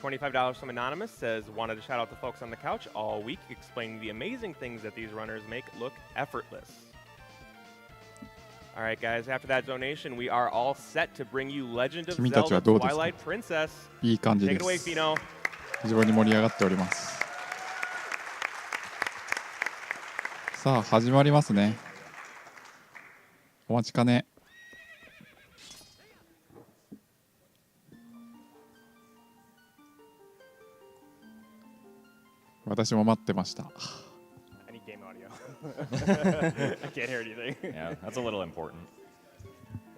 $25 from Anonymous says, wanted to shout out the folks on the couch all week, explaining the amazing things that these runners make look effortless. All right, guys, after that donation, we are all set to bring you Legend of Zelda Twilight Princess. いい感じ Take で it away, す。 Pheenoh. 非常に盛り上がっております。さあ、始まりますね。お待ちかね。私も待ってました。I need game audio. I can't hear anything. Yeah, that's a little important.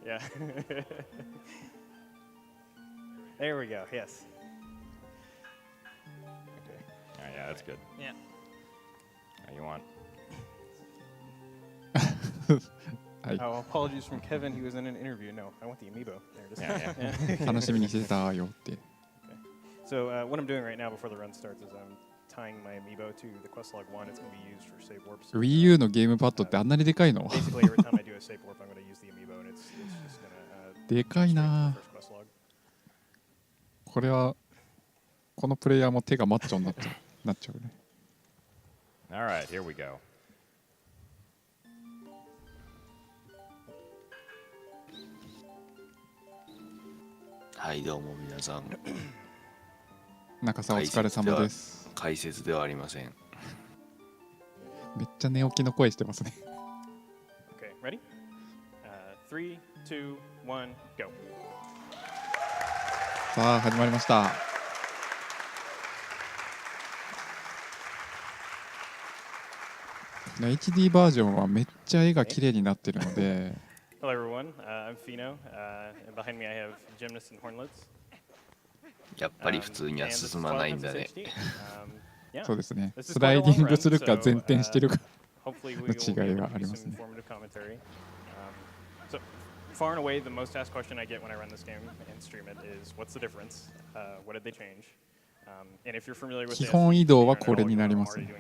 Yeah. There we go. Yes. Okay. Yeah, that's good. Yeah. You want? Oh, apologies from Kevin. He was in an interview. No, I want the amiibo. There it is. Yeah. 楽しみにしてたよって。So what I'm doing right now before the run starts is I'm tying my amiibo to the quest log 1. It's going to be used for save warps. Wii U のゲームパッドってあんなにでかいの？ Basically, every time I do a save warp, I'm going to use the amiibo, and it's just going to でかいな。これはこのプレイヤーも手がマッチョになっちゃうね。All right, here we go. はいどうも皆さん。中澤お疲れ様です。解説ではありません。めっちゃ寝起きの声してますね。Okay, ready? 3, 2, 1, go. さあ始まりました。HD バージョンはめっちゃ絵が綺麗になってるので。Hello everyone, I'm Pheenoh, and behind me I have Gymnast and Hornlets. やっぱり普通には進まないんだね。そうですね。スライディングするか前転してるかの違いがありますね。So far and away, the most asked question I get when I run this game and stream it is, "What's the difference? What did they change?" And if you're familiar with 基本移動はこれになりますね。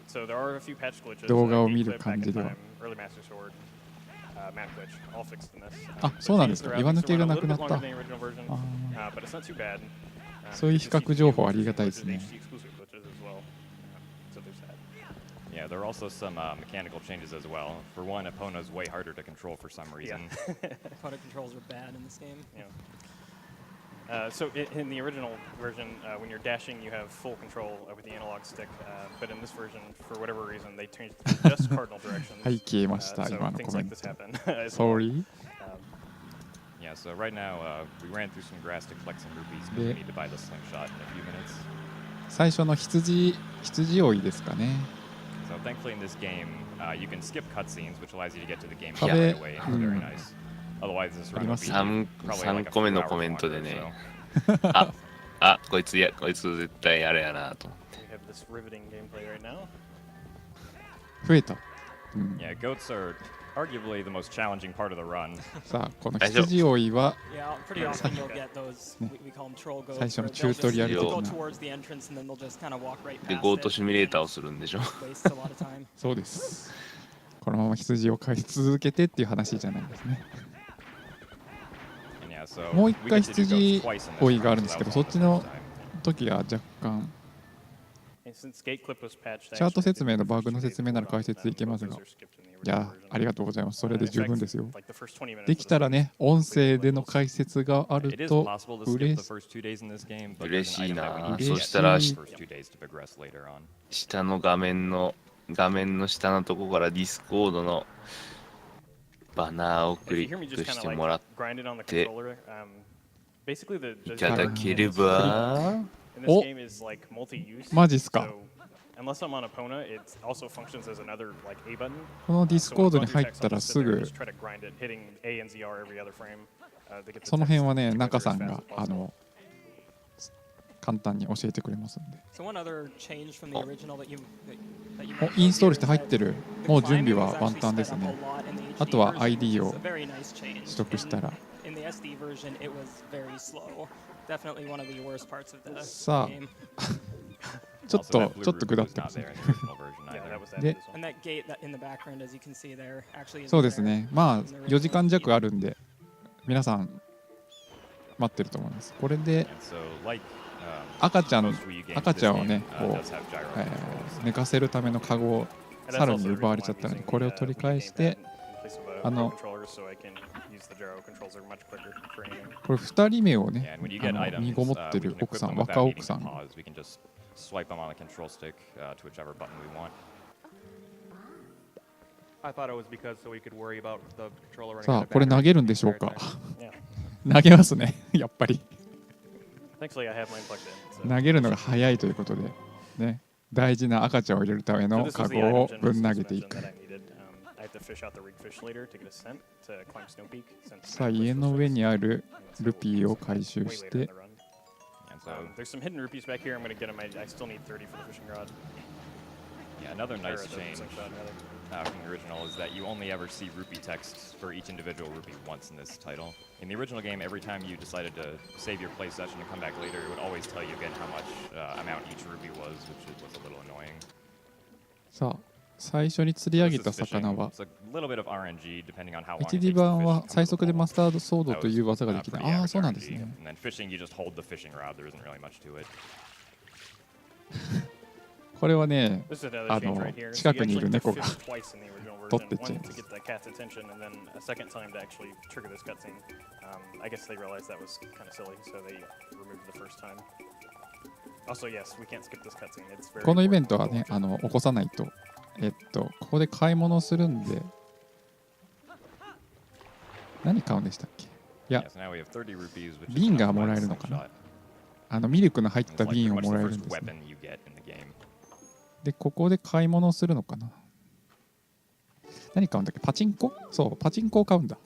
So there are a few patch glitches. 動画を見る感じでは。あ、そうなんですか。岩抜けがなくなった。そういう比較情報ありがたいですね。Yeah, there are also some mechanical changes as well. For one, Epona is way harder to control for some reason. Epona controls are bad in this game. So in the original version, when you're dashing, you have full control with the analog stick. But in this version, for whatever reason, they changed just cardinal directions. はい、消えました。今のコメント。Sorry. Yeah, so right now we ran through some grass to collect some rupees because we need to buy the slingshot in a few minutes. 最初の羊追いですかね。So thankfully in this game, you can skip cutscenes, which allows you to get to the game right away. Very nice. Otherwise, this run would be probably like a 3個目のコメントでね。あ、こいつ絶対あれやなと思って。増えた。Yeah, goats are arguably the most challenging part of the run. さあ、この羊追いは最初のチュートリアル的な。で、ゴートシミュレーターをするんでしょ。そうです。このまま羊を飼い続けてっていう話じゃないですね。もう一回羊追いがあるんですけど、そっちの時は若干チャート説明のバグの説明なら解説いけますが、いや、ありがとうございます。それで十分ですよ。できたらね、音声での解説があると嬉しいな。そしたら下の画面の下のとこからディスコードのバナーをクリックしてもらっていただければ。お、マジっすか。このディスコードに入ったらすぐその辺はね、中さんが簡単に教えてくれますんで。インストールして入ってる。もう準備は万端ですね。あとは ID を取得したら。さあ、ちょっと下ってますね。で、そうですね。まあ4時間弱あるんで、皆さん待ってると思います。これで赤ちゃんをねこう、寝かせるためのカゴを猿に奪われちゃったので、これを取り返してこれ2人目をね身ごもってる奥さん、若奥さん、さあこれ投げるんでしょうか。投げますねやっぱり投げるのが早いということでね、大事な赤ちゃんを入れるためのカゴをぶん投げていく。さあ家の上にあるルピーを回収して、Another nice change from the original is that you only ever see rupee text for each individual rupee once in this title. In the original game, every time you decided to save your play session and come back later, it would always tell you again how much amount each rupee was, which was a little annoying. さあ最初に釣り上げた魚は HD 版は最速でマスタードソードという技ができない。ああそうなんですね。これはね、近くにいる猫が取ってっちゃいます。このイベントはね、起こさないと、ここで買い物するんで、何買うんでしたっけ？いや、瓶がもらえるのかな？ミルクの入った瓶をもらえるんですね。で、ここで買い物するのかな？何買うんだっけ？パチンコ？そう、パチンコを買うんだ。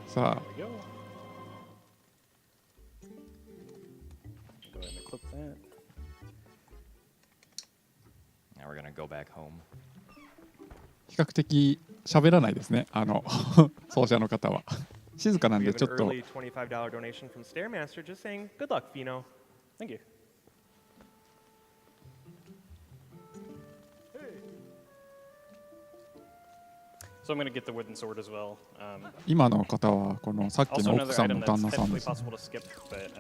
さあ。比較的喋らないですね、奏者の方は。静かなんでちょっと。今の方はこのさっきの奥さんの旦那さんです、ね。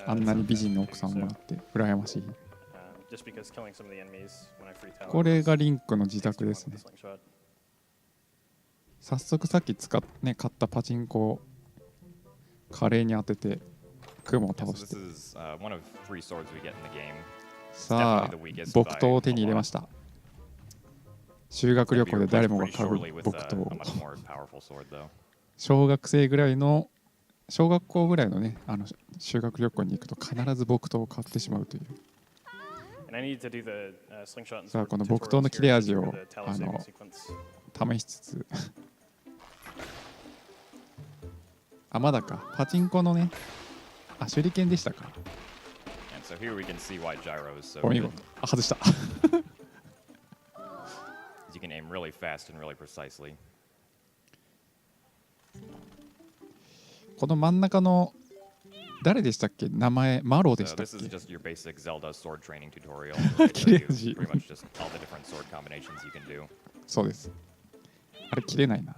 あんなに美人の奥さんをもらって羨ましい。これがリンクの自宅ですね。早速さっき買ったパチンコを華麗に当てて雲を倒して、さあ木刀を手に入れました。修学旅行で誰もが買う木刀。小学校ぐらいのね、修学旅行に行くと必ず木刀を買ってしまうという。さあこの木刀の切れ味を試しつつあ、まだか。パチンコのね、手裏剣でしたか。お見事。あ、外した。この真ん中の誰でしたっけ？名前、マロでしたっけ？切れ味。そうです。あれ切れないな。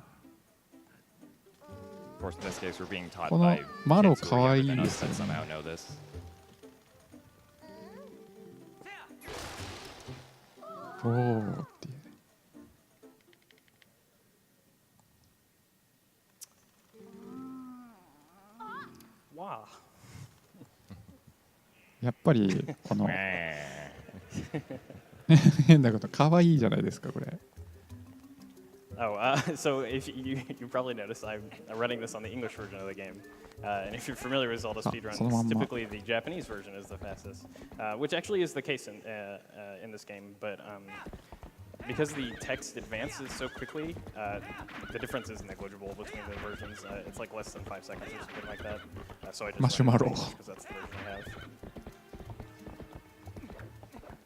このマロかわいいですよね。おーっていう。やっぱりこの変なことかわいいじゃないですかこれ。So if you probably noticed, I'm running this on the English version of the game. And if you're familiar with Zelda speedruns, typically the Japanese version is the fastest, which actually is the case in this game. But because the text advances so quickly, the difference is negligible between the versions. It's like less than 5 seconds or something like that. So I just Marshmallow. Because that's the version I have.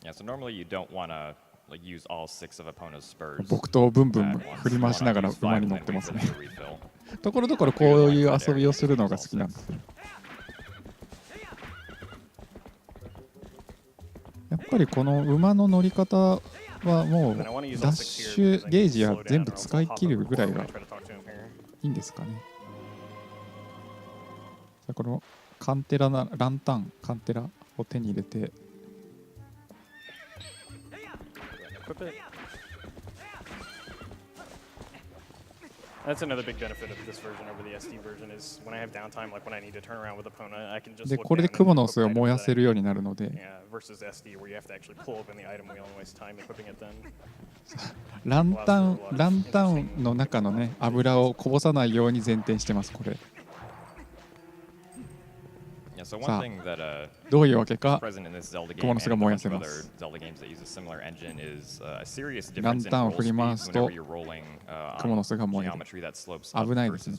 Yeah, so normally you don't want to use all 6 of opponent's spurs. 木刀をブンブン振り回しながら馬に乗ってますね。ところどころこういう遊びをするのが好きなんですね。やっぱりこの馬の乗り方はもうダッシュゲージや全部使い切るぐらいがいいんですかね。このカンテラなランタンカンテラを手に入れて。That's another big benefit of this version over the SD version is when I have downtime, like when I need to turn around with Epona, I can just でこれでクモの巣を燃やせるようになるので。versus SD where you have to actually pull open the item wheel and waste time equipping it then. ランタンの中のね油をこぼさないように前転してますこれ。さあどういうわけかクモの巣が燃やせます。ランタンを振り回すとクモの巣が燃える。危ないですね。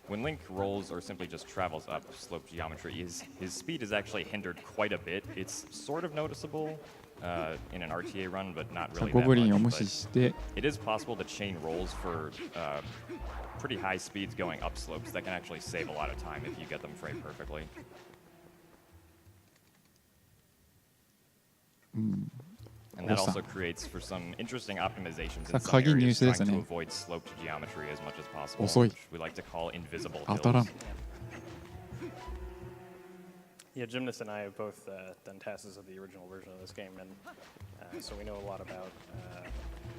When Link rolls or simply just travels up slope geometry, his speed is actually hindered quite a bit. It's sort of noticeable in an RTA run, but not really that much. But it is possible to chain rolls for pretty high speeds going up slopes that can actually save a lot of time if you get them framed perfectly. And that also creates for some interesting optimizations in some areas trying to avoid sloped geometry as much as possible, which we like to call invisible hills. Yeah, Gymnast and I have both done tasks of the original version of this game, and so we know a lot about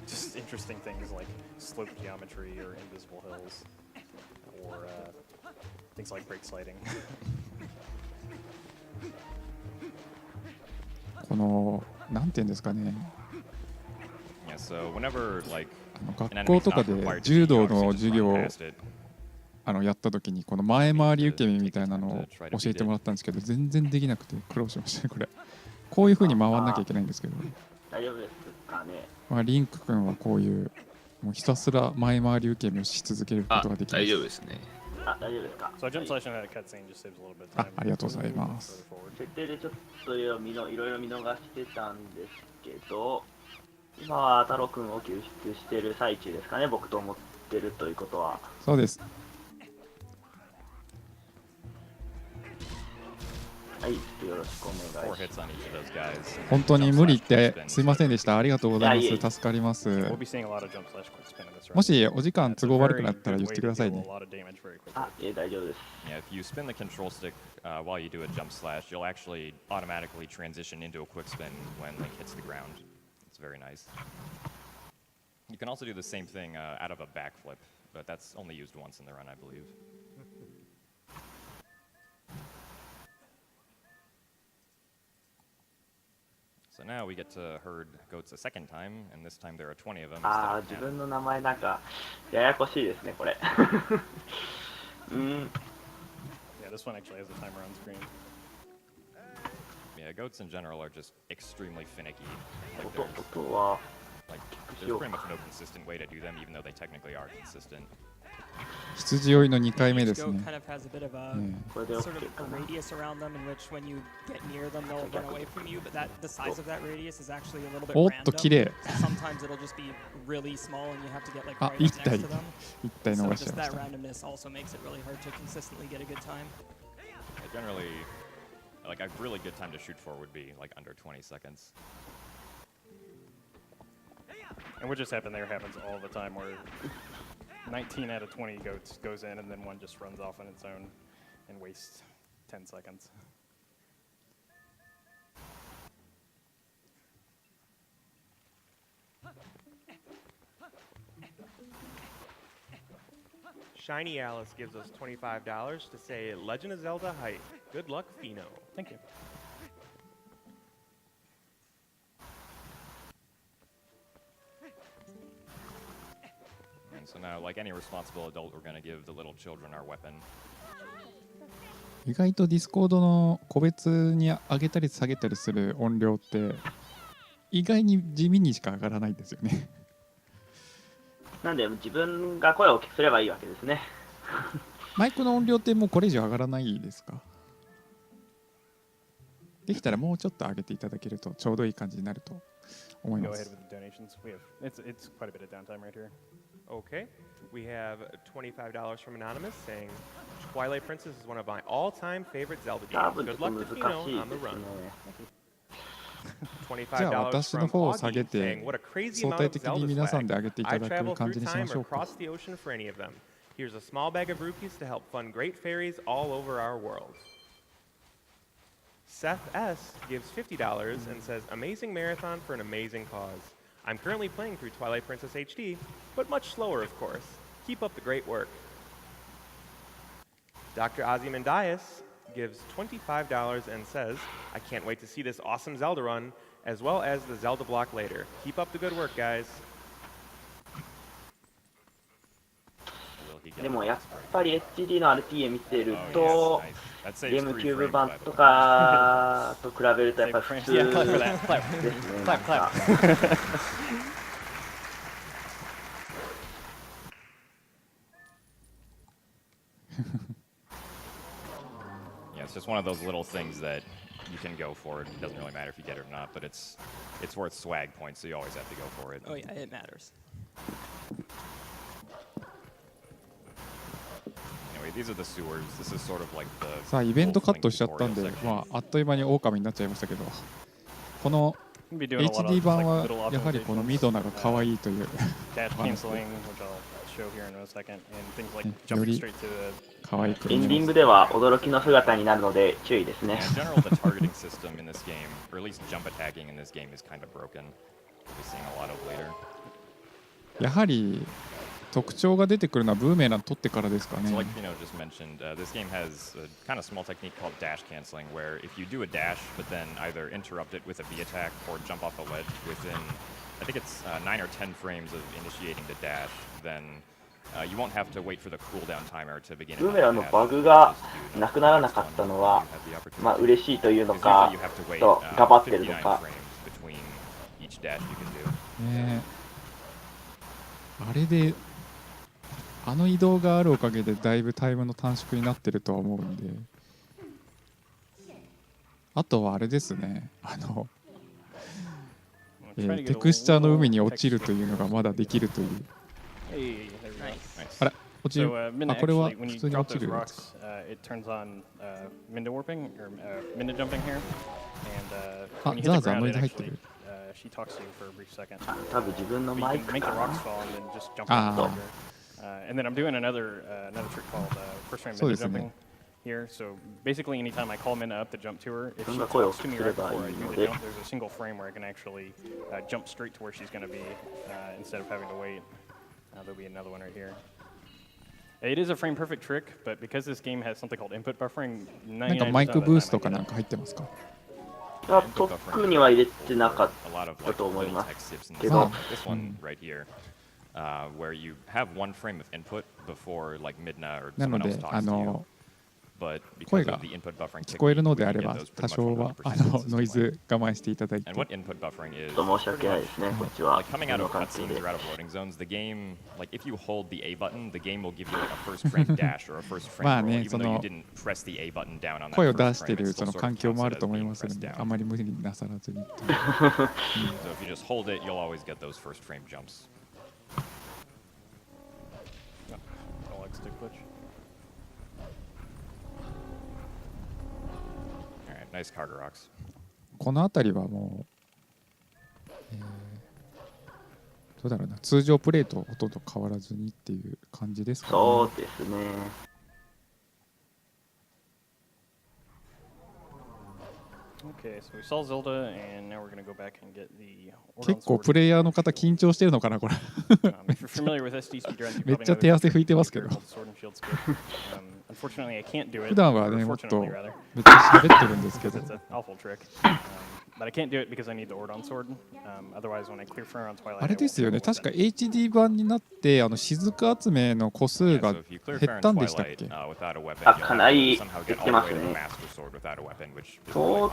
just interesting things like slope geometry or invisible hills, or things like brake sliding. このなんていうんですかね。Yeah, so whenever like 学校とかで柔道の授業をやった時にこの前回り受け身みたいなのを教えてもらったんですけど全然できなくて苦労しましたねこれ。こういう風に回んなきゃいけないんですけど。大丈夫ですかね。まあリンク君はこういうもうひたすら前回り受け身をし続けることができます。大丈夫ですね。大丈夫ですか。So jump selection that cutscene just saves a little bit of time. ありがとうございます。設定でちょっといろいろ見逃してたんですけど、今は太郎くんを救出している最中ですかね。僕と思ってるということは。そうです。はい、よろしくお願いします。本当に無理言ってすいませんでした。ありがとうございます。助かります。もしお時間都合悪くなったら言ってくださいね。大丈夫です。Yeah, if you spin the control stick while you do a jump slash, you'll actually automatically transition into a quick spin when Link hits the ground. It's very nice. You can also do the same thing out of a backflip, but that's only used once in the run, I believe. So now we get to herd goats a second time, and this time there are 20 of them. 自分の名前なんかややこしいですねこれ。Yeah, this one actually has a timer on screen. Yeah, goats in general are just extremely finicky. Like there's pretty much no consistent way to do them, even though they technically are consistent. 羊追いの2回目ですね。Kind of has a bit of a sort of a radius around them in which when you get near them they'll run away from you, but the size of that radius is actually a little bit おっと綺麗。Sometimes it'll just be really small and you have to get like right 一 next 体 to them. 一体逃 So しちゃ just いまし that た。 randomness also makes it really hard to consistently get a good time. Generally, like a really good time to shoot for would be like under 20 seconds. And what just happened there happens all the time where 19 out of 20 goats goes in and then one just runs off on its own and wastes 10 seconds. Shiny Alice gives us $25 to say Legend of Zelda Height. Good luck, Pheenoh. Thank you. So now, like any responsible adult, we're going to give the little children our weapon. 意外とディスコードの個別に上げたり下げたりする音量って意外に地味にしか上がらないんですよね。なんで自分が声を大きくすればいいわけですね。マイクの音量ってもうこれ以上上がらないですか？できたらもうちょっと上げていただけるとちょうどいい感じになると思います。It's quite a bit of downtime right here. Okay, we have $25 from Anonymous saying Twilight Princess is one of my all-time favorite Zelda games. Good luck to Pheenoh on the run. じゃあ $25 私の from 方を下げ Augie て saying, what a crazy 相 amount 対 of 的に Zelda 皆さん swag. で上げてい I ただ travel く感 through じにし time ましょうか。 across the ocean for any of them. Here's a small bag of rupees to help fund great fairies all over our world. Seth S. gives $50 and says, amazing marathon for an amazing cause. I'm currently playing through Twilight Princess HD, but much slower, of course. Keep up the great work. Dr. Ozymandias gives $25 and says, I can't wait to see this awesome Zelda run, as well as the Zelda block later. Keep up the good work, guys. でもやっぱり HD の RTA 見てると、ゲームキューブ版とかと比べるとやっぱり普通ですね。なんか Yeah, it's just one of those little things that you can go for. It doesn't really matter if you get it or not, but it's worth swag points, so you always have to go for it. Oh yeah, it matters. Anyway, these are the sewers. This is sort of like the さあイベントカットしちゃったんで、まああっという間に狼になっちゃいましたけど、この HD 版はやはりこのミドナが可愛いという。より可愛く。エンディングでは驚きの姿になるので注意ですね。In general, the targeting system in this game, or at least jump attacking in this game, is kind of broken. We'll be seeing a lot of later. やはり特徴が出てくるのはブーメラン取ってからですかね。So like Pheenoh just mentioned, this game has a kind of small technique called dash canceling, where if you do a dash, but then either interrupt it with a V attack or jump off a ledge within, I think it's 9 or 10 frames of initiating the dash, then you won't have to wait for the cooldown timer to begin. ブーメランのバグがなくならなかったのは、まあ嬉しいというのか、と頑張ってるのか。あれであの移動があるおかげでだいぶタイムの短縮になってるとは思うんで、あとはあれですね、テクスチャーの海に落ちるというのがまだできるという。あれ落ちる。あ、これは普通に落ちるやつか。あ、ザーザーノイズ入ってる。多分自分のマイクかな。And then I'm doing another trick called first frame minute jumping here. So basically, anytime I call Minna up to jump to her, if she talks to me right before I do the jump, there's a single frame where I can actually jump straight to where she's going to be instead of having to wait. There'll be another one right here. It is a frame perfect trick, but because this game has something called input buffering, なんかマイクブーストかなんか入ってますか？特には入れてなかったと思いますけど。Where you have one frame of input before like Midna or なの someone で else talks to you, but 声 because が of the input buffering 聞こえるのであれ technique, ば you can get those 多 pretty 少 much は 100% ノイズ我慢していただいて。 And what input buffering is, 申し訳ないですね、こっちは。 like coming out of cutscenes or out of loading zones, the game, like if you hold the A button, the game will give you like a first frame dash or a first frame まあ roll, ね、 even そ though you の didn't press the A button down on that 声を first 出して frame, る it そ still の sort 環 of 境もあ counts る it と as 思い being ますの pressed で、 down. あまり無理なさらずに。 So if you just hold it, you'll always get those first frame jumps. Stick glitch. Alright, nice Carter Rocks. この辺りはもう、どうだろうな、通常プレイとほとんど変わらずにっていう感じですかね。そうですね。結構プレイヤーの方緊張してるのかなこれ。めっちゃ手汗拭いてますけど。普段はねもっとめっちゃ喋ってるんですけど。あれですよね、確か HD 版になって雫集めの個数が減ったんでしたっけ？あ、かなり減ってますね。トー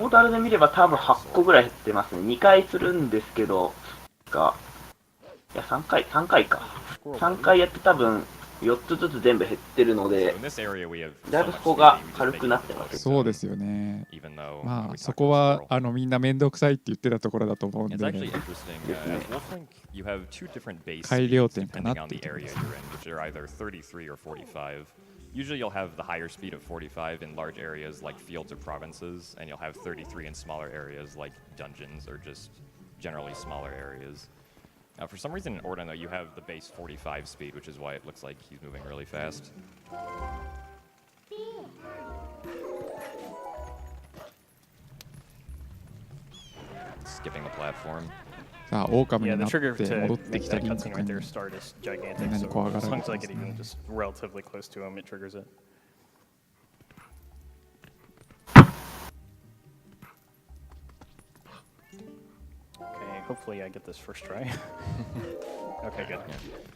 タルで見れば多分8個ぐらい減ってますね。2回するんですけど、いや3回か。3回やって多分4つずつ全部減ってるので、だいぶそこが軽くなってます。そうですよね。まあそこはみんな面倒くさいって言ってたところだと思うんで、改良点かなっていう。Usually you'll have the higher speed of 45 in large areas like fields or provinces, and you'll have 33 in smaller areas like dungeons or just generally smaller areas. For some reason in Ordon, though, you have the base 45 speed, which is why it looks like he's moving really fast. Skipping the platform. さあ、狼 Yeah, に the なっ trigger て to 戻って make きた that リンク cutscene 君 right に there start is みん gigantic. なに So 怖が as ら long れ as て I ま get すね。 even just relatively close to him, it triggers it. Okay, hopefully I get this first try. Okay, good.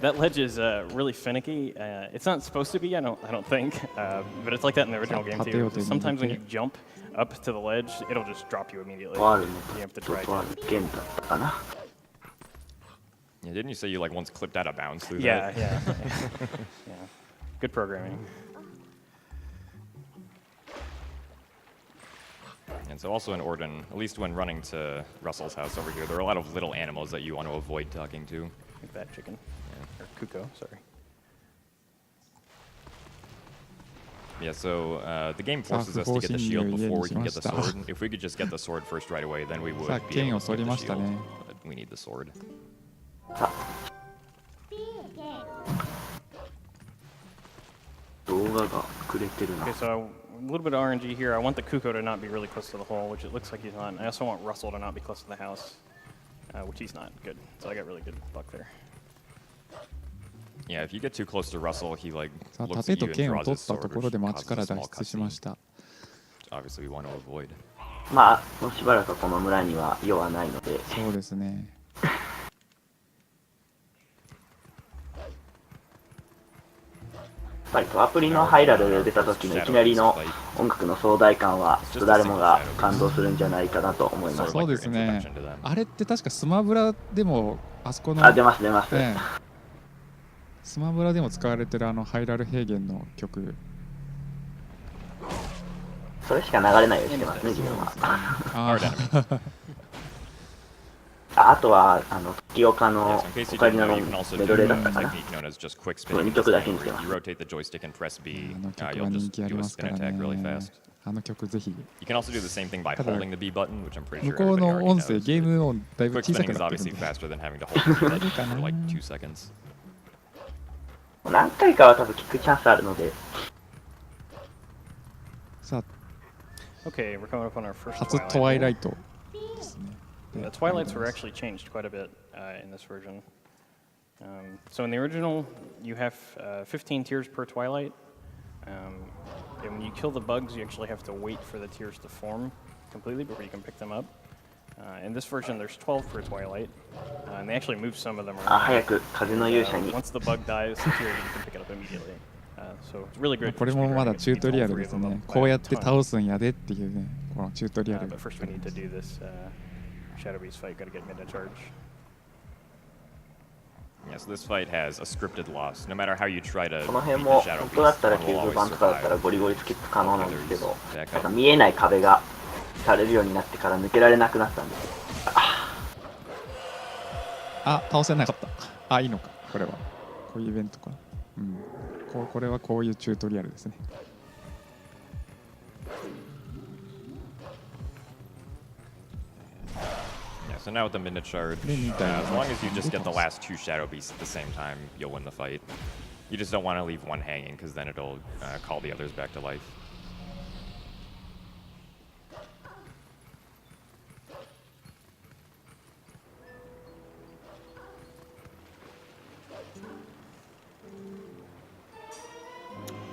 That ledge is really finicky. It's not supposed to be, I don't think, but it's like that in the original game too. Sometimes when you jump up to the ledge, it'll just drop you immediately. あるの You have to と try とあ again. る剣だったかな。 Yeah, didn't you say you like once clipped out of bounds through Yeah, that? yeah. Yeah. Good programming. And so also in Ordon, at least when running to Russell's house over here, there are a lot of little animals that you want to avoid talking to. Like that chicken. Or Kuko, sorry. Yeah, so the game forces us to get the shield before we can get the sword. If we could just get the sword first right away, then we would さあ、 be 剣 able を to 取り get ま the した shield. ね。 But we need the sword. 動画がくれてるな Okay, so a little bit of RNG here. I want the Kuko to not be really close to the hole, which it looks like he's not. I also want Russell to not be close to the house, which he's not. Good. So I got really good luck there. Yeah, if you get too close to Russell, he like さあ、 looks 盾 at と you and 剣を draws 取 his ったと sword, ころで which 町から causes a 脱 small 出しま cutscene. した。Obviously, we want to avoid. まあもうしばらくこの村には用はないのでそうですね。やっぱりアプリのハイラルで出た時のいきなりの音楽の壮大感はちょっと誰もが感動するんじゃないかなと思います。そうですね。あれって確かスマブラでもあそこのあ、出ます出ます。ね、スマブラでも使われてるあのハイラル平原の曲。それしか流れないようにしてますね、自分は。あとは時岡のオカリナのメドレーだったかな。2曲だけにしてます。You rotate the joystick and press B. あの曲 You'll は人 just 気あり do a ますか spin ら attack really ね fast.。あの曲ぜひ。 You can also do the same thing by holding the B button, which I'm pretty 向 sure こう everybody の already 音声、 knows. ゲーム音だいぶ Quick 小さ spinning く is なってる obviously んで。 faster than having to hold the B button for like 2 seconds. 何回かは多分聞くチャンスあるので。さあ、 Okay, we're coming up on our first 初 Twilight. トワイライトですね。 The Twilights were actually changed quite a bit in this version. So in the original, you have 15 tiers per Twilight. And when you kill the bugs, you actually have to wait for the tiers to form completely before you can pick them up. In this version, there's 12 per Twilight, and they actually move some of them あ、 around. 早く風の勇者に。 Once the bug dies, the tier, you can pick it up immediately. So it's really great. これもまだチュートリアルですね。こうやって倒すんやでっていうね、このチュートリアル。 But first we need to do this Shadow Beast fight. Got to get mid to charge. Yeah, so this fight has a scripted loss. No matter how you try to この beat 辺 the も Shadow 本当だったら Beast, キュ one ー will ブ版 always とかだったら survive. ゴリゴリスキップ可能なんですけど、 Back なんか up. 見えない壁がされるようになってから抜けられなくなったんです。あ、倒せなかった。あ、いいのか。これは。こういうイベントか。うん。これはこういうチュートリアルですね。 Yeah, so now with the Midnight Shard, Midnight as long as you Shard. just get the last 2 Shadow Beasts at the same time, you'll win the fight. You just don't want to leave one hanging, because then it'll call the others back to life.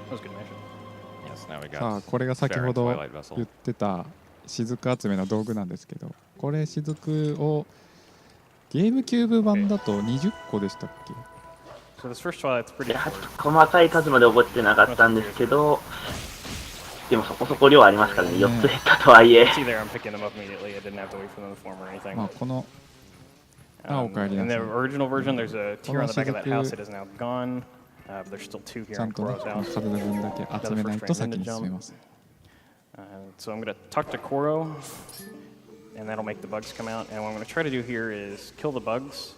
That was a good matchup. Yes, now we さあ、 got これが先 Fair ほ and ど Twilight 言 Vessel. ってた雫集めの道具なんですけど、これ雫をゲームキューブ版だと20個でしたっけ？ So this first Twilight's pretty 細かい数まで覚えてなかったんですけど、でもそこそこ量ありますからね、4つ減ったとはいえ。 See there, I'm picking them up immediately. I didn't have to wait for them to form or anything. まあこのあ、おかえりな In the さい。 original version, there's a tier on the back of that house. It is now gone. But there's still 2 here ちゃ in んとね、 Koro's この house. 数の分だけ集めないと先に進めます。 So I'm going to talk to Koro, and that'll make the bugs come out. And what I'm going to try to do here is kill the bugs,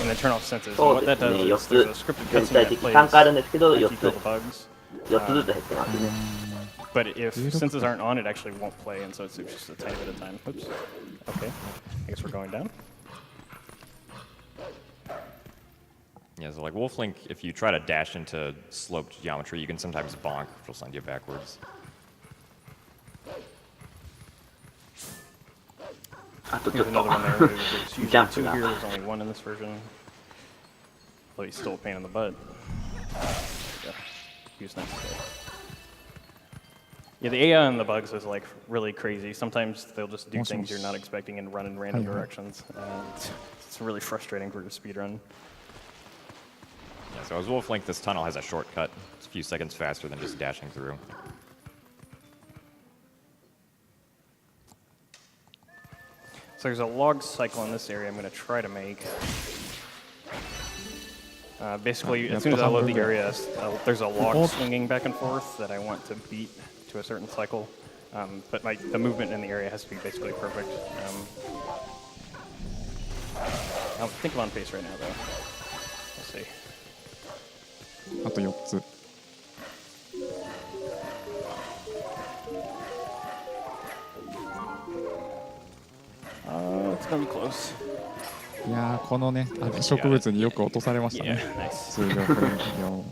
and then turn off senses. And そう what で that すね、 does 4 is there's a つ scripted 全 cutscene 体 that 的 plays 3回あるんですけど、 after 4 you つ kill the bugs. 4つずつ減ってますね。 But if senses aren't on, it actually won't play, and so it's just a tiny bit of time. Oops. Okay. I guess we're going down. Yeah, so like Wolf Link, if you try to dash into sloped geometry, you can sometimes bonk, which will send you backwards. あとちょ Here's っと another one there. There's usually ジャンプ two が here. There's only one in this version. Well, he's still a pain in the butt. Yeah. He was nice today. Yeah, the AI on the bugs is like really crazy. Sometimes they'll just do things you're not expecting and run in random directions. It's really frustrating for a speedrun. Yeah, so as Wolf Link, this tunnel has a shortcut. It's a few seconds faster than just dashing through. So there's a log cycle in this area I'm going to try to make. Basically, as soon as I load the area, there's a log swinging back and forth that I want to beat to a certain cycle. But the movement in the area has to be basically perfect. I think I'm on pace right now, though. We'll see. あと4つ。It's gonna be close. いやーこのね植物によく落とされましたね。 Yeah, nice. 通常これを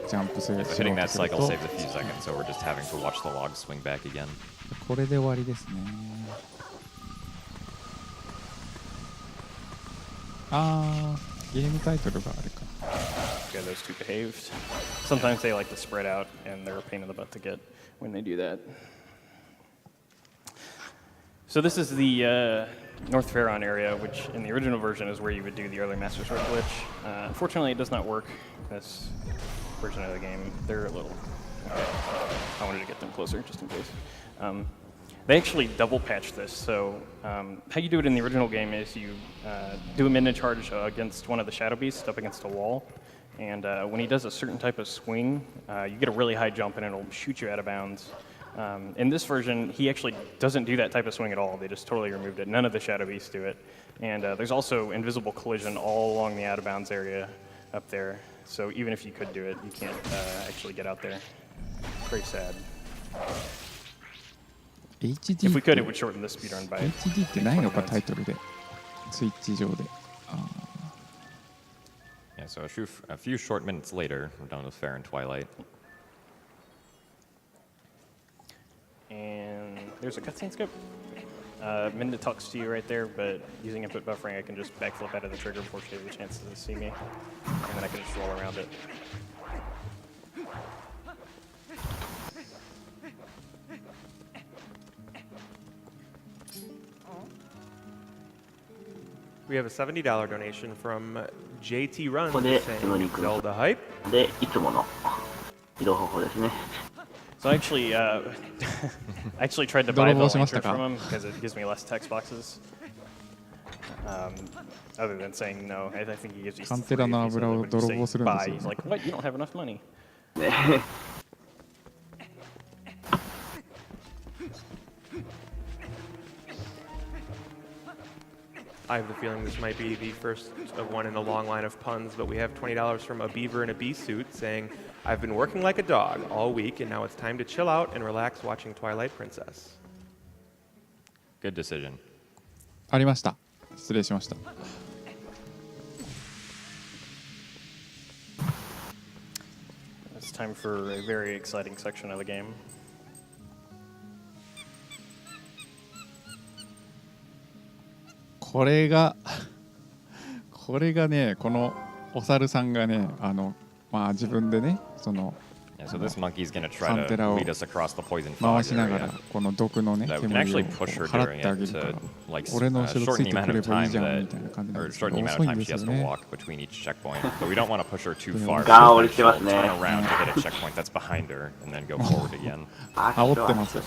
ジャンプする So しよ hitting うと that する cycle と saves a few seconds, so we're just having to watch the log swing back again. これで終わりですね。あーゲームタイトルがあれか。 Yeah, those two behaved. Sometimes they like to spread out, and they're a pain in the butt to get when they do that. So this is the North Pharaon area, which in the original version is where you would do the early Master Sword glitch. Unfortunately, it does not work in this version of the game. They're a little... Okay. I wanted to get them closer, just in case. They actually double patched this, so how you do it in the original game is you do a midnight charge against one of the Shadow Beasts up against a wall, and when he does a certain type of swing, you get a really high jump and it'll shoot you out of bounds. In this version, he actually doesn't do that type of swing at all. They just totally removed it. None of the Shadow Beasts do it. And there's also invisible collision all along the out-of-bounds area up there. So even if you could do it, you can't actually get out there. Very sad. HD If we could, it would shorten the speedrun by HD ってないのかタイトルでスイッチ上で。Yeah, so a few short minutes later, we're done with Fair and Twilight. And there's a cutscene skip. Minda talks to you right there, but using input buffering, I can just backflip out of the trigger before she has a chance to see me. And then I can just roll around it. We have a $70 donation from JT Run ここで saying そのリンク Zelda hype. でいつもの移動方法ですね。 So I actually, I actually tried to buy the lantern from him because it gives me less text boxes. Other than saying no, I think he gives you. カンテラの油を泥棒するんですよ。 He's like, what? You don't have enough money. ね I have the feeling this might be the first of one in a long line of puns, but we have $20 from a beaver in a bee suit saying, I've been working like a dog all week, and now it's time to chill out and relax watching Twilight Princess. Good decision. ありました。失礼しました。It's time for a very exciting section of the game. これがね、このお猿さんがね、まあ自分でね、その So this monkey's going to カ try ンテ to ラを lead us across the poison 回 fog しながら area. この毒のね That we can 煙を actually push her 払 during ってあげ it るから to like 俺の後ろつ shorten い the て amount くれ of ばいい time じゃん that みたいな感じなん or ですけ shorten ど the amount 遅 of いん time で she すよ has to ね。 walk between each checkpoint. But we don't want to push her too far. ガーン降りして She'll ますね。 turn around to hit a checkpoint that's behind her and then go forward again. 煽ってます。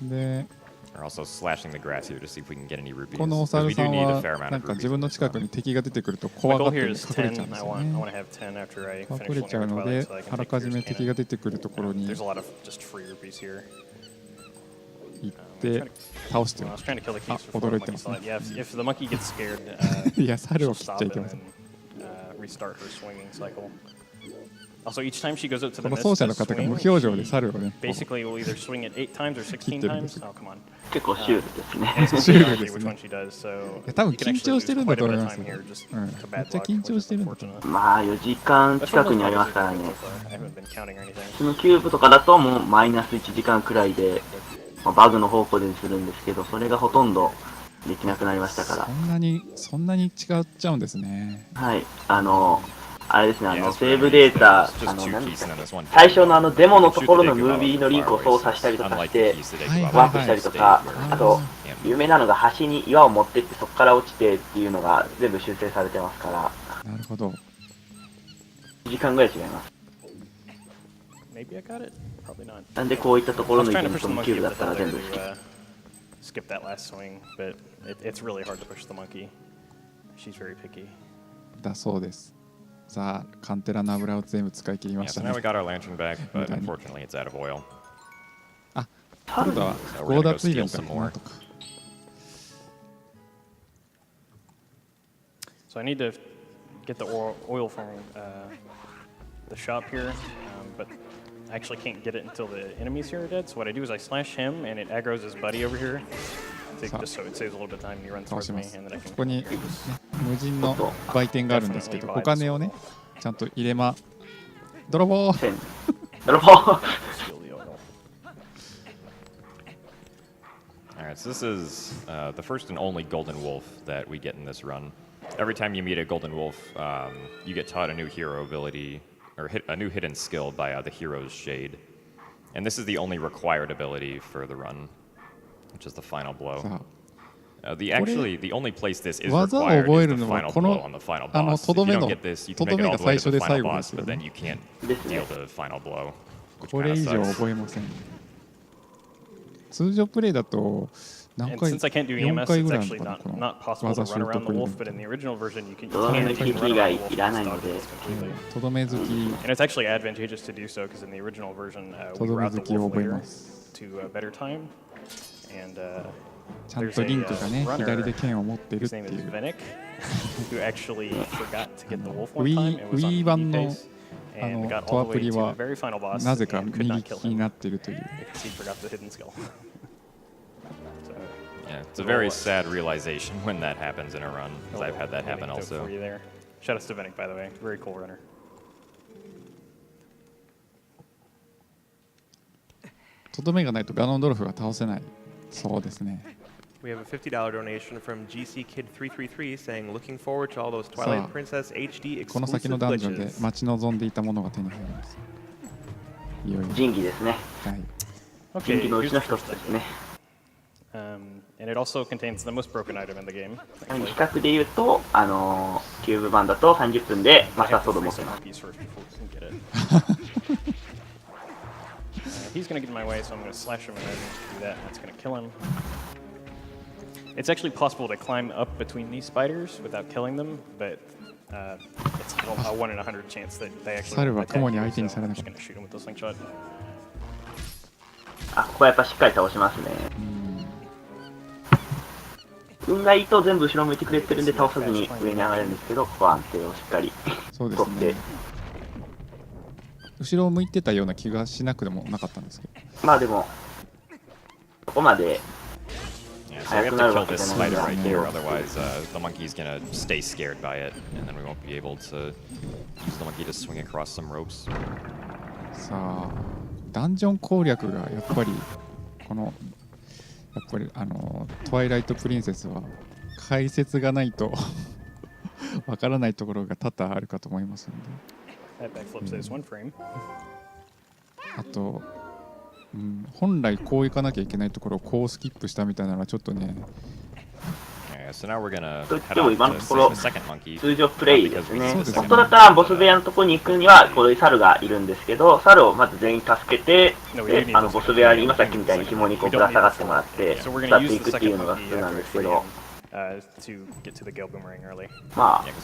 で We're also slashing the grass here to see if we can get any rupees. このお Because 猿 we さ do ん need a は fair amount なん of か rupees. 自分の近くに敵が出てくると My 怖が goal って here 隠 is れちゃう 10. んで I すよ want ね。 to have 10 after I 隠 finish れちゃう one の of で Twilight, so I can あら take かじめ Pierce 敵が Cannon. 出てくるところに There's a lot of just free rupees here. 行って倒してる。あ、驚いてますね。いや、猿を切っちゃいけません。この奏者の方が無表情で猿をね、切ってるんです。結構シュールですね。シュールですね。いや、多分緊張してるんだと思いますよ。めっちゃ緊張してるんだと思う。まあ4時間近くにありますからね。そのキューブとかだともうマイナス1時間くらいで、バグの方向でするんですけど、それがほとんどできなくなりましたから。そんなに違っちゃうんですね。はい、あれですね、セーブデータ、最初のデモのところのムービーのリンクを操作したりとかして、ワープしたりとか、あと、有名なのが橋に岩を持ってってそこから落ちてっていうのが全部修正されてますから。なるほど。1時間ぐらい違います。なんでこういったところのイベントもキューブだったら全部skip that last swing, but it's really hard to push the monkey. She's very picky. だそうです。さあ、カンテラの油を全部使い切りましたね。So now we got our lantern back, but unfortunately it's out of oil. あ、今度は強奪イベントなんとか。So I need to get the oil from the shop here, but I actually can't get it until the enemies here are dead. So what I do is I slash him, and it aggroes his buddy over here. Just so it saves a little bit of time and he runs towards me, and then I can. ここに、ね、無人の売店があるんですけど、お金をね、ちゃんと入れま。泥棒。泥棒。Alright, so this is the first and only golden wolf that we get in this run. Every time you meet a golden wolf, you get taught a new hero ability, or a new hidden skill by the hero's shade. And this is the only required ability for the run, which is the final blow. The only place this is required is the final blow on the final boss. If you don't get this, you can make it all the way to the final boss, but then you can't deal the final blow. これ以上覚えません。通常プレイだと何回4回ぐらいなのかな、この技習得イベント。とどめ抜き以外いらないので。とどめ好き。とどめ好きを覚えます。ちゃんとリンクがね、左で剣を持ってるっていう。Wii 版のトアプリはなぜか右利きになっているという。Yeah, it's a very sad realization when that happens in a run, because I've had that happen also. Shout out to Venick, by the way. Very cool runner. とどめがないとガノンドルフが倒せない。そうですね。We have a $50 donation from GC Kid 333 saying, "Looking forward to all those Twilight Princess HD exclusive glitches." この先のダンジョンで待ち望んでいたものが手に入ります。いよいよ。神器ですね。はい。神器のうちの一つですね。And it also contains the most broken item in the game. 比較で言うと、キューブ版だと30分でマスターソード持ってます。He's going to get in my way, so I'm going to slash him and then do that. That's going to kill him. It's actually possible to climb up between these spiders without killing them, but it's a 1 in 100 chance that they actually attack you, so I'm just going to shoot him with the slingshot. あ、ここはやっぱしっかり倒しますね。運がいいと全部後ろ向いてくれてるんで倒さずに上に上がれるんですけど、ここは安定をしっかり取って。後ろを向いてたような気がしなくでもなかったんですけど。まあでも、ここまで速くなるわけじゃないんですけど。Otherwise, the monkey's gonna stay scared by it, and then we won't be able to use the monkey to swing across some ropes. さあ、ダンジョン攻略がやっぱりこのトワイライトプリンセスは解説がないとわからないところが多々あるかと思いますので。あと、本来こう行かなきゃいけないところをこうスキップしたみたいなのはちょっとね。でも今のところ通常プレイですね。本当だったらボス部屋のところに行くにはこういう猿がいるんですけど、猿をまず全員助けて、でボス部屋に今さっきみたいに紐にこうぶら下がってもらって伝っていくっていうのが普通なんですけど。まあ、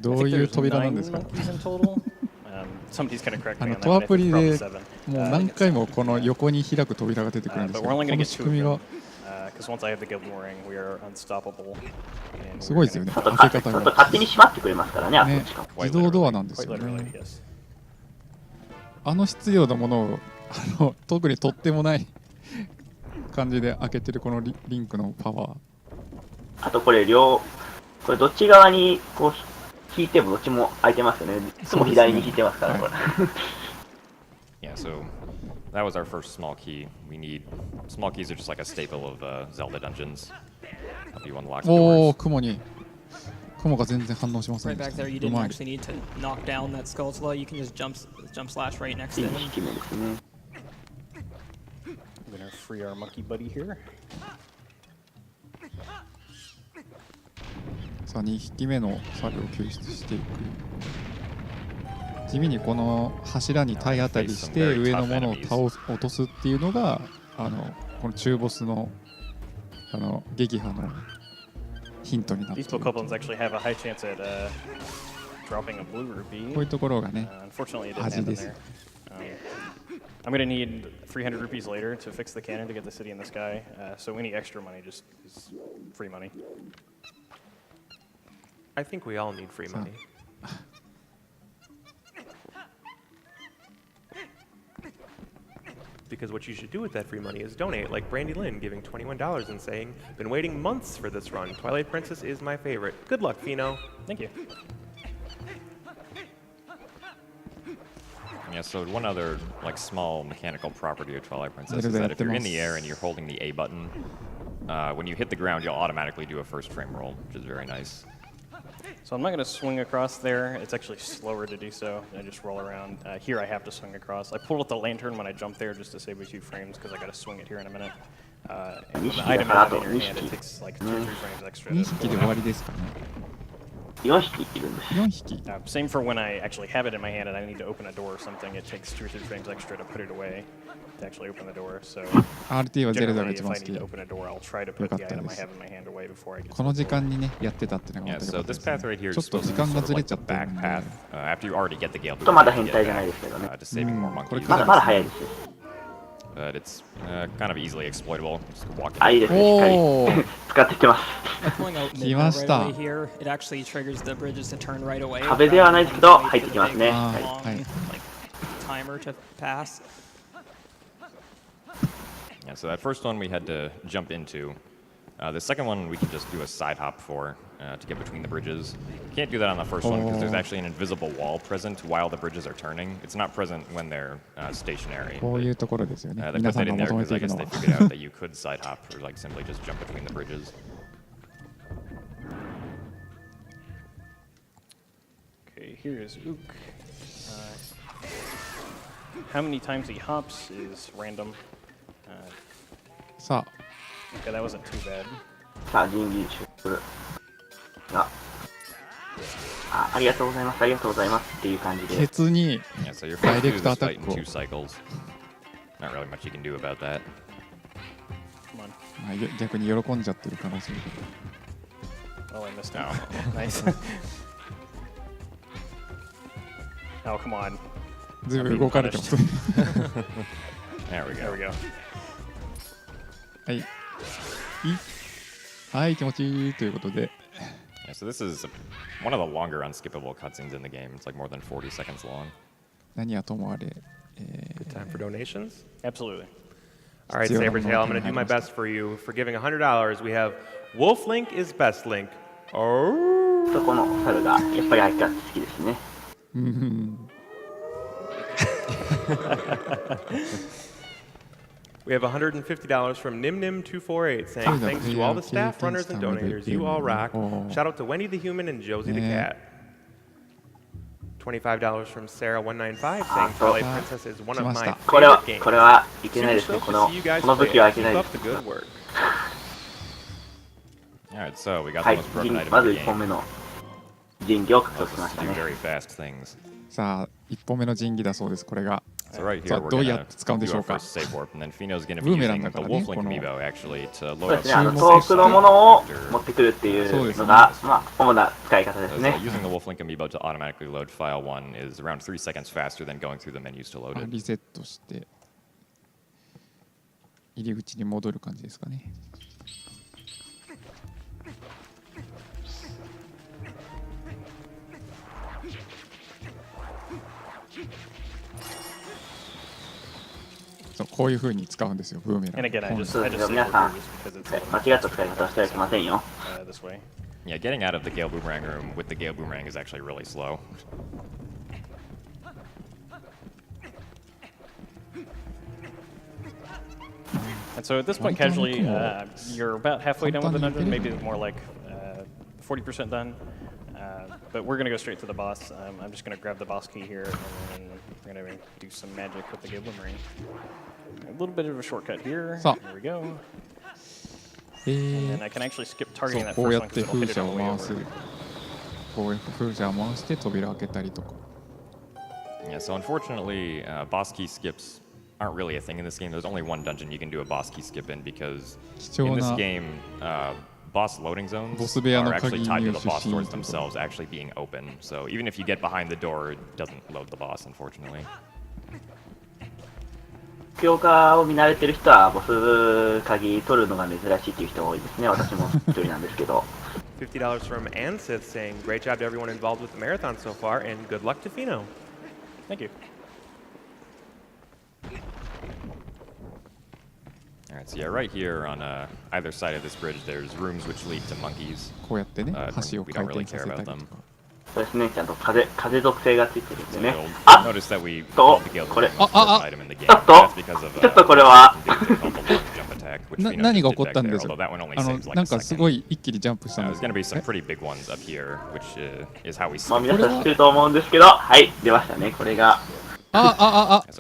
どういう扉なんですか？ Somebody's going to correct me on that. トアプリで probably もう何回もこの横に開く扉が出てくるんです but け we're ど、 only こ going to の get 仕 two 組み of が them. Because once I have the guild mooring, we are unstoppable. And すごいですよね。あと開け方が勝手に閉まってくれますからね、あとねしかも。自動ドアなんですよ quite literally, ね。 yes. あの必要なものを特にとってもない感じで開けてるこのリンクのパワー。あとこれどっち側にこう引いてもどっちも開いてますよね。いつも左に引いてますから、これ。Yeah, so that was our first small key. Small keys are just like a staple of Zelda dungeons. Help you unlock おお、 doors. 雲が全然反応しません Right で back し there, た。 you う didn't まい。 actually need to knock down that skull slow. You can just jump slash right next to 2 him. 匹目ですね。 I'm going to free our monkey buddy here. さあ2匹目の猿を救出していく。地味にこの柱に体当たりして上のものを落とすっていうのがこの中ボスの撃破のヒントになってい These る。 bokoblins actually have a high chance at dropping a blue rupee. こういうところがね、 Unfortunately, it didn't 味 happen です。 there. I'm going to need 300 rupees later to fix the cannon to get the city in the sky. So any extra money just is free money. I think we all need free money. Because what you should do with that free money is donate, like Brandy Lynn giving $21 and saying, "Been waiting months for this run. Twilight Princess is my favorite. Good luck, Pheenoh." Thank you. Yeah, so one other like small mechanical property of Twilight Princess is that if you're in the air and you're holding the A button, when you hit the ground, you'll automatically do a first frame roll, which is very nice. So I'm not going to swing across there. It's actually slower to do so. I just roll around. Here I have to swing across. I pulled out the lantern when I jumped there just to save a few frames because I got to swing it here in a minute. And with the item in your hand, it takes like 2 or 3 frames extra. 2匹で終わりですかね。 4匹いるんです。 4匹。 Same for when I actually have it in my hand and I need to open a door or something. It takes 2 or 3 frames extra to put it away to actually open the door. So RT はゼルダが generally, 一 if 番 I 好 need き to open a door, I'll try to put the item I have in my hand away before I get. この時間にねやってたっていうのが Yeah, また so 良かった this ですね path right here ち is ょっと supposed 時 to be 間が sort ず of れ like ちゃ the ってる back んで path after you already get the Gale. ちょっとまだ変態じゃないですけどね。To saving more これ monkeys. からまだ早いです。 But it's kind of easily exploitable. Just walk あ、いい in. ですね。しっかりおー使ってきてます。 By pulling out来 midnight ました right away here, it actually triggers the bridges to turn right away. 壁ではないですけど入ってきますね。あー Long, はい like, timer to pass. Yeah, so that first one we had to jump into. The second one we can just do a side hop for to get between the bridges. You can't do that on the first one because there's actually an invisible wall present while the bridges are turning. It's not present when they're stationary. こういうところですよね They 皆 put さん that が in there 求め because て I いる guess の they は figured out that you could side hop or like simply just jump between the bridges. Okay, here is Ook. How many times he hops is random. さ Okay, that wasn't too bad. さあ、人技術。ありがとうございます、ありがとうございますっていう感じあで。ケツに Yeah, so you're forced to do Direct this attack fight in を 2 cycles. Not really much you can do about that. Come on. まあ逆に喜んじゃってる可能性が Oh, I missed No. it. Nice. Oh, come on. ずいぶん動かれてます There we There go. we go. はいはい気持ちいいということで Yeah, so this is one of the longer unskippable cutscenes in the game. It's like more than 40 seconds long. 何はともあれ Time for donations. Absolutely. All right, Sabertail, I'm going to do my best for you. For giving $100, we have Wolf Link is best Link. Oh. そこの猿がやっぱり相変わらず好きですね。We have $150 from NimNim248 saying thanks to all the staff, runners, and donators. You all rock. Shout out to Wendy the Human and Josie the Cat. $25 from Sarah195 saying Twilight Princess is one of my これは favorite games. これはいけないですね。 Super こ stoked の to see you guys この play 武器はい it. けない Keep で up the す。 good work. All right, so we got は the い most broken item ま in ず the 1本 game. 目の神器を獲 Let's 得しまし just た do ね。 very fast things. さあ1本目の神器だそうですこれが So right さあ here, we're どう going やって使うんで to し do ょ our うか。 first save warp, and then Pheenoh's going to ブ be ーメラン using だ the からね、 Wolf こ Link の amiibo actually to そう load で up すね、some 遠くのものを持ってくるっていそうですねうのが、まあ、主な使い方です So ね。 using the Wolf Link amiibo to automatically load file 1 is around 3 seconds faster than going through the menus to load あ it. リセットして入り口に戻る感じですかね。そうこういう風に使うんですよ、ブーメラン。 And again, I 本 just そうです say よ、皆 warp さ here ん、 just because it's 間違った使い方をしてはいけませんよ。 this way. Yeah, getting out of the Gale Boomerang room with the Gale Boomerang is actually really slow. And so at this point, casually, you're about halfway done with the dungeon, maybe more like 40% done. But we're going to go straight to the boss. I'm just going to grab the boss key here, and then we're going to do some magic with the Gale Boomerang. A little bit of a shortcut here. So. There we go. え And I can actually skip そう targeting that こう first や one って because it'll 風 hit it 車 on を the way 回す over. こうやって風車を回して扉を開けたりとか。 Yeah, so unfortunately, boss key skips aren't really a thing in this game. There's only one dungeon you can do a boss key skip in because 貴 in 重 this な game, boss loading zones ボス部屋の are actually 鍵 tied to 入 the 手 boss シーン doors ということ。 themselves actually being open. So even if you get behind the door, it doesn't load the boss, unfortunately. 強化を見慣れてる人はボス鍵取るのが珍しいっていう人が多いですね。私も一人なんですけど。 $50 from Ansith saying, great job to everyone involved with the marathon so far, and good luck to Pheenoh. Thank you. All right, so yeah, right here on either side of this bridge, there's rooms which lead to monkeys. こうやってね、橋を We 回 don't really 転さ care せた about り them. とか。そうですね、ちゃんと風属性がついてるん So でね。 you'll あ notice that we と pulled the Gale これ Boomerang was the Ah, first ah, item in the game. ちょっと That's because of ちょっとこれは a thing called the long jump attack, which Pheenoh 何 just が did 起こった back んで there, す although that one only か。 saves な like ん a かすご second. い一気にジャンプしたん There's です going to け be ど。 some pretty big ones up here, which is how we まあ skip. 皆さん知ってると思うんですけど、はい、出ましたね、これが。So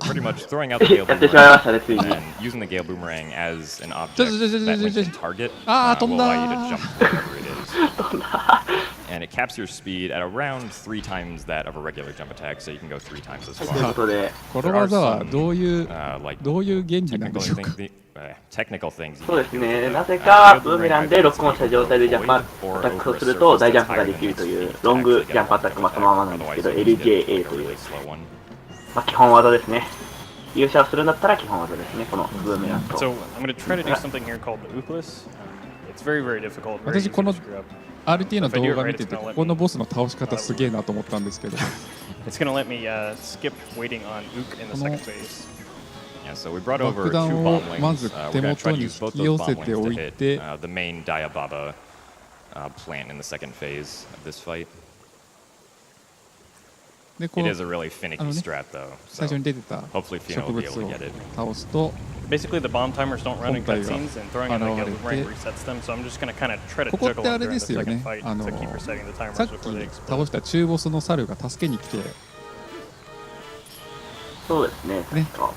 pretty much throwing out the Gale やってしまいましたね、つい Boomerang に。 and using the Gale Boomerang as an object ちょちょちょちょ that Link ちょ can target Ah, will allow you 飛んだ to jump wherever it is. And it caps your speed at around 3 times that of a regular jump attack, so you can go 3 times as というこ far. とで、この技はどういう Like どういう原理なんで technical しょうか。 technical things. そうですね、なぜかブーメランでロックオンした状態でジャンプアタックをすると大ジャンプができるというロングジャンプアタック、まあそのままなんですけど、LJA という、まあ基本技ですね。勇者をするんだったら基本技ですね、このブーメランと。 So I'm going to try to do something here called the Ooplis. It's very, very difficult. Very 私 easy こ to の screw up. RT の動画見てて、ここのボスの倒し方すげえなと思ったんですけど。 It's going to let me skip waiting on Ook in the second phase. Yeah, so we brought 爆 over 2弾を bomb ま wings. ず We're 手 going to try 元 to に use 引 both き those 寄 bomb せ wings て to おい hit て、 the main Diababa plant in the second phase of this fight. でこ It う is a really finicky strat though. 最 So 初に出てた hopefully 植 Pheenoh will 物 be able to を get it. 倒すと、 Basically, the bomb timers don't run in 本体が cutscenes, and throwing in the Gale 現 Boomerang れて、 resets them. So I'm just going to kind of try to ここっ juggle てあ them れ during で the すよ second ね。 fight to keep resetting the timers さっ before they き explode. 倒した中ボスの猿が助けに来て、そうですね、ねと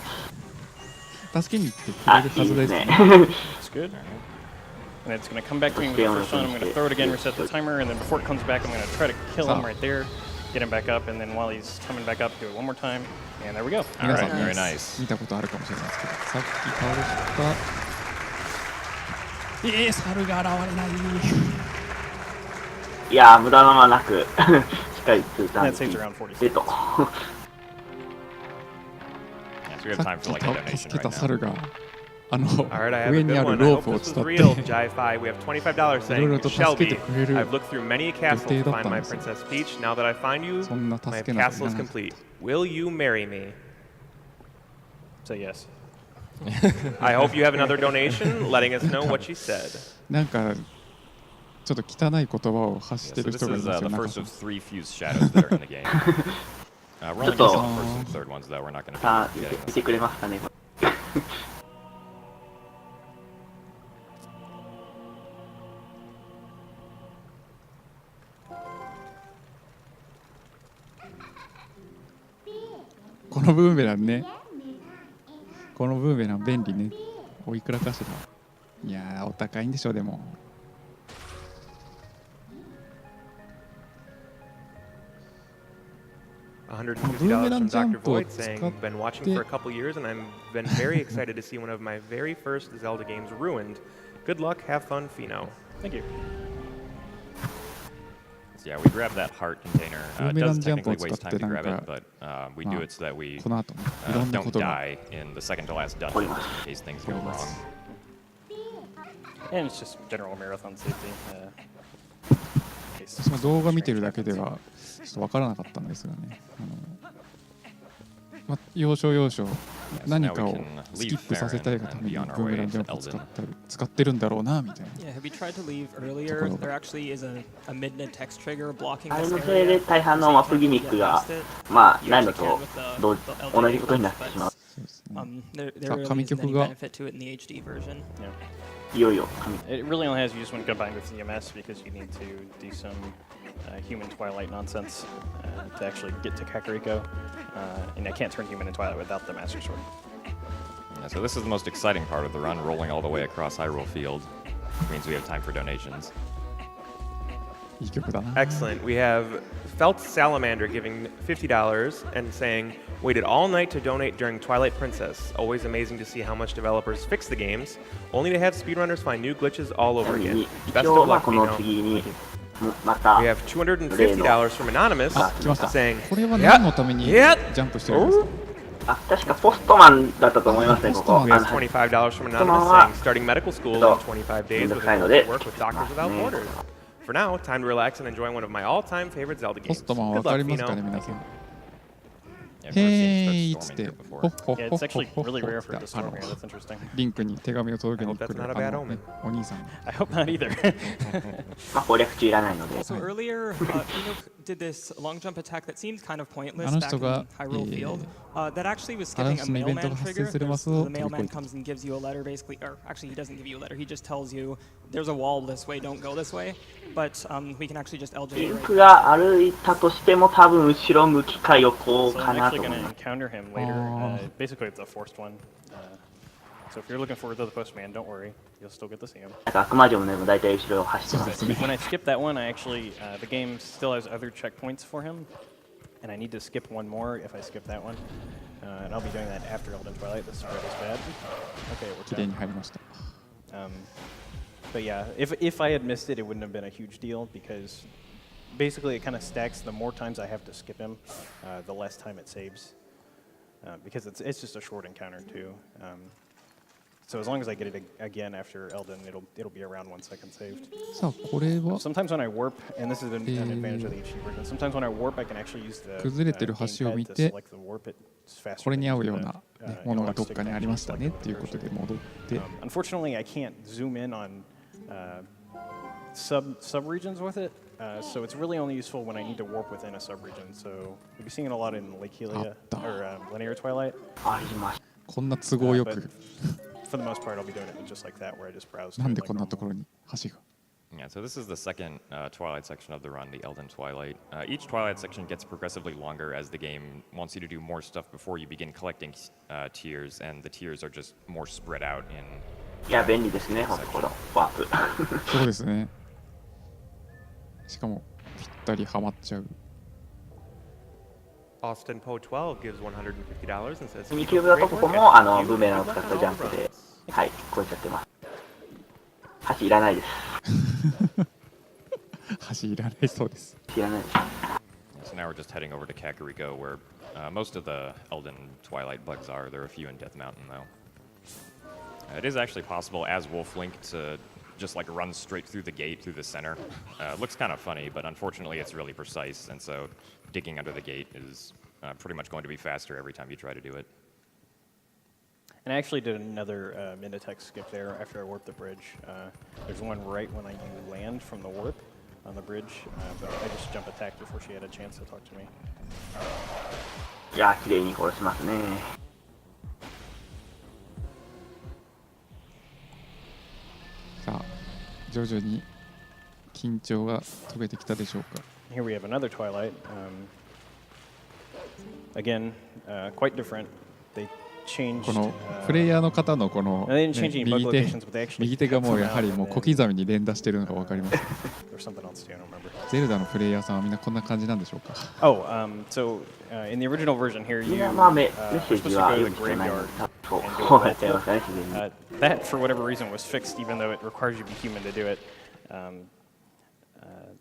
助けに来てくれあ、るいいではずですすね。ね。 It's good. And it's going to come back to me with the first one. I'm going to throw it again, reset the timer, and then before it comes back, I'm going to try to kill him right there, get him back up, and then while he's coming back up, do it one more time, and there we go. All 皆さ right, ん very nice. 見たことあるかもしれないですけど、さっき倒した猿が現れない。いやー、無駄な間なく、しっかり通 And 過 that saves around 40でと。 Yeah, so we have さ time っ for き like a donation 助け right た now. 猿があの Alright, I have 上 a に good ある one. I ロー hope プを this 伝 was っ real. て Jai-Fi, we have $25 saying, いろいろと助けて Shelby, くれる I've looked through many castles to find my Princess Peach. Now that I find you, そんな my 助けなんかい castle ら is ない。 complete. Will you marry me? So yes. I hope you have another donation letting us know what she said. なんかちょっと汚い言葉を発し Yeah, て so る this 人がい is ますよ。 the なんか first of 3 fused shadows that are in the game. We're only Just using a- the first and third ones though. We're not going to さあ、 be 見 getting て this. くれますかね。このブーメランね。このブーメラン便利ね。おいくらかしら。いやー、お高いんでしょ、でも。$150 from Dr. Void saying, been watching for a couple years and I've been very excited to see one of my very first Zelda games ruined. Good luck, have fun, Pheenoh. Thank you. So yeah, we grab that heart container. It does technically waste time to grab it, but we do it so that we don't die in the second to last dungeon in case things go wrong. And it's just general marathon safety. 私も動画見てるだけではちょっと分からなかったんですがね、要所要所何かをスキップさせたいがためにブーメランジャンプを使ってるんだろうなみたいな。Yeah, have you tried to leave earlier? There actually is a mid text trigger blocking あれ this のせいで area. 大半のマップギミックがまあないのと同じことになってしまう。There really isn't any benefit to it in the HD version.いよいよ It really only has use when combined with CMS because you need to do some human Twilight nonsense to actually get to Kakariko. And I can't turn human and Twilight without the Master Sword. Yeah, so this is the most exciting part of the run, rolling all the way across Hyrule Field. Which means we have time for donations. Excellent. We have Felt Salamander giving $50 and saying, waited all night to donate during Twilight Princess. Always amazing to see how much developers fix the games, only to have speedrunners find new glitches all over again. Best of luck, Pheenoh. We have $250 from Anonymous saying, yeah. 確かポストマンだったと思いますね、ここ。We have $25 from Anonymous saying, starting medical school in 25 days with work with Doctors Without Borders. For now, time to relax and enjoy one of my all-time favorite Zelda games. ポストマンわかりますかね、皆さん。Yeah, へーいっつって、ほっほっ Yeah, ほっ it's ほ actually っほっ really ほ rare っ for it to てあ storm の here. That's interesting. リンクに手紙を届けに来る I hope that's not a bad omen. お兄さん。 I hope not either. まあ攻略中いらないので。 So earlier, Pheenoh did this long jump attack that seemed kind of pointless あの back 人 in が Hyrule Field. That actually was あの skipping a 人のイベント mailman が発 trigger. 生するマス The を飛び越 mailman えた。 comes and gives you a letter basically, or actually he doesn't give you a letter, he just tells you there's a wall this way, don't go this way. But we can actually just リン LJ クが歩いたとしても多分後ろ向きか横 So か I'm なと actually 思い going to ます。 encounter him later. Basically, it's a forced one. So if you're looking forward to the postman, don't worry. You'll still get to see him. なんか悪魔城のも大体後ろを走ってますね。 When I skip that one, I actually, the game still has other checkpoints for him. And I need to skip one more if I skip that one. And I'll be doing that after Elden Twilight. This spread is bad. Okay, it worked 綺麗 out. に入りました。 But yeah, if I had missed it, it wouldn't have been a huge deal because basically it kind of stacks. The more times I have to skip him, the less time it saves. Because it's just a short encounter too. So as long as I get it again after Elden, it'll be around 1 second saved. さあこれは Sometimes when I warp, and this is an advantage of the HD version, sometimes when I warp, I can actually use the 崩れてる橋を見て gamepad to select the warp it faster. これに合うよう than な、 the, ね、ものがどっ analog かに stick ありましたね button っていうことで version. 戻って Unfortunately, I can't zoom in on sub-regions with it, so it's really only useful when I need to warp within a sub-region. So you'll be seeing it a lot in Lake Helia or Linear Twilight. ありました。こんな都合よ But く for the most part, I'll be doing it just like that, where I just browse. なん through で like こんな normal. ところに橋が Yeah, so this is the second Twilight section of the run, the Elden Twilight. Each Twilight section gets progressively longer as the game wants you to do more stuff before you begin collecting tiers, and the tiers are just more spread out in. いや便利ですね、ほんとこのワープ。そうですねしかもぴったりはまっちゃう Austin Poe 12 gives $150 and says, 2キューブだとここもブーメランを使ったジャンプで、はい、超えちゃってます。橋いらないです。橋いらないそうです。いらないです。 So now we're just heading over to Kakariko, where most of the Elden Twilight bugs are. There are a few in Death Mountain, though. It is actually possible, as Wolf Link, to just like run straight through the gate through the center. It looks kind of funny, but unfortunately it's really precise, and so digging under the gate is pretty much going to be faster every time you try to do it. And I actually did another Minitech skip there after I warped the bridge. There's one right when you land from the warp on the bridge, but I just jump attacked before she had a chance to talk to me. いや綺麗に殺しますね。さあ徐々に緊張が解けてきたでしょうか。 Here we have another Twilight. Again, quite different. They このプレイヤーの方のこの、ね、右手がもうやはりもう小刻みに連打してるのが分かります。ゼルダのプレイヤーさんはみんなこんな感じなんでしょうか。In the original version here, you supposed to go to the graveyard. That, for whatever reason, was fixed, even though it requires you to be human to do it.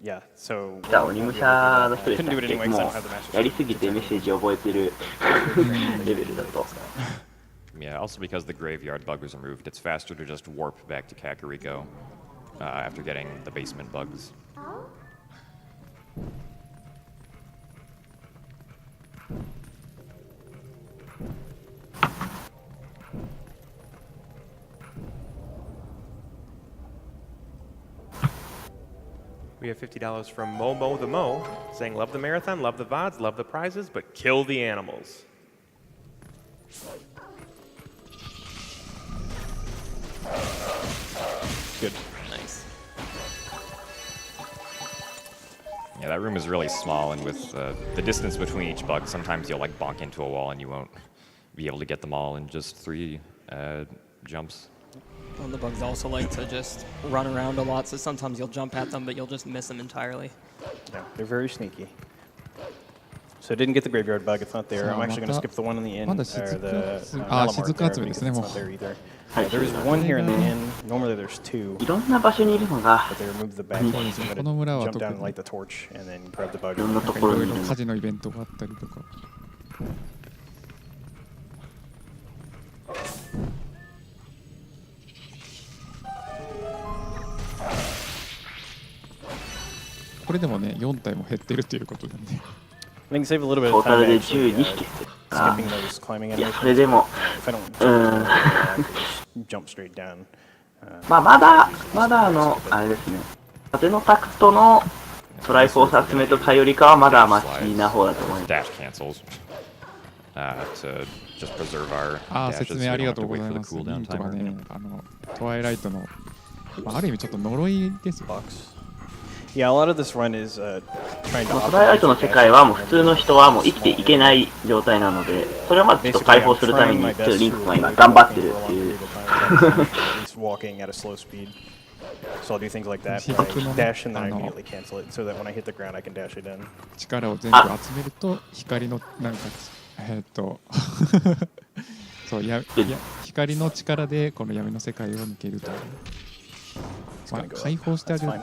Yeah, so じゃあ鬼武者の人でしたっ couldn't do it け anyway も because I う don't have the master やり sword. すぎてメッセージ覚えてるレベルだと Yeah, also because the graveyard bug was removed, it's faster to just warp back to Kakariko after getting the basement bugs. We have $50 from Momo the Mo, saying, love the marathon, love the VODs, love the prizes, but kill the animals. Good. Nice. Yeah, that room is really small, and with the distance between each bug, sometimes you'll like bonk into a wall and you won't be able to get them all in just 3 jumps. Well, the bugs also like to just run around a lot, so sometimes you'll jump at them, but you'll just miss them entirely. Yeah, they're very sneaky. So I didn't get the graveyard bug, it's not there. I'm actually going to skip the one in the inn, or the Malamart there, because it's not there either. There is one here in the inn, normally there's 2. いろんな場所にいるのが But they removed the back one, so I'm going to jump down and light the torch, and then grab the bug. いろんなところにいる火事のイベントがあったりとか。これでもね、4体も減ってるっていうことなんで。I can save a little bit ト of ータル time で actually, 12匹ってあ skipping those climbing いや animations. それでも If I don't jump straight down. まあまだあれですね風のタクトのトライフォースアスメとかよりかはまだマシな方だと思います Dash cancels to just preserve our 説 dashes 明 so あ we り don't が have と to うご wait ざい for the ます。 cooldown リンクは timer. ね、トワイライトの、ある意味ちょっと呪いですよ。Yeah, a lot of this run is trying to トライライトの世界はもう普通の人はもう生きていけない状態なのでそれをまずちょっと解放するためにちょっとリンクが今頑張ってるっていう walking at a slow speed. So I'll do things like that. I dash and then I immediately cancel it so that when I hit the ground I can dash it in. 力を全部集めると光のなんかそう光の力でこの闇の世界を抜けるという。解放してあげる。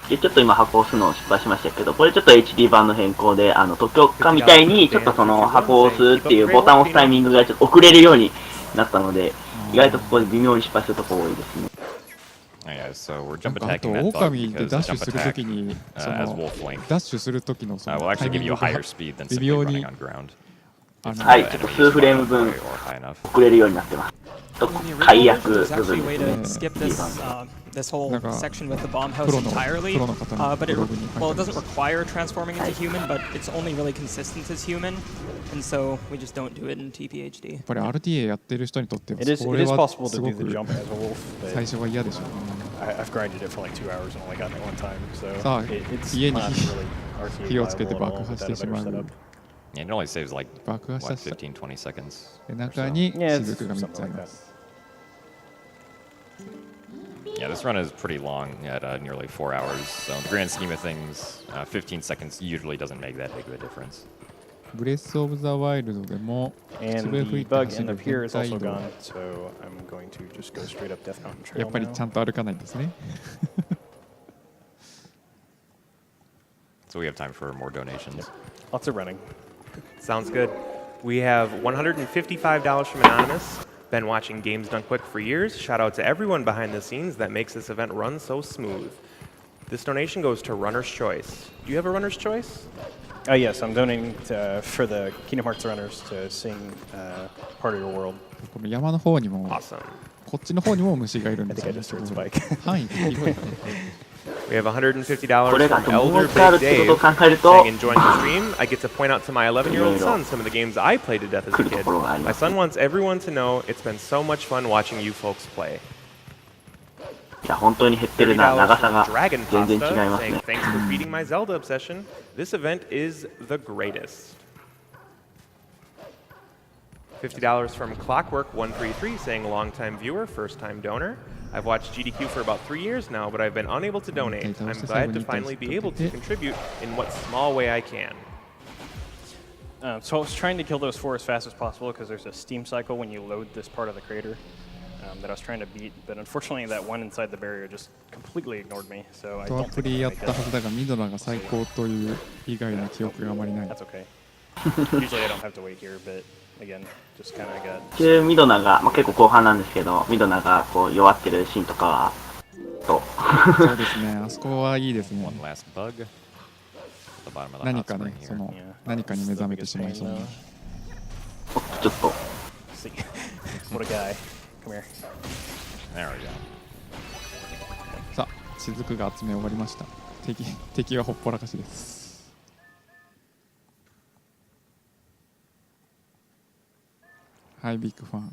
でちょっと今箱を押すのを失敗しましたけどこれちょっと HD 版の変更で特許化みたいにちょっとその箱を押すっていうボタンを押すタイミングがちょっと遅れるようになったので意外とここで微妙に失敗するところ多いですね。あと狼でダッシュするときにそのダッシュするときのそのタイミングが微妙にはいちょっと数フレーム分遅れるようになってます。解約部分ですね。This whole section with the bomb house entirely, but it doesn't require transforming into human, but it's only really consistent as human, and so we just don't do it in TPHD. やっぱり RTA やってる人にとってはこれはすごく最初は嫌でしょうね。I've grinded it for like 2 hours and only gotten it one time, so さあ it's 家に not really 火をつけて RTA 爆 viable 破し without て a し better まう。 setup. Yeah, it only saves like 爆破した 15, 20 seconds. で中に Yeah, 雫が it's 3つあ something り like ま that. す。Yeah, this run is pretty long at nearly 4 hours, so in the grand scheme of things, 15 seconds usually doesn't make that big of a difference. ブレス・オブ・ザ・ワイルドでも And つぶや the 吹いて bug 走 in る the pier 変 is 態 also 移動 gone, so I'm going to just go straight up Death Mountain Trail やっぱり now. ちゃんと歩かないんですね。So we have time for more donations. Lots of running. Sounds good. We have $155 from Anonymous. Been watching Games Done Quick for years. Shout out to everyone behind the scenes that makes this event run so smooth. This donation goes to Runner's Choice. Do you have a Runner's Choice? Yes, I'm donating for the Kingdom Hearts runners to sing Part of Your World. この山の方にも Awesome. こっちの方にも虫がいるん I です think I よ just ね heard Spike. 範囲が広いね。We have $150 これが from もう Elder 一回ある Big ってことを Dave 考えると saying, enjoying the stream. I get to point out to my 11-year-old son some of the games I played to death as a kid. My son wants everyone to know it's been so much fun watching you folks play. いや本当に減ってるな長さが Dragon 全然違い Pasta ます saying, ね。 thanks for feeding my Zelda obsession. This event is the greatest. $50 from Clockwork133 saying long-time viewer, first-time donor. I've watched GDQ for about 3 years now, but I've been unable to donate. I'm glad to finally be able to contribute in what small way I can. So I was trying to kill those 4 as fast as possible because there's a steam cycle when you load this part of the crater that I was trying to beat, but unfortunately that one inside the barrier just completely ignored me. So I don't think I can make it. That's okay. Usually I don't have to wait here, but again, just kind of got. ミドナが、結構後半なんですけど、ミドナがこう弱ってるシーンとかは、そうですね。あそこはいいですね。何かね、何かに目覚めてしまいそうな。ちょっと。What a guy. Come here. There we go. さあ、雫が集め終わりました。敵はほっぽらかしです。はい、ビッグファン。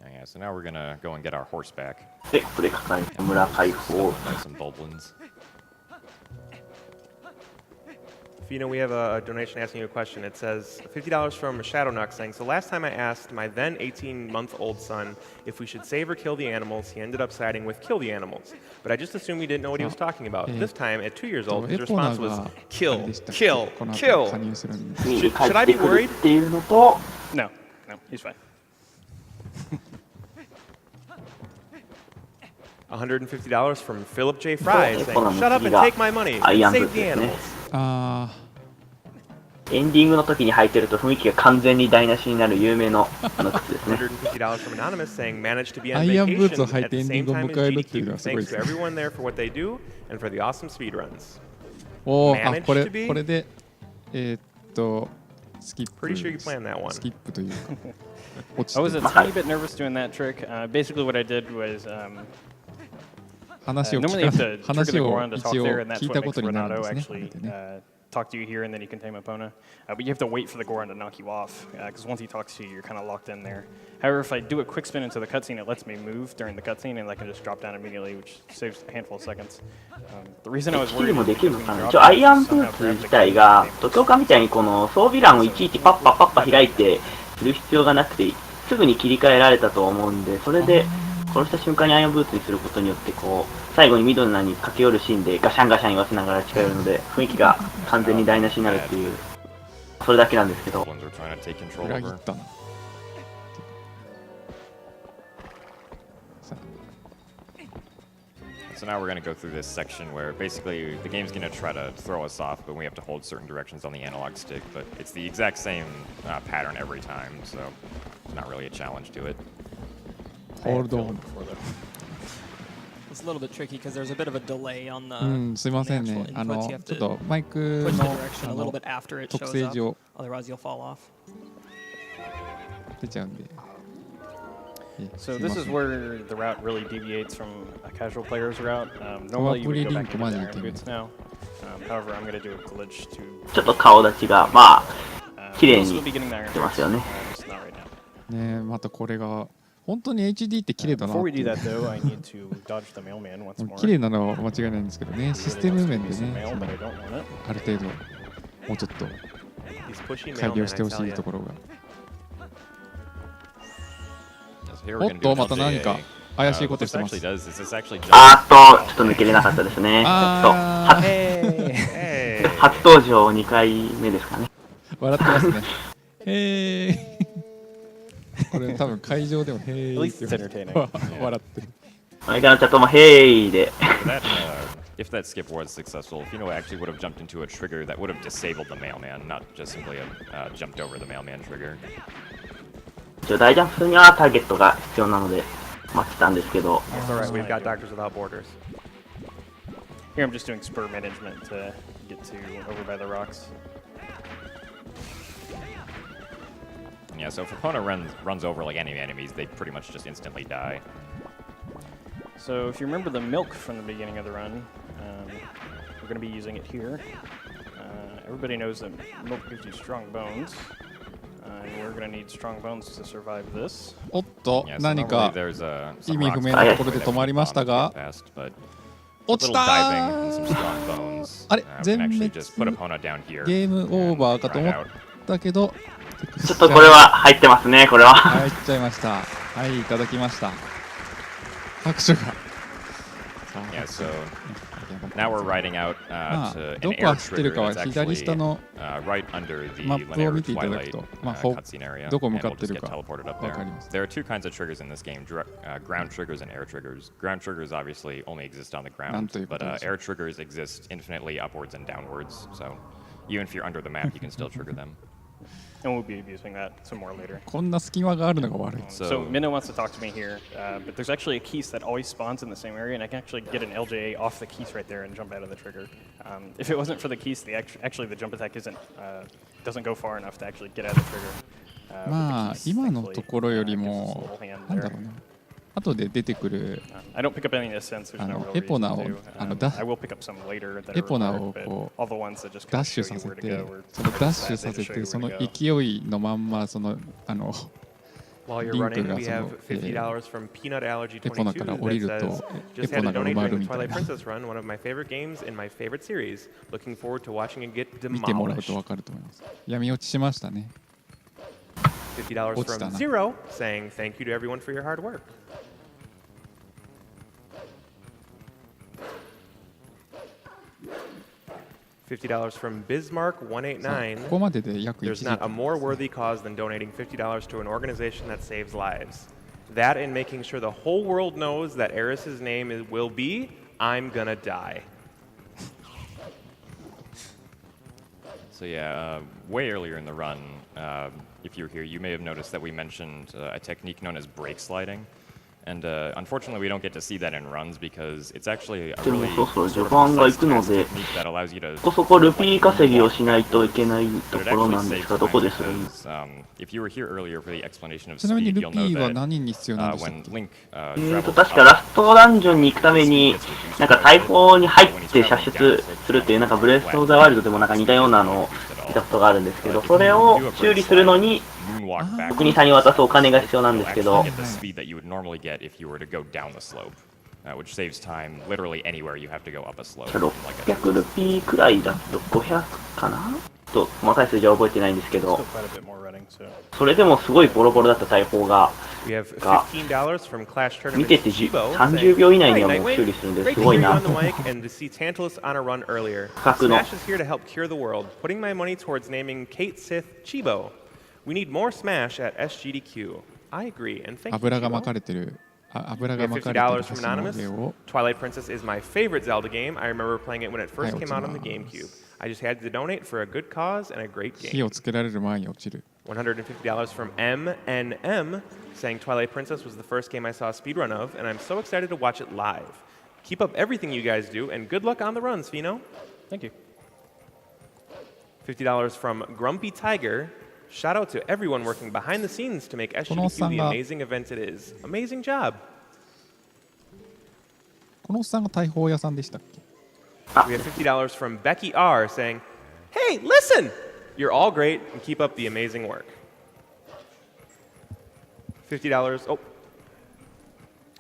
Yeah, so now we're gonna go and get our horse back. で、これかかり村解放。Some Bulblins. Pheenoh, we have a donation asking you a question. It says $50 from Shadownock saying, so last time I asked my then 18-month-old son if we should save or kill the animals, he ended up siding with kill the animals. But I just assumed he didn't know what he was talking about. This time, at 2 years old, his response was kill, kill, kill. Should I be worried? No, he's fine. $150 from Philip J. Fry saying, shut up and take my money. Save the animals. エンディングの時に履いてると雰囲気が完全に台無しになる有名な靴ですね。$150 from Anonymous saying managed to be on vacation at the same time as GDQ. Thanks to everyone there for what they do and for the awesome speedruns. おお、これでスキップ。Pretty sure you planned that one. スキップという。I was a tiny bit nervous doing that trick. Basically, what I did was. 話を一応聞いたことになるんですね。Talk to you here and then you can tame Epona. But you have to wait for the Goron to knock you off, because once he talks to you, you're kind of locked in there. However, if I do a quick spin into the cutscene, it lets me move during the cutscene and I can just drop down immediately, which saves a handful of seconds. The reason I was worried is アイアンブーツ自体が、強化みたいにこの装備欄をいちいちパッパ開いてする必要がなくて、すぐに切り替えられたと思うんで、それで殺した瞬間にアイアンブーツにすることによってこう最後にミドナに駆け寄るシーンでガシャンガシャン言わせながら近寄るので雰囲気が完全に台無しになるっていうそれだけなんですけど。裏切ったな。So now we're going to go through this section where basically the game's going to try to throw us off, but we have to hold certain directions on the analog stick. But it's the exact same pattern every time, so it's not really a challenge to it. Hold on. It's a little bit tricky because there's a bit of a delay on the すいませんね。ちょっとマイクの特性上 otherwise you'll fall off. 出ちゃうんで。So this is where the route really deviates from a casual player's route. Normally you would go back into the Iron Boots now. However, I'm going to do a glitch to. ちょっと顔立ちがまあ綺麗に出ますよね。ね、またこれが。本当に HD って綺麗だなって。綺麗なのは間違いないんですけどね、システム面でね、ある程度もうちょっと改良してほしいところが。おっと、また何か怪しいことしてます。ちょっと抜けれなかったですね。初登場2回目ですかね。笑ってますね。へー。これ多分会場でも「へーい」って笑ってる。相手のチャットも「へーい」で。If that skip was successful, Pheenoh actually would have jumped into a trigger that would have disabled the mailman, not just simply jumped over the mailman trigger. 大ジャンプするにはターゲットが必要なので待ってたんですけど。Alright, we've got Doctors Without Borders. Here I'm just doing spur management to get to over by the rocks. Yeah, so if Epona runs over like any enemies, they pretty much just instantly die. So if you remember the milk from the beginning of the run, we're going to be using it here. Everybody knows that milk gives you strong bones, and we're going to need strong bones to survive this. おっと、何か意味不明なところで止まりましたが、落ちたー。あれ、全滅。ゲームオーバーかと思っったけどちょっとこれは入ってますね、これは。入っちゃいました。はい、いただきました。拍手が。Yeah, so now we're riding out to ど an こ air 走ってるか trigger は that's 左 actually 下の right under the マップを linear 見ていただく Twilight と、cutscene area, どこ向 and かっ we'll て just る get か teleported up わか there. ります。There are two kinds of triggers in this game, ground triggers and air triggers. Ground triggers obviously only exist on the ground, but air triggers exist infinitely upwards and downwards, so even if you're under the map, you can still trigger them. And we'll be using that some more later. こんな隙間があるのが悪い。So Pheenoh wants to talk to me here, but there's actually a keys that always spawns in the same area, and I can actually get an LJA off the keys right there and jump out of the trigger. If it wasn't for the keys, actually the jump attack doesn't go far enough to actually get out of the trigger. まあ今のところよりもなんだろうな。後で出てくるエポナをこうダッシュさせて、そのダッシュさせてその勢いのまんまそのリンクがそのエポナから降りるとエポナが埋まるみたいな。見てもらうと分かると思います。闇落ちしましたね。$50 from Zero, saying thank you to everyone for your hard work. $50 from Bismarck189. There's not a more worthy cause than donating $50 to an organization that saves lives. That and making sure the whole world knows that Eris's name will be I'm Gonna Die. So yeah, way earlier in the run, if you were here, you may have noticed that we mentioned a technique known as brake sliding. And unfortunately, we don't get to see that in runs because it's actually a really sort of precise technique that allows you to. If you were here earlier for the explanation of speed, you'll know that when Link 確かラストダンジョンに行くためになんか大砲に入って射出するっていうなんかブレスオブザワイルドでもなんか似たようなのを見たことがあるんですけど、それを修理するのに僕に他に渡すお金が必要なんですけど。which saves time literally anywhere you have to go up a slope. 600ルピーくらいだと500かなと細かい数字は覚えてないんですけど、それでもすごいボロボロだった大砲が見てて30秒以内にはもう修理するんですごいな。価格の油が巻かれてる。$50 from Anonymous. Twilight Princess is my favorite Zelda game. I remember playing it when it first came out on the GameCube. I just had to donate for a good cause and a great game. $150 from MNM, saying Twilight Princess was the first game I saw a speedrun of, and I'm so excited to watch it live. Keep up everything you guys do, and good luck on the runs, Pheenoh. Thank you. $50 from Grumpy Tiger. Shout out to everyone working behind the scenes to make SGDQ the amazing event it is. Amazing job. このおっさんが大砲屋さんでしたっけ? We have $50 from Becky R saying, "Hey, listen! You're all great and keep up the amazing work." $50. Oh.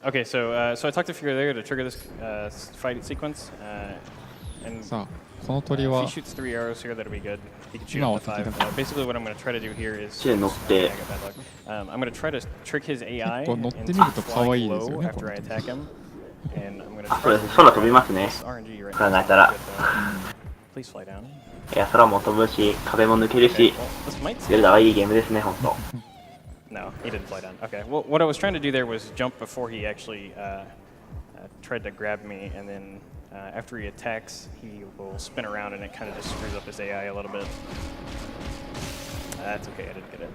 Okay, so I talked to Fury there to trigger this fight sequence, and if he shoots 3 arrows here, that'll be good. He can shoot up to 5. Basically, what I'm going to try to do here is I'm going to try to trick his AI and fly low after I attack him. And I'm going to try to空飛びますね。考えたら。Please fly down. いや、空も飛ぶし、壁も抜けるし、ゼルダはいいゲームですね、本当。No, he didn't fly down. Okay, well, what I was trying to do there was jump before he actually tried to grab me, and then after he attacks, he will spin around, and it kind of just screws up his AI a little bit. That's okay, I didn't get it.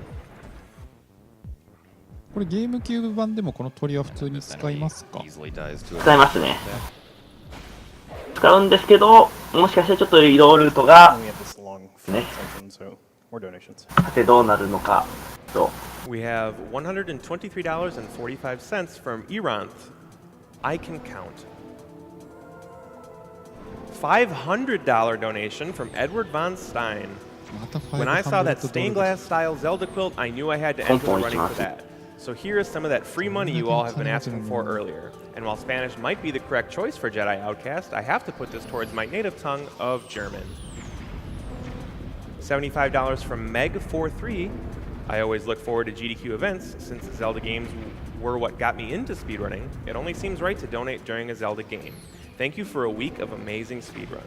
これゲームキューブ版でもこの鳥は普通に使いますか？使いますね。使うんですけど、もしかしたらちょっと移動ルートがね、さてどうなるのかと。We have $123.45 from Eranth. I can count. $500 donation from Edward Von Stein. When I saw that stained glass style Zelda quilt, I knew I had to enter the running for that. So here is some of that free money you all have been asking for earlier. And while Spanish might be the correct choice for Jedi Outcast, I have to put this towards my native tongue of German. $75 from Meg43. I always look forward to GDQ events since Zelda games were what got me into speedrunning. It only seems right to donate during a Zelda game. Thank you for a week of amazing speedruns.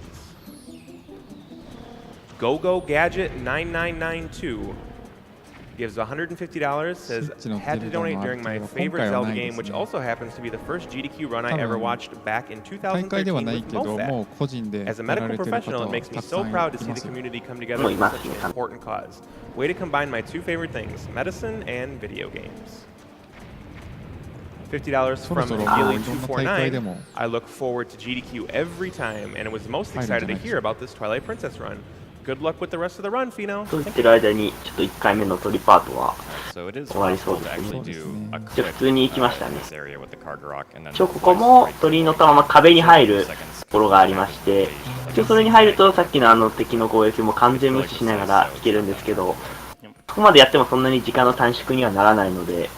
GoGoGadget9992 gives $150, says, had to donate during my favorite Zelda game, which also happens to be the first GDQ run I ever watched back in 2013 with Mofat. As a medical professional, it makes me so proud to see the community come together for such an important cause. Way to combine my two favorite things, medicine and video games. $50 from Gilly249. I look forward to GDQ every time, and was most excited to hear about this Twilight Princess run. Good luck with the rest of the run, Pheenoh. と言ってる間にちょっと1回目のトリパートは So it is 終わりそう possible で to す actually ね。 do a じゃあ普通に行きましたね。 this area with the Kargarok, and then 一応ここも鳥に乗ったまま壁に入るところがありまして、一応それに入るとさっきの敵の攻撃も完全無視しながらいけるんですけど、ここまでやってもそんなに時間の短縮にはならないので、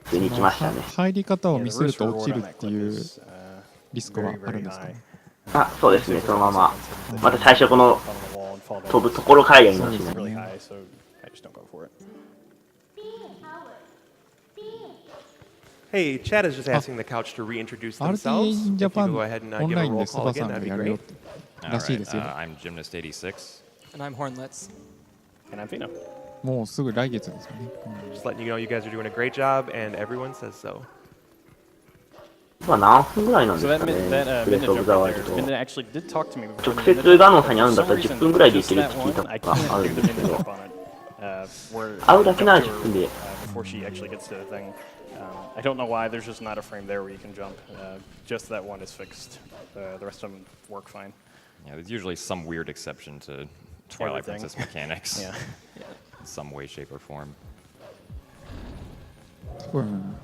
普通に行きましたね。入り方をミスると落ちるっていうリスクはあるんですかね。あ、そうですね、そのまま。また最初この飛ぶところからやりますね。Hey, Chad is just asking the couch to reintroduce themselves. If you could go ahead and give a roll call again, that'd be great. I'm Gymnast86. And I'm Hornlets. And I'm Pheenoh. もうすぐ来月ですかね。Just letting you know you guys are doing a great job, and everyone says so. 今何分ぐらいなんですかね、ブレスオブザワイルド。直接ガノンさんに会うんだったら10分ぐらいで行けるって聞いたことがあるんですけど、会うだけなら10分で。I don't know why, there's just not a frame there where you can jump. Just that one is fixed. The rest of them work fine. Yeah, there's usually some weird exception to Twilight Princess mechanics. Yeah. In some way, shape, or form. 多分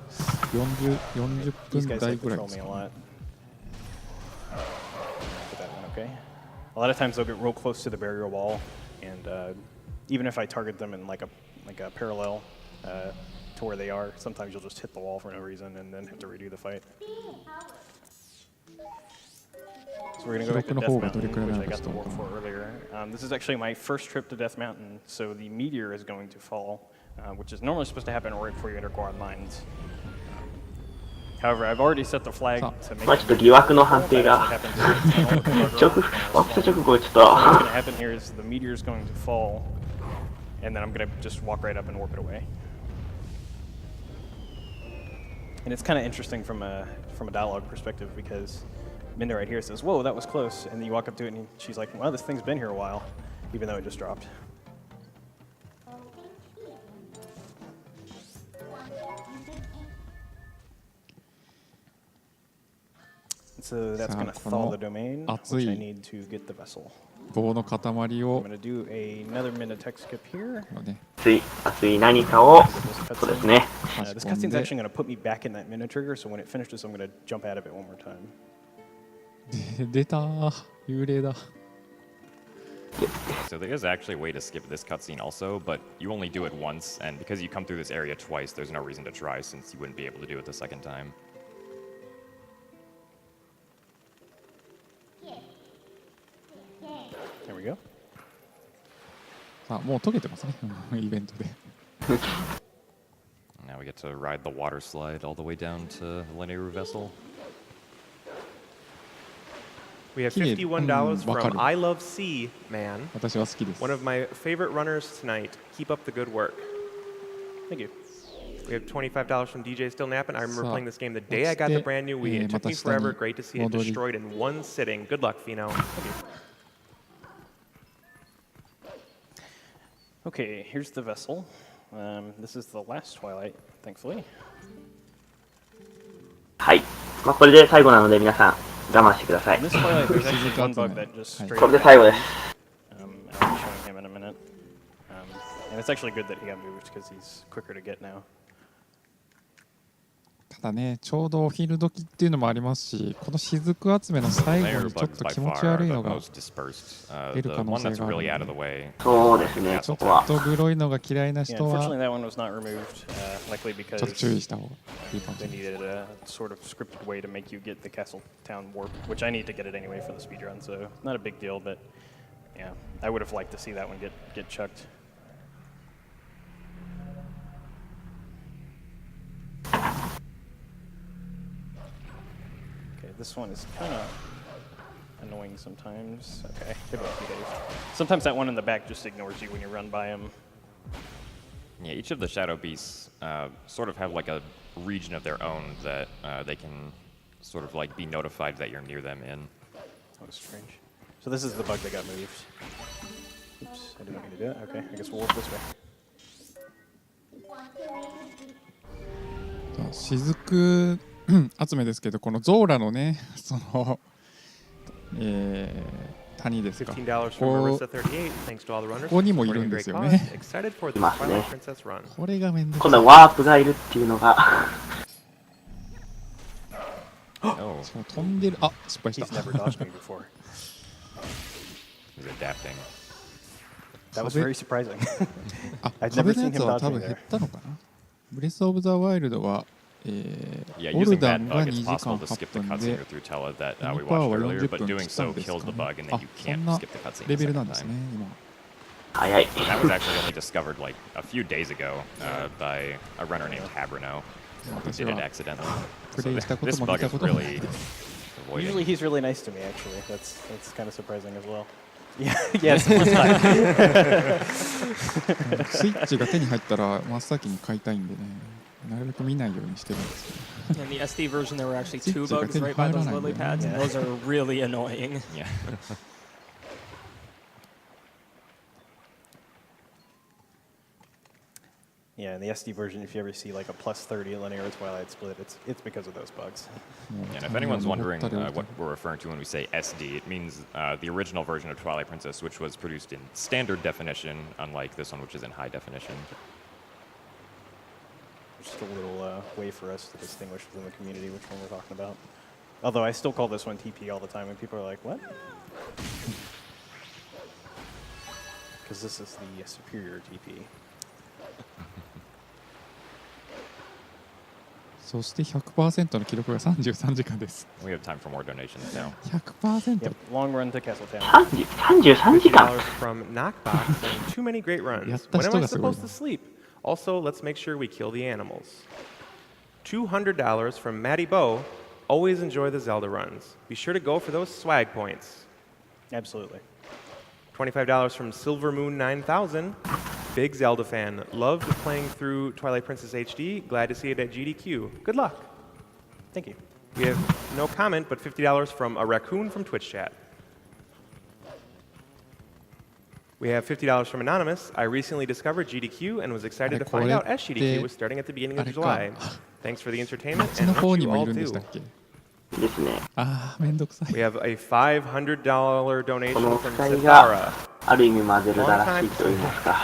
40分台ぐらいですかね。Okay. A lot of times they'll get real close to the barrier wall, and even if I target them in like a parallel to where they are, sometimes you'll just hit the wall for no reason and then have to redo the fight. So we're going to go back to Death Mountain, which I got to work for earlier. This is actually my first trip to Death Mountain, so the meteor is going to fall, which is normally supposed to happen right before you enter Goron Mines. However, I've already set the flag to make ちょっと疑惑の判定が起きた直後ちょっと What's going to happen here is the meteor is going to fall, and then I'm going to just walk right up and warp it away. And it's kind of interesting from a dialogue perspective because Minda right here says, "Whoa, that was close," and then you walk up to it and she's like, "Well, this thing's been here a while, even though it just dropped." So that's going to thaw the domain, which I need to get the vessel. 棒の塊を I'm going to do another minute tech skip here. 熱い何かをそうですね。This cutscene's actually going to put me back in that minute trigger, so when it finishes, I'm going to jump out of it one more time. 出た幽霊だ。 So there is actually a way to skip this cutscene also, but you only do it once, and because you come through this area twice, there's no reason to try since you wouldn't be able to do it the second time. There we go. さあもう解けてますねイベントで。Now we get to ride the water slide all the way down to Leneru Vessel. We have $51 from I Love Sea Man. 私は好きです。 One of my favorite runners tonight. Keep up the good work. Thank you. We have $25 from DJ Still Nappin'. I remember playing this game the day I got the brand new Wii. It took me forever. Great to see it destroyed in one sitting. Good luck, Pheenoh. Thank you. Okay, here's the vessel. This is the last Twilight, thankfully. はい。まあこれで最後なので皆さん我慢してください。 In this Twilight, there's actually one bug that just straight これで最後です。I'll be showing him in a minute. And it's actually good that he got moved because he's quicker to get now. ただね、ちょうどお昼時っていうのもありますし、この雫集めの最後にちょっと気持ち悪いのが出る可能性があるので、そうですね、ちょっとグロいのが嫌いな人はちょっと注意した方がいいかもしれない。They needed a sort of scripted way to make you get the castle town warp, which I need to get it anyway for the speedrun, so not a big deal, but Yeah, I would have liked to see that one get chucked. Okay, this one is kind of annoying sometimes. Okay, give it a few days. Sometimes that one in the back just ignores you when you run by him. Yeah, each of the Shadow Beasts sort of have like a region of their own that they can sort of like be notified that you're near them in. That was strange. So this is the bug that got moved. Oops, I didn't mean to do it. Okay, I guess we'll work this way. 雫集めですけど、このゾーラのね、その、谷ですか。ここにもいるんですよね。これがめんどくさい。今度はワープがいるっていうのが。そう飛んでる。あ、失敗した。He's never dodged me before. He's adapting. That was very surprising. あ、壁のやつは多分減ったのかな。ブレスオブザワイルドは、オルダンが2時間8分で、ニパーは40分切ったんですかね。あ、そんなレベルなんですね、今。早い。That was actually only discovered like a few days ago by a runner named Habrino. Who did it accidentally. So this bug is really avoiding. Usually he's really nice to me, actually. That's kind of surprising as well. Yeah, yes, one time. スイッチが手に入ったら真っ先に買いたいんでね、なるべく見ないようにしてるんですけど。In the SD version, there were actually 2 bugs right by those lily pads, and those are really annoying. Yeah. Yeah, in the SD version, if you ever see like a +30 linear Twilight split, it's because of those bugs. And if anyone's wondering what we're referring to when we say SD, it means the original version of Twilight Princess, which was produced in standard definition, unlike this one, which is in high definition. Just a little way for us to distinguish within the community which one we're talking about. Although I still call this one TP all the time, and people are like, what? Because this is the superior TP. そして 100% の記録が33時間です。We have time for more donations now. 100%? Yep, long run to Castletown. 33時間 from Knockbox and too many great runs. When am I supposed to sleep? Also, let's make sure we kill the animals. $200 from Matty Bow. Always enjoy the Zelda runs. Be sure to go for those swag points. Absolutely. $25 from Silver Moon 9000. Big Zelda fan. Loved playing through Twilight Princess HD. Glad to see it at GDQ. Good luck. Thank you. We have no comment, but $50 from a raccoon from Twitch chat. We have $50 from Anonymous. I recently discovered GDQ and was excited to find out SGDQ was starting at the beginning of July. Thanks for the entertainment and wish you all too. ですね。あー、めんどくさい。We have a $500 donation この from 2人が Sitara. ある意味マゼルダらしいと言いますか。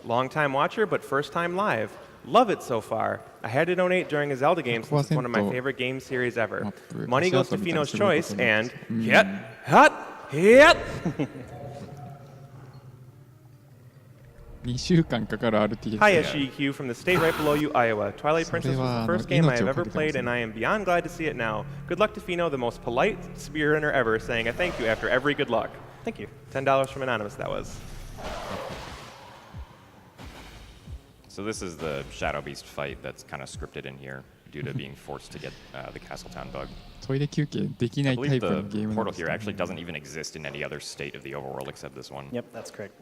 Long time watcher, but first time live. Love it so far. I had to donate during a Zelda game since it's one of my favorite game series ever. Money goes to Pheenoh's choice and hit. 2週間かかる RTS. Hi, SGDQ from the state right below you, Iowa. Twilight Princess was the first game I have ever played, and I am beyond glad to see it now. Good luck to Pheenoh, the most polite speedrunner ever, saying a thank you after every good luck. Thank you. $10 from Anonymous, that was. So this is the Shadow Beast fight that's kind of scripted in here due to being forced to get the Castletown bug. トイレ休憩できないタイプのゲーム portal here actually doesn't even exist in any other state of the overworld except this one. Yep, that's correct.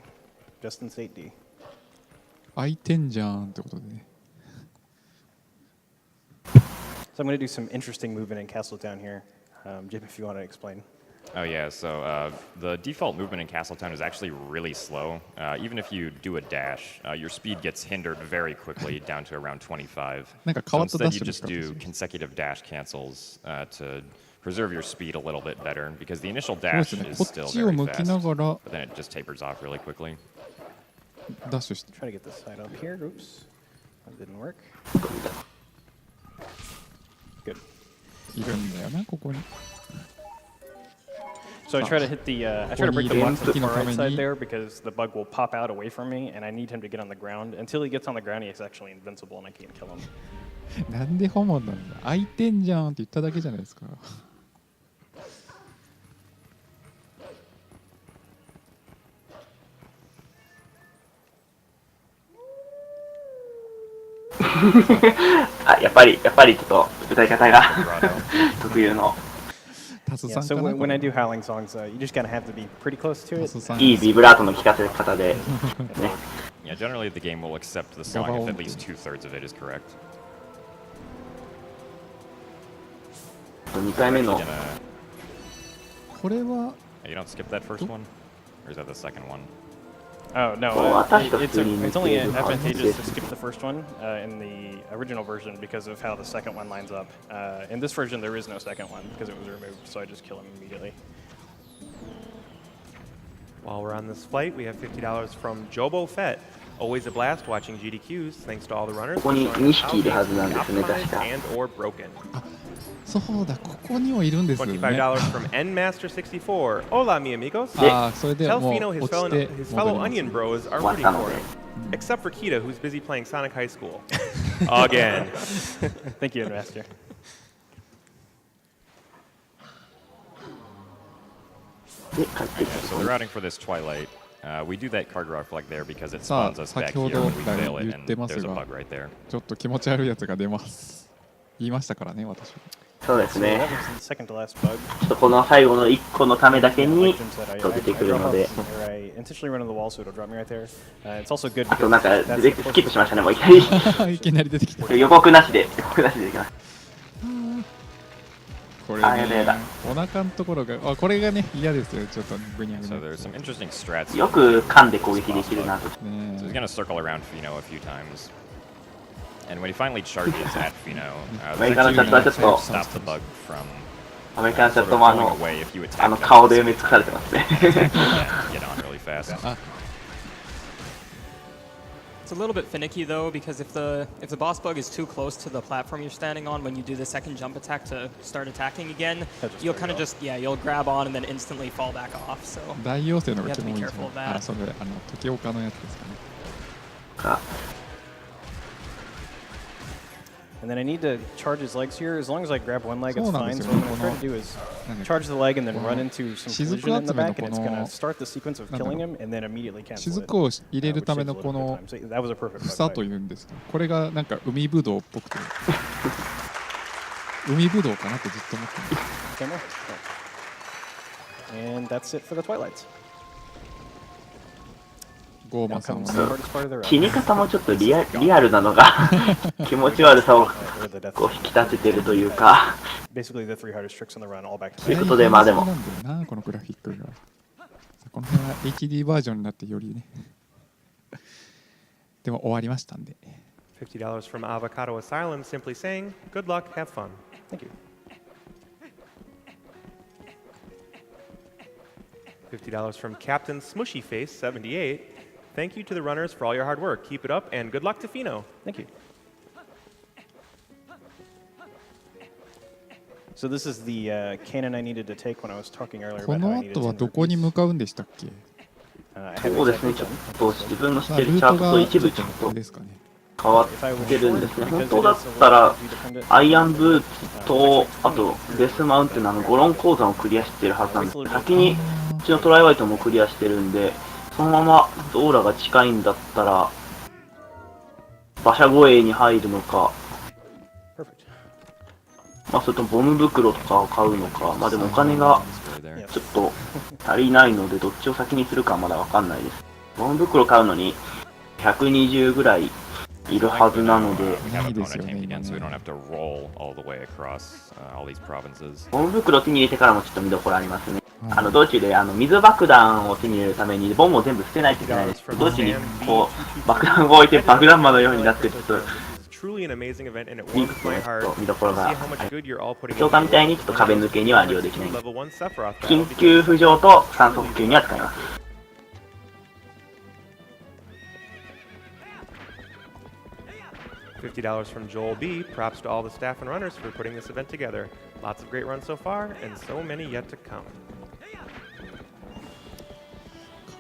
Just in State D. 開いてんじゃんってことでね。So I'm going to do some interesting movement in Castletown here. Jim, if you want to explain. Oh yeah, so the default movement in Castletown is actually really slow. Even if you do a dash, your speed gets hindered very quickly down to around 25. So instead you just do consecutive dash cancels to preserve your speed a little bit better, because the initial dash is still very fast, but then it just tapers off really quickly. Try to get this side up here. Oops, that didn't work. Good. いるんだよな、ここに。So I try to hit the, I try to break the box to the far right side there because the bug will pop out away from me, and I need him to get on the ground. Until he gets on the ground, he's actually invincible, and I can't kill him. なんでホモなんだ。開いてんじゃんって言っただけじゃないですか。あ、やっぱりちょっと歌い方が特有の。Yeah, so when I do howling songs, you just kind of have to be pretty close to it. いいビブラートの聞かせ方で。Yeah, generally the game will accept the song if at least 2/3 of it is correct. 2回目の。これは。You don't skip that first one, or is that the second one? Oh no, it's only advantageous to skip the first one in the original version because of how the second one lines up. In this version, there is no second one because it was removed, so I just kill him immediately. While we're on this flight, we have $50 from Jobo Fett. Always a blast watching GDQs. Thanks to all the runners. ここに2匹いるはずなんですね、確か。And/or broken. そうだ、ここにもいるんですよね。$25 from Nmaster64. Hola, mi amigos. それで Tell もう Pheenoh 落ちて his fellow Onion Bros are rooting for him. Except for Kita, who's busy playing Sonic High School. Again. Thank you, Master. So we're routing for this Twilight. We do that card rock flag there because it spawns us back here when we fail it, and there's a bug right there. ちょっと気持ち悪いやつが出ます。言いましたからね、私は。そうですね。ちょっとこの最後の1個のためだけに出てくるので。あとなんかスキップしましたね、もういきなり。いきなり出てきた。予告なしで出てきます。これね、お腹のところが、これがね、嫌ですよ、ちょっとぐにゃぐにゃ。よく噛んで攻撃できるなと。So he's gonna circle around Pheenoh a few times. And when he finally charges at Pheenoh, stop the bug from アメリカのチャットも顔で埋め尽くされてますね。Get on really fast. It's a little bit finicky though, because if the boss bug is too close to the platform you're standing on, when you do the second jump attack to start attacking again, you'll kind of just you'll grab on and then instantly fall back off. So 大妖精の you が have 気 to も be いい careful of that. それ時岡のやつですかね。And then I need to charge his legs here. As long as I grab one leg, it's fine. So what I'm going to try to do is charge the leg and then run into some collision in the back, and it's going to start the sequence of killing him and then immediately cancel it. 雫を入れるためのこの房というんですけど、これがなんか海ぶどうっぽくて、海ぶどうかなってずっと思ってます。And that's it for the Twilights. ゴーマさんは死に方もちょっとリアルなのが気持ち悪さをこう引き立ててるというか。ということで、まあでも。このグラフィックが。この辺は HD バージョンになってよりね。でも終わりましたんで。$50 from Avocado Asylum, simply saying, good luck, have fun. Thank you. $50 from Captain Smushy Face 78. Thank you to the runners for all your hard work. Keep it up, and good luck to Pheenoh. Thank you. So this is the cannon I needed to take when I was talking earlier この後はどこに向かうんでしたっけ？そうですね、ちょっと自分の知ってるチャートと一部ちょっと変わってるんですね。本当だったら、アイアンブーツと、あとデスマウンテンのゴロン鉱山をクリアしてるはずなんですけど、先にうちのトライワイトもクリアしてるんで、そのままドーラが近いんだったら馬車護衛に入るのか、まあそれとボム袋とかを買うのか、まあでもお金がちょっと足りないのでどっちを先にするかまだわかんないです。ボム袋買うのに120ぐらいいるはずなので、いいですよね。ボム袋を手に入れてからもちょっと見どころありますね。道中で水爆弾を手に入れるためにボムを全部捨てないといけないです。道中にこう爆弾を置いて爆弾魔のようになってちょっとリンクスの見どころが強化みたいにちょっと壁抜けには利用できない。緊急浮上と酸素補給には使います。$50 from Joel B. Props to all the staff and runners for putting this event together. Lots of great runs so far, and so many yet to come.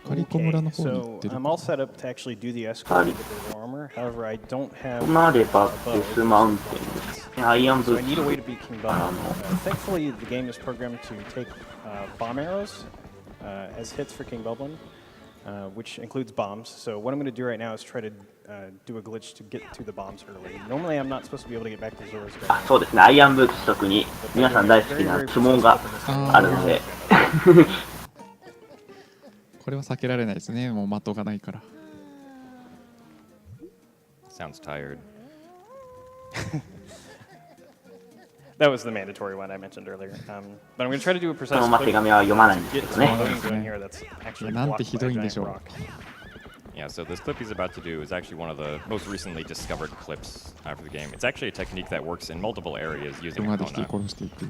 カリコ村の方に行 so ってる。 I'm all set up to actually do the escort with the armor. However, I don't have となればデスマウンテンですね。アイアンブ so I ー need ツ a way to beat King Bum. Thankfully, the game is programmed to take bomb arrows as hits for King Bublin, which includes bombs. So what I'm going to do right now is try to do a glitch to get to the bombs early. Normally, I'm not supposed to be able to get back to Zora's あ、そうですね。アイアンブーツ特に皆さん大好きな相撲があるので。これは避けられないですね。もう的がないから。Sounds tired. That was the mandatory one I mentioned earlier. But I'm going to try to do a そ precise のまま手紙は読まないんですけ get ど some ね。 loading zone here that's actually なんて blocked ひ by ど a いんで giant しょう。 rock. Yeah, so this clip he's about to do is actually one of the most recently discovered clips for the game. It's actually a technique that works in multiple areas using 馬で引き Pheenoh. 殺していく。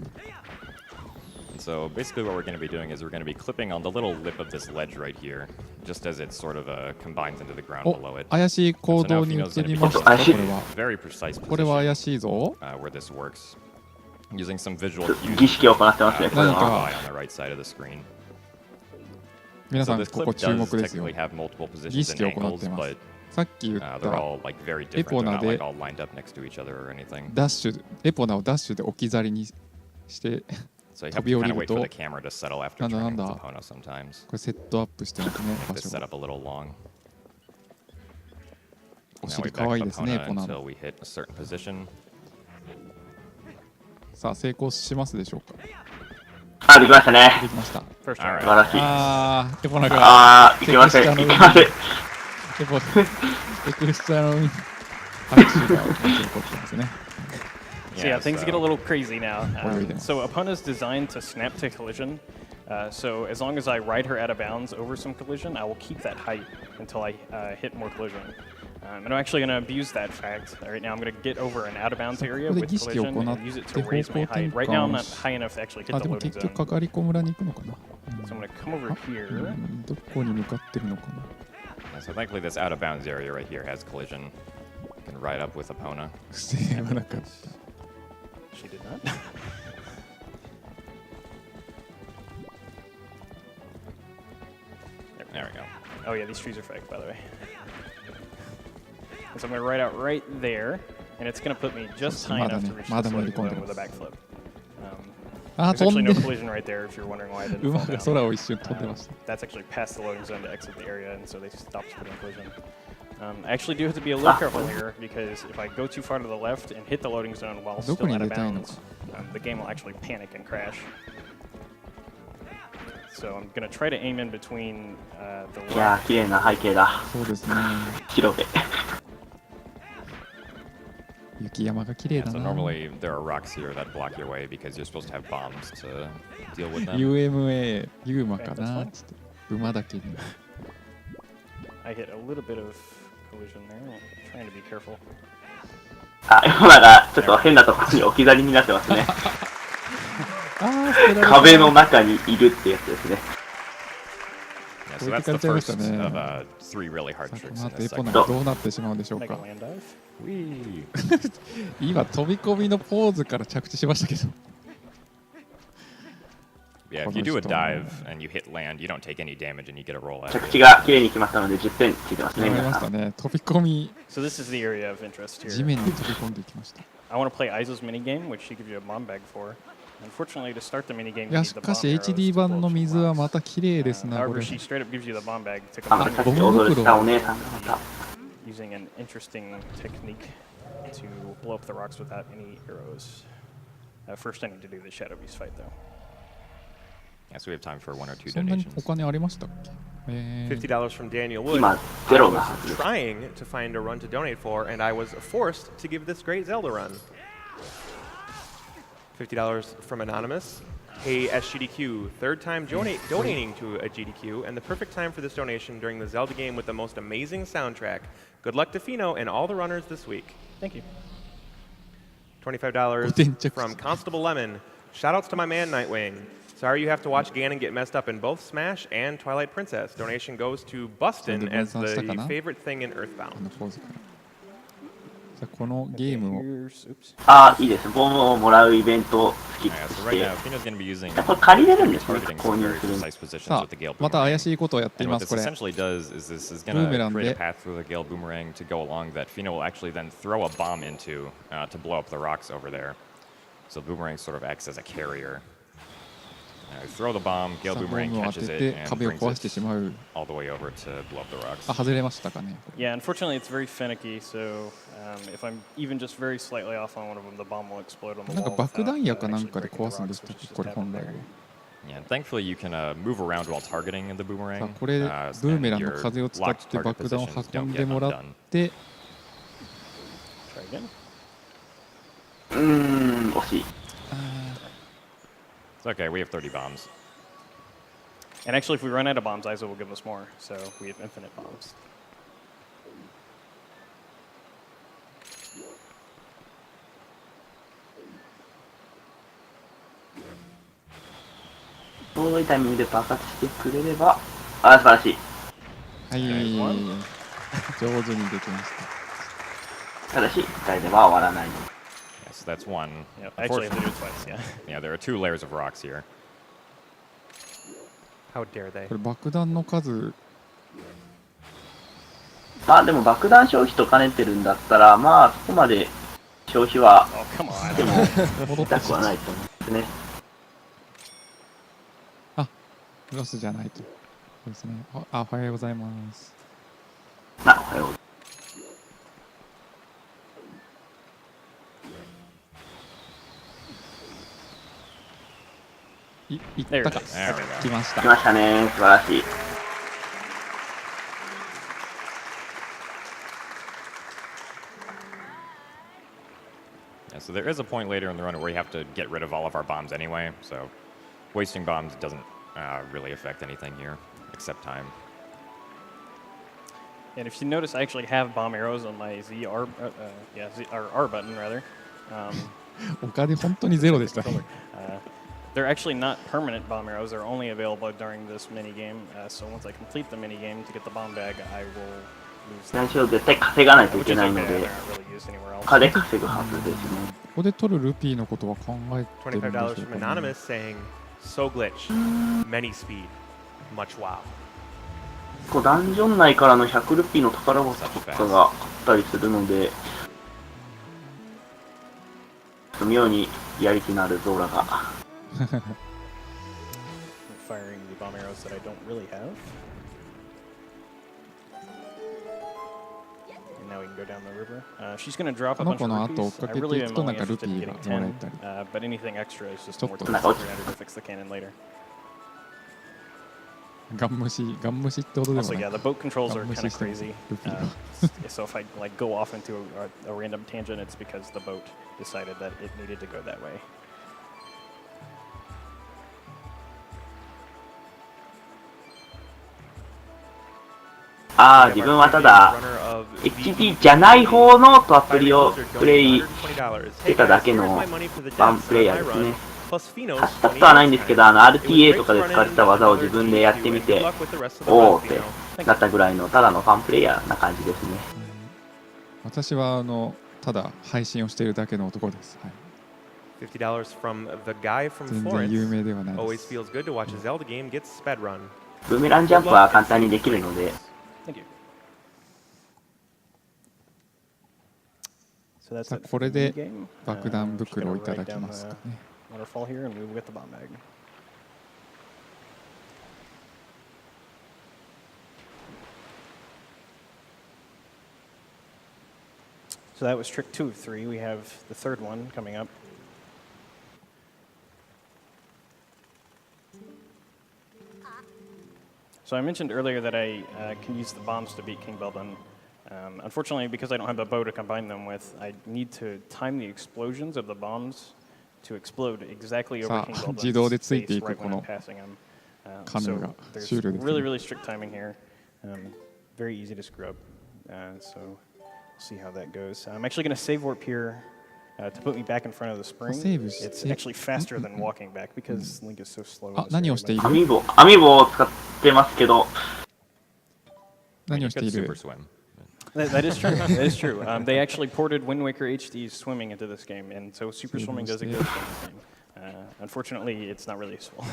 And so basically what we're going to be doing is we're going to be clipping on the little lip of this ledge right here, just as it sort of combines into the ground お below it. 怪しい So 行 now 動に Pheenoh's 移 going to り be ました。 getting これは。 very precise これは position 怪しいぞ。 where this works. Using some visual cues 儀式を行ってますね。これ何かは。 on the right side of the screen. 皆 So さん this ここ clip 注 does 目ですよ。 technically have multiple 儀 positions 式 and を行っ angles, ています。 but さっき言っ they're た all like very different. They're Epona not で like all lined up next to each other or anything. ダッシュ、エポナをダッシュで置き去りにして、 So you have 飛び to 降 kind り of る wait for と、 the camera to settle after なんだなん turning だ with Pheenoh sometimes. これセットアップしてますね、場 This 所 set が。 up a little long. お Now 尻 we か back わいい up ですね、エ Epona ポナ until の。 we hit a certain position. さあ、成功しますでしょうか。あ、できましたね。できました。 First All right. 素晴らしい。あー、エポナが、あー、いけません。いけません。エクストラの拍手が起こってますね。 So yeah, things get a little crazy now. Alright. So Epona's designed to snap to collision. So as long as I ride her out of bounds over some collision, I will keep that height until I hit more collision. And I'm actually going to abuse that fact. Right now I'm going to get over an out of bounds area with collision and use it to raise my height. Right now I'm not high enough to actually hit あ、 the でも loading 結 zone. 局かかりこ村に行くのかな。 So I'm going to come over う here. ん、どこに向かってるのかな。 Yeah, so thankfully this out of bounds area right here has collision. You can ride up with Epona. 防がなかった。 She did not. There we go. Oh yeah, these trees are fake, by the way. And so I'm going to ride out right there, and it's going to put me just high enough to reach this loading zone with a backflip. あ、 There's 飛 actually ん no で、 collision right there if you're wondering why I didn't 馬 fall が down. 空を一瞬飛んでました。 That's actually past the loading zone to exit the area, and so they stopped putting collision. I actually do have to be a little careful here, because if I go too far to the left and hit the loading zone while still out of bounds, the game will actually panic and crash. So I'm going to try to aim in between the いや rock. ー、綺麗な背景だ。そうですね。白で。雪山が綺麗 Yeah, だ so な。 normally there are rocks here that block your way because you're supposed to have bombs to deal with them. UMA、ユーマかなつって。馬だけに。 I hit a little bit of collision there. I'm trying to be careful. あ、今がちょっと変なところに置き去りになってますね。壁の中にいるってやつですね。Yeah, so that's the first of 3 really hard さあ、こ tricks の in 後エ this ポナ segment. がどうなってしまうんでしょう Make か a。land dive. Whee! 今、飛び込みのポーズから着地しましたけど。 Yeah, if you do a dive and you hit land, you don't take any damage and you get a roll 着 after. 地が綺麗に決まったので10点ついてますね。やりま皆さん。したね。飛び込み、 So this is the area of interest 地 here. 面に飛び込んでいきました。 I want to play Aizo's minigame, which she gives you a bomb bag for. Unfortunately, to start the minigame, い you や、 need し the か bomb し arrows HD to 版の blow 水 some は rocks. また綺麗ですな、こ However, れ。 she straight up gives you the bomb bag to あ、 complete さっき踊るしたお姉さんがまた。 using an interesting technique to blow up the rocks without any arrows. First, I need to do the Shadow Beast fight, though. Yeah, so we have time for 1 or 2そんなに donations. お金ありましたっけ$50 from Daniel Wood. 今 I ゼロな was はずです。 trying to find a run to donate for, and I was forced to give this great Zelda run. $50 from Anonymous. Hey SGDQ, third time donating to a GDQ, and the perfect time for this donation during the Zelda game with the most amazing soundtrack. Good luck to Pheenoh and all the runners this week. Thank you. $25 from Constable Lemon. Shoutouts to my man Nightwing. Sorry you have to watch Ganon get messed up in both Smash and Twilight Princess. Donation goes to Bustin as the favorite thing in あ Earthbound. のポーズから。このゲームを。あ、いいです。ボムをもらうイベントをスキップして。これ借りれるんですね、購入する。さあ、また怪しいことをやっています、これ。ブーメランで。So boomerang sort of acts as a carrier. Throw the bomb, Gale Boomerang catches it and brings it all the way over to blow up the rocks. あ、外れましたかね。Yeah, unfortunately it's very finicky, so if I'm even just very slightly off on one of them, the bomb will explode on the wall. なんか爆弾薬かなんかで壊すんですけど、これ本来は。Yeah, and thankfully you can move around while targeting the boomerang. これブーメランの風を使って爆弾を運んでもらって。Try again. 惜しい。It's okay, we have 30 bombs. And actually, if we run out of bombs, ISO will give us more, so we have infinite bombs. ちょうどいいタイミングで爆発してくれれば、あ、素晴らしい。はい、上手にできました。ただし、1回では終わらない。So that's one. Yeah, actually, I have to do it twice, yeah. Yeah, there are 2 layers of rocks here. How dare they? これ爆弾の数。まあでも爆弾消費と兼ねてるんだったら、まあそこまで消費はでも痛くはないと思うんですね。あ、ロスじゃないと。そうですね。あ、おはようございます。あ、おはよう。いったか。来ました。来ましたね。素晴らしい。Yeah, so there is a point later in the run where you have to get rid of all of our bombs anyway, so wasting bombs doesn't really affect anything here, except time. And if you notice, I actually have bomb arrows on my ZR, or R button rather. お金本当にゼロでしたね。They're actually not permanent bomb arrows. They're only available during this minigame. So once I complete the minigame to get the bomb bag, I will lose them. 最初絶対稼がないといけないので、金稼ぐはずですね。ここで取るルピーのことは考えてるんでしょう$25 from かね。 Anonymous saying, so glitch, many speed, much wow. こうダンジョン内からの100ルピーの宝箱とかがあったりするので、妙にやり気のあるゾーラが。Firing the bomb arrows that I don't really have. And now we can go down the river. She's going to drop a bunch of rupees. I really am only interested in getting 10, but anything extra is just more than 300 to fix the cannon later. ガン無視ってことでもない。 Also, yeah, the boat controls are kind of crazy. So if I like go off into a random tangent, it's because the boat decided that it needed to go that way. ああ、自分はただ HD じゃない方のトアプリをプレイしてただけのワンプレイヤーですね。買ったことはないんですけど、RTA とかで使ってた技を自分でやってみて、おーってなったぐらいのただのファンプレイヤーな感じですね。私はただ配信をしているだけの男です。はい、$50 from the guy from 全然有名ではないで Always す。 feels good to watch a Zelda game get sped run. ブーメランジャンプは簡単にできるので。さあこれで爆弾袋をいただきますかね。Waterfall here, and we will get the bomb bag. So that was trick 2 of 3. We have the third one coming up. So I mentioned earlier that I can use the bombs to beat King Belden. Unfortunately, because I don't have a bow to combine them with, I need to time the explosions of the bombs to explode exactly over King Belden's face right when I'm passing him. So there's really, really strict timing here. Very easy to screw up. So we'll see how that goes. I'm actually going to save warp here to put me back in front of the spring. It's actually faster than walking back because Link is so slow. あ、何をしている？アミーボを使ってますけど。何をしている？ That is true. That is true. They actually ported Wind Waker HD's swimming into this game, and so super swimming does exist in this game. Unfortunately, it's not really useful.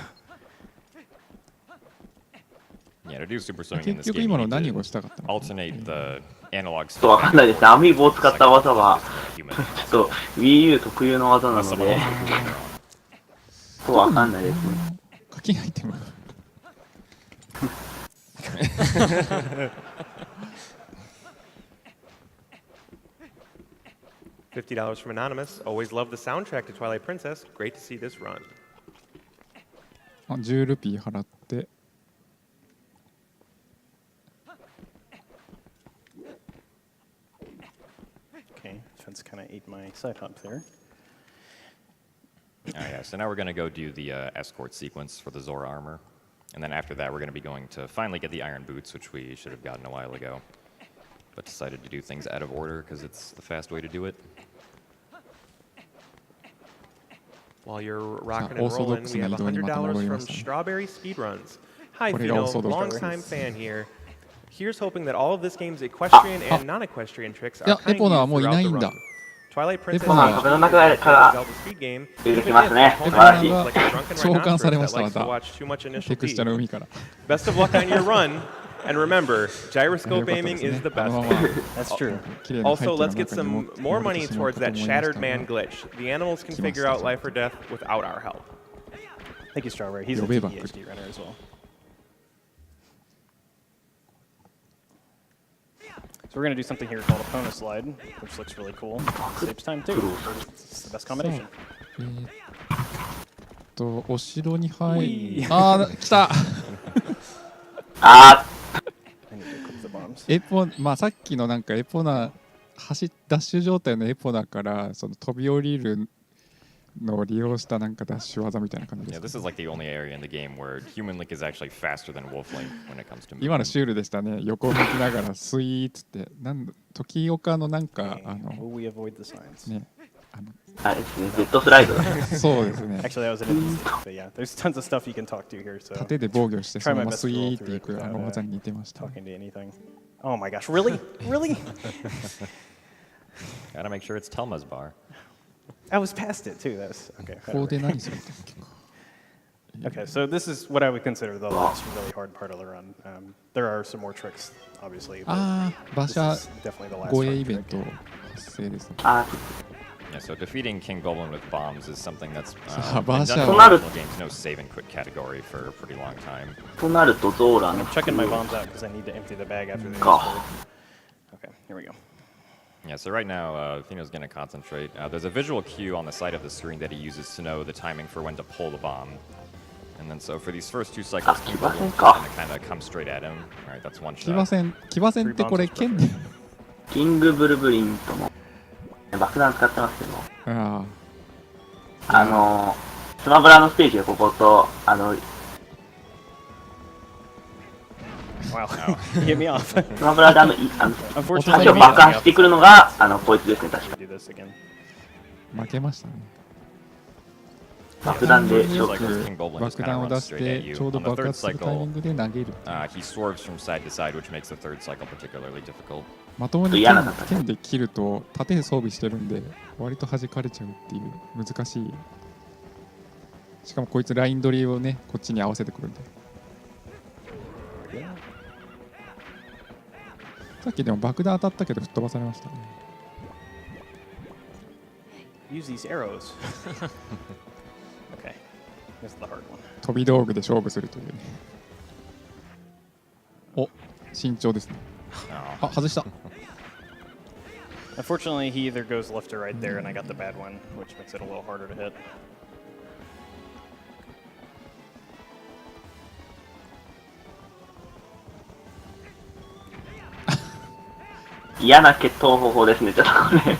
Yeah, to do super swimming in this game, you need to alternate the analog ちょっとわかんないですね。アミーボを使った技は、ちょっと Wii U 特有の技なので、そうわかんないですね。課金アイテム。$50 from Anonymous. Always loved the soundtrack to Twilight Princess. Great to see this run. 10ルピー払って。Okay, Fence kind of ate my side hop there. Oh yeah, so now we're going to go do the escort sequence for the Zora armor. And then after that, we're going to be going to finally get the iron boots, which we should have gotten a while ago. But decided to do things out of order because it's the fast way to do it. While you're rocking and rolling, we have $100 from Strawberry Speedruns. Hi, Pheenoh, long-time fan here. Here's hoping that all of this game's equestrian and non-equestrian tricks are kind of used throughout the run. Twilight Princess is a Zelda speed game, even if it's like a drunken rhinoceros that likes to watch too much initial D. Best of luck on your run. And remember, gyroscope aiming is the best. That's true. Also, let's get some more money towards that Shattered Man glitch. The animals can figure out life or death without our help. Thank you, Strawberry. He's a TDHD runner as well. So we're going to do something here called a Pheenoh slide, which looks really cool. Saves time too. It's the best combination. お城に入り。ああ、来た。エポ、まあさっきのなんかエポナダッシュ状態のエポナからその飛び降りるのを利用したなんかダッシュ技みたいな感じです。Yeah, this is like the only area in the game where human Link is actually faster than Wolf Link when it comes to moving. 今のシュールでしたね。横を向きながらスイーッつって時岡のなんかね。あれですね、ジェットスライド。そうですね。Actually, that was an easy mistake, but yeah, there's tons of stuff you can talk to here. So 盾で防御してそのままスイーっていくあの技に似てました。Talking to anything. Oh my gosh, really? Really? Gotta make sure it's Telma's bar. I was past it too. That's okay. ここで何するんだっけか。Okay, so this is what I would consider the last really hard part of the run. There are some more tricks, obviously. ああ、馬車護衛イベント発生ですね。Yeah, so defeating King Goblin with bombs is something that's been done in the original game's no save and quit category for a pretty long time. I'm checking my bombs out because I need to empty the bag after they explode. Okay, here we go. Yeah, so right now, Pheenoh's going to concentrate. There's a visual cue on the side of the screen that he uses to know the timing for when to pull the bomb. And then so for these first two cycles, King Goblin's going to kind of come straight at him. All right, that's one shot. 騎馬戦ってこれ剣でキングブルブリンとも爆弾使ってますけど、スマブラのステージはここと、Wow, hit me off. スマブラで足を爆破してくるのが、こいつですね、確か。負けましたね。爆弾で爆弾を出してちょうど爆発するタイミングで投げる。まともに剣で切ると盾装備してるんで割と弾かれちゃうっていう難しい。しかもこいつライン取りをねこっちに合わせてくるんで。さっきでも爆弾当たったけど吹っ飛ばされましたね。Use these arrows. Okay, this is the hard one. 飛び道具で勝負するというね。お、慎重ですね。あ、外した。Unfortunately, he either goes left or right there, and I got the bad one, which makes it a little harder to hit. 嫌な決闘方法ですね、ちょっとこれ。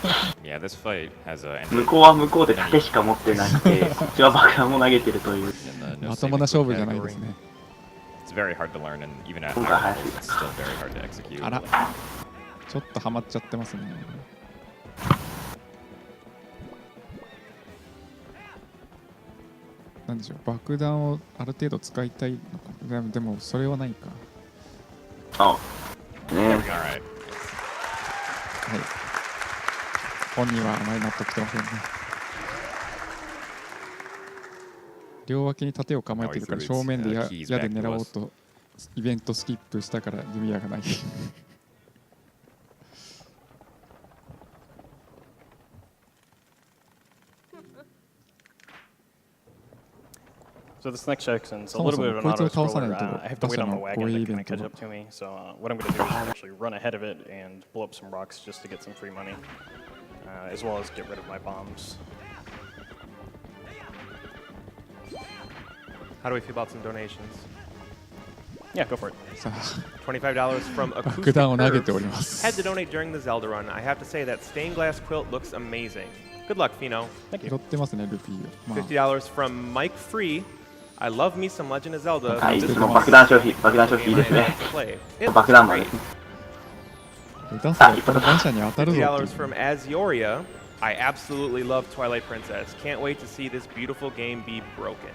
向こうは向こうで盾しか持ってなくて、こっちは爆弾も投げてるという。まともな勝負じゃないですね。今回早すぎた。あら、ちょっとハマっちゃってますね。なんでしょう、爆弾をある程度使いたいのか。でもそれはないか。あ、ね。本人はあまり納得してませんね。両脇に盾を構えてるから正面で矢で狙おうとイベントスキップしたから弓矢がない。So this next section's a little bit of an auto scroller. I have to wait on the wagon to kind of catch up to me. So what I'm going to do is actually run ahead of it and blow up some rocks just to get some free money, as well as get rid of my bombs. How do we feel about some donations? Yeah, go for it. $25 from Acoustic Curves. Had to donate during the Zelda run. I have to say that stained glass quilt looks amazing. Good luck, Pheenoh. Thank you. $50 from Mike Free. I love me some Legend of Zelda. はい、いつも爆弾消費ですね。爆弾魔ですね。$50 from Azioria. I absolutely love Twilight Princess. Can't wait to see this beautiful game be broken.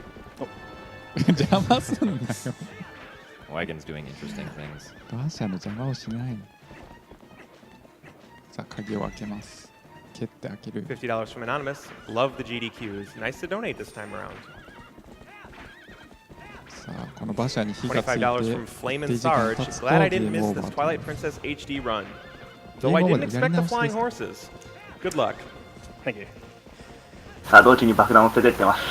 Wagon's doing interesting things. バーシャの邪魔をしない。さあ、鍵を開けます。蹴って開ける。$50 from Anonymous. Love the GDQs. Nice to donate this time around. さあ、この馬車に火がついて$25 from Flame and Sarge. Glad I didn't miss this Twilight Princess HD run. Though I didn't expect the flying horses. Good luck. Thank you. さあ、道中に爆弾を捨ててってます。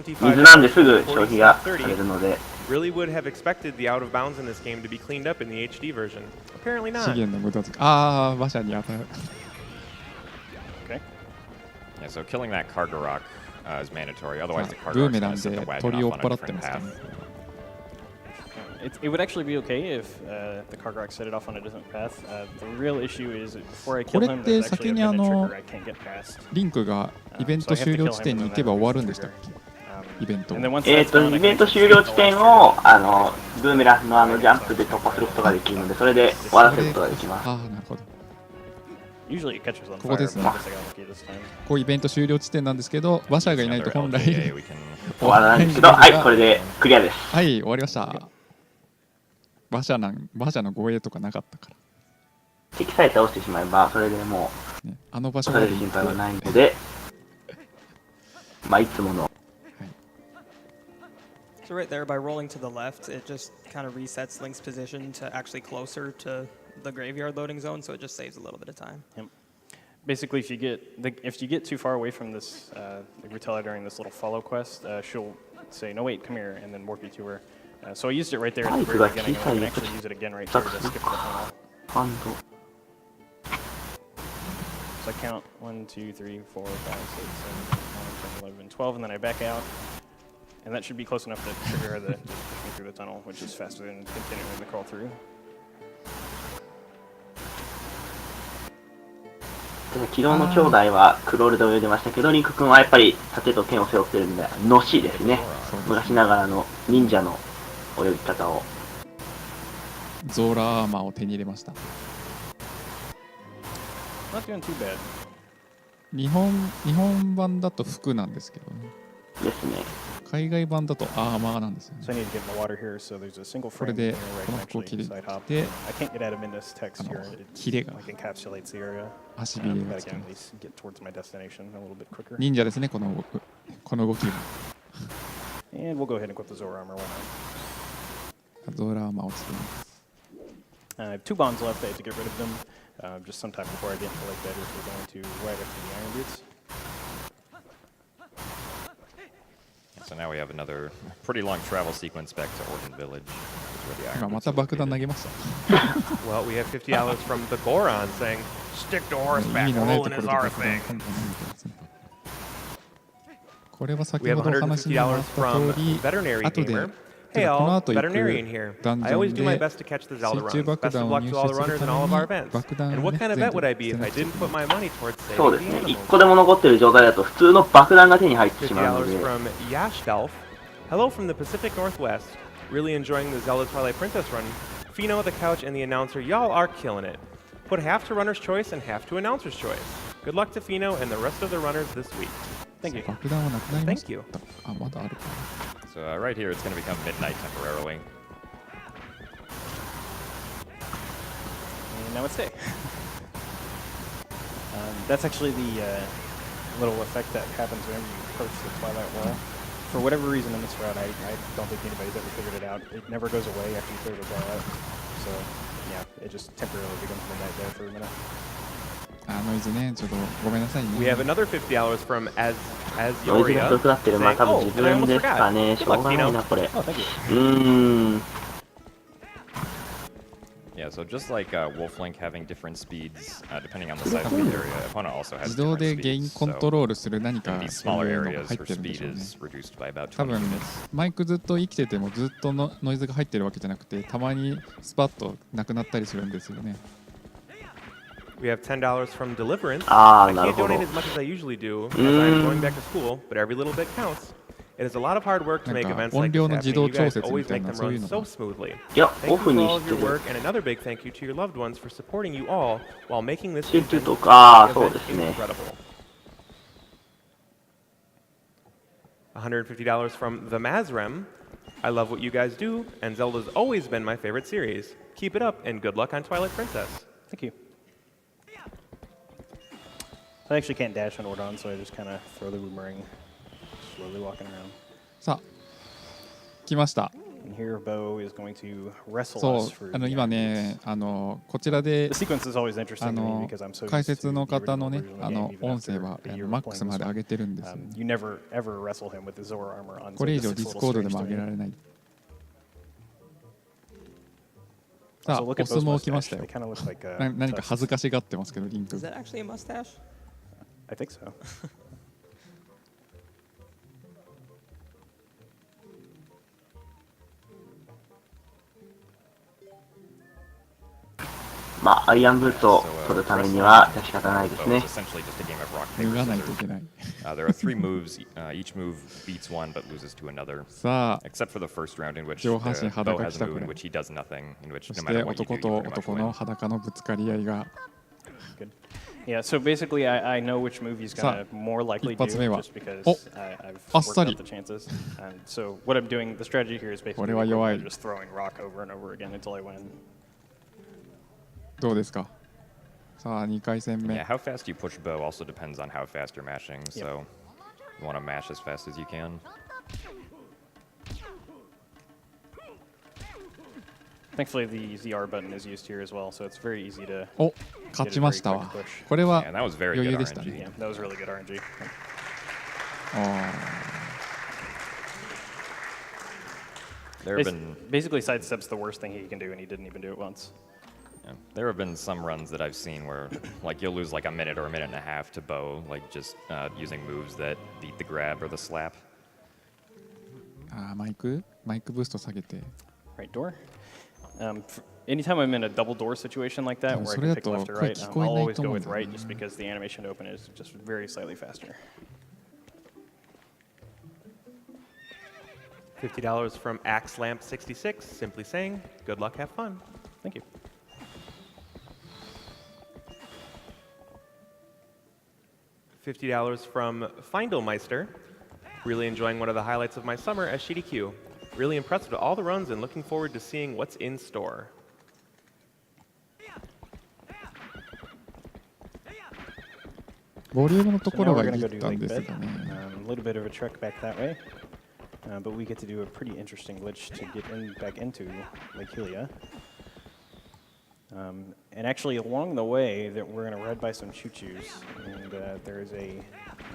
水なんですぐ消費がされるので。Really would have expected the out of bounds in this game to be cleaned up in the HD version. Apparently not. 資源の無駄遣い。ああ、馬車に当たる。Okay. Yeah, so killing that Cargo Rock is mandatory. Otherwise, the Cargo Rock is going to set the wagon off on a different path. It would actually be okay if the Cargo Rock set it off on a different path. The real issue is before I kill him, there's actually a minute trigger I can't get past. リンクがイベント終了地点に行けば終わるんでしたっけ？イベント。イベント終了地点をブーメランのジャンプで突破することができるので、それで終わらせることができます。ああ、なるほど。ここですね。こうイベント終了地点なんですけど、馬車がいないと本来終わらないんですけど、はい、これでクリアです。はい、終わりました。馬車の護衛とかなかったから。敵さえ倒してしまえば、それでもう、あの場所それで心配はないので、まあいつもの。So right there, by rolling to the left, it just kind of resets Link's position to actually closer to the graveyard loading zone, so it just saves a little bit of time. Yep. Basically, if you get too far away from this Rutella during this little follow quest, she'll say, "No, wait, come here," and then warp you to her. So I used it right there at the very beginning, and I can actually use it again right here to skip the tunnel. So I count 1, 2, 3, 4, 5, 6, 7, 8, 9, 10, 11, 12, and then I back out. And that should be close enough to trigger her to push me through the tunnel, which is faster than continuing to crawl through. 昨日の兄弟はクロールで泳いでましたけど、リンク君はやっぱり盾と剣を背負ってるんで、のしですね。昔ながらの忍者の泳ぎ方を。ゾーラアーマーを手に入れました。Not doing too bad. 日本版だと服なんですけどね。ですね。海外版だとアーマーなんですよね。これでこの服を着て、キレが足ビレがつきます。忍者ですね、この動きが。ゾーラアーマーを作ります。2 bombs left. I had to get rid of them just sometime before I get into Lake Bed, which we're going to right after the Iron Boots. So now we have another pretty long travel sequence back to Orton Village. Well, we have $50 from the Goron saying, "Stick to horseback, rolling is our thing." We have $150 from Veterinary Gamer. Hey all, Veterinarian here. I always do my best to catch the Zelda runs. Best of luck to all the runners in all of our events. And what kind of vet would I be if I didn't put my money towards saving the animals? そうですね。1個でも残ってる状態だと普通の爆弾が手に入ってしまうので。 $50 from Yashdelf. Hello from the Pacific Northwest. Really enjoying the Zelda Twilight Princess run. Pheenoh, the couch, and the announcer, y'all are killing it. Put half to runner's choice and half to announcer's choice. Good luck to Pheenoh and the rest of the runners this week. Thank you. Thank you. So right here, it's going to become midnight temporarily. And now it's day. That's actually the little effect that happens whenever you approach the Twilight Wall. For whatever reason in this route, I don't think anybody's ever figured it out. It never goes away after you clear the wall out. So, yeah, it just temporarily becomes midnight there for a minute. We have another $50 from as ノイズが Yoria. ひどくなってる。まあ多分自分ですかね。しょうがないな、これ。Yeah, so just like Wolf Link having different speeds depending on the size of the area, opponent also has 自動 different でゲイン speeds. コントロールする何 So か in these そう smaller いうのが areas, 入っ her てるんで speed しょうね。 is reduced by about 多 20 分 units. マイクずっと生きててもずっとのノイズが入ってるわけじゃなくて、たまにスパッとなくなったりするんですよね。We have $10 from Deliverance. Ah, I can't なるほど。 donate as much as I usually do, as I'm going back to school, but every little bit counts. It is a lot of hard work to make なんか events 音 like 量 this の自 happening. 動 You 調 guys 節み always たい make な them そういう run の so が smoothly. いや、 Thank オ you フ for に all し of て your る。 work, and another big thank you to your loved ones for supporting you all while making this 集中 event とか、ああ、そう event ですね。 incredible. $150 from the Mazrem. I love what you guys do, and Zelda's always been my favorite series. Keep it up, and good luck on Twilight Princess. Thank you. I actually can't dash on Ordon, so I just kind of throw the boomerang, slowly walking around. さあ、来ました。 And here, Bo is going to wrestle そ us う for 今 the ねこちらで The sequence is always interesting to me because I'm so 解 used to 説 the の方の original ね version of the game, even 音声 after は a year マ of ック playing スま this で上 one. げてるんですよ。 You never ever wrestle him with the Zora armor on. これ以上 so ディ this ス looks コー a ド little でも strange 上げ to ら me. れない。さあ、 Also, look お at 相 Bo's 撲来ま mustache. したよ They。kind of look like 何か恥ずかしがってますけど、リンク Is。that actually a mustache? I think so. まあ、アイアンブーツを取るためには仕方ないですね。 It's essentially just a game of rock 脱 paper がないとい scissors. けない。 There are 3 moves. Each move beats one but loses to another. さあ、 Except for the first round in which 上半身 Bo 裸 has 来 a た move く in らい。 which he does nothing, in which そ no し matter て what you do, 男 you と pretty much 男 win. の裸のぶつかり合いが Good. Yeah, so basically, I know which move he's going to more likely 一 do 発目は just because お I've あっ worked さり out the chances. And so what I'm doing, the strategy here is こ basically れは弱い。 just throwing rock over and over again until I win. どうですか。さあ、2回戦目 Yeah, how fast you push Bo also depends on how fast you're mashing. So you want to mash as fast as you can. Thankfully, the ZR button is used here as well, so it's very easy to. お、勝ちましたわ。これ Yeah, は and that was very 余 good 裕でしたね RNG.。 Yeah, that was really good RNG. あ There have been Basically, sidesteps the worst thing he can do, and he didn't even do it once. yeah, there have been some runs that I've seen where like you'll lose like a minute or a minute and a half to Bo, like just using moves that beat the grab or the slap. あ、マイクブースト下げて。 Right door. Anytime I'm in a double door situation like that, where I can pick left or right, I'll always go with right, just because the animation to open is just very slightly faster. $50 from AxeLamp66, simply saying, good luck, have fun. Thank you. $50 from Findelmeister. Really enjoying one of the highlights of my summer as SGDQ. Really impressed with all the runs and looking forward to seeing what's in store. ボリュームのと So こ now ろ we're は going い to っ go do たん link です bed. がね。A little bit of a trek back that way. But we get to do a pretty interesting glitch to get back into Lake Hylia. And actually, along the way, that we're going to ride by some choo-choos, and there is a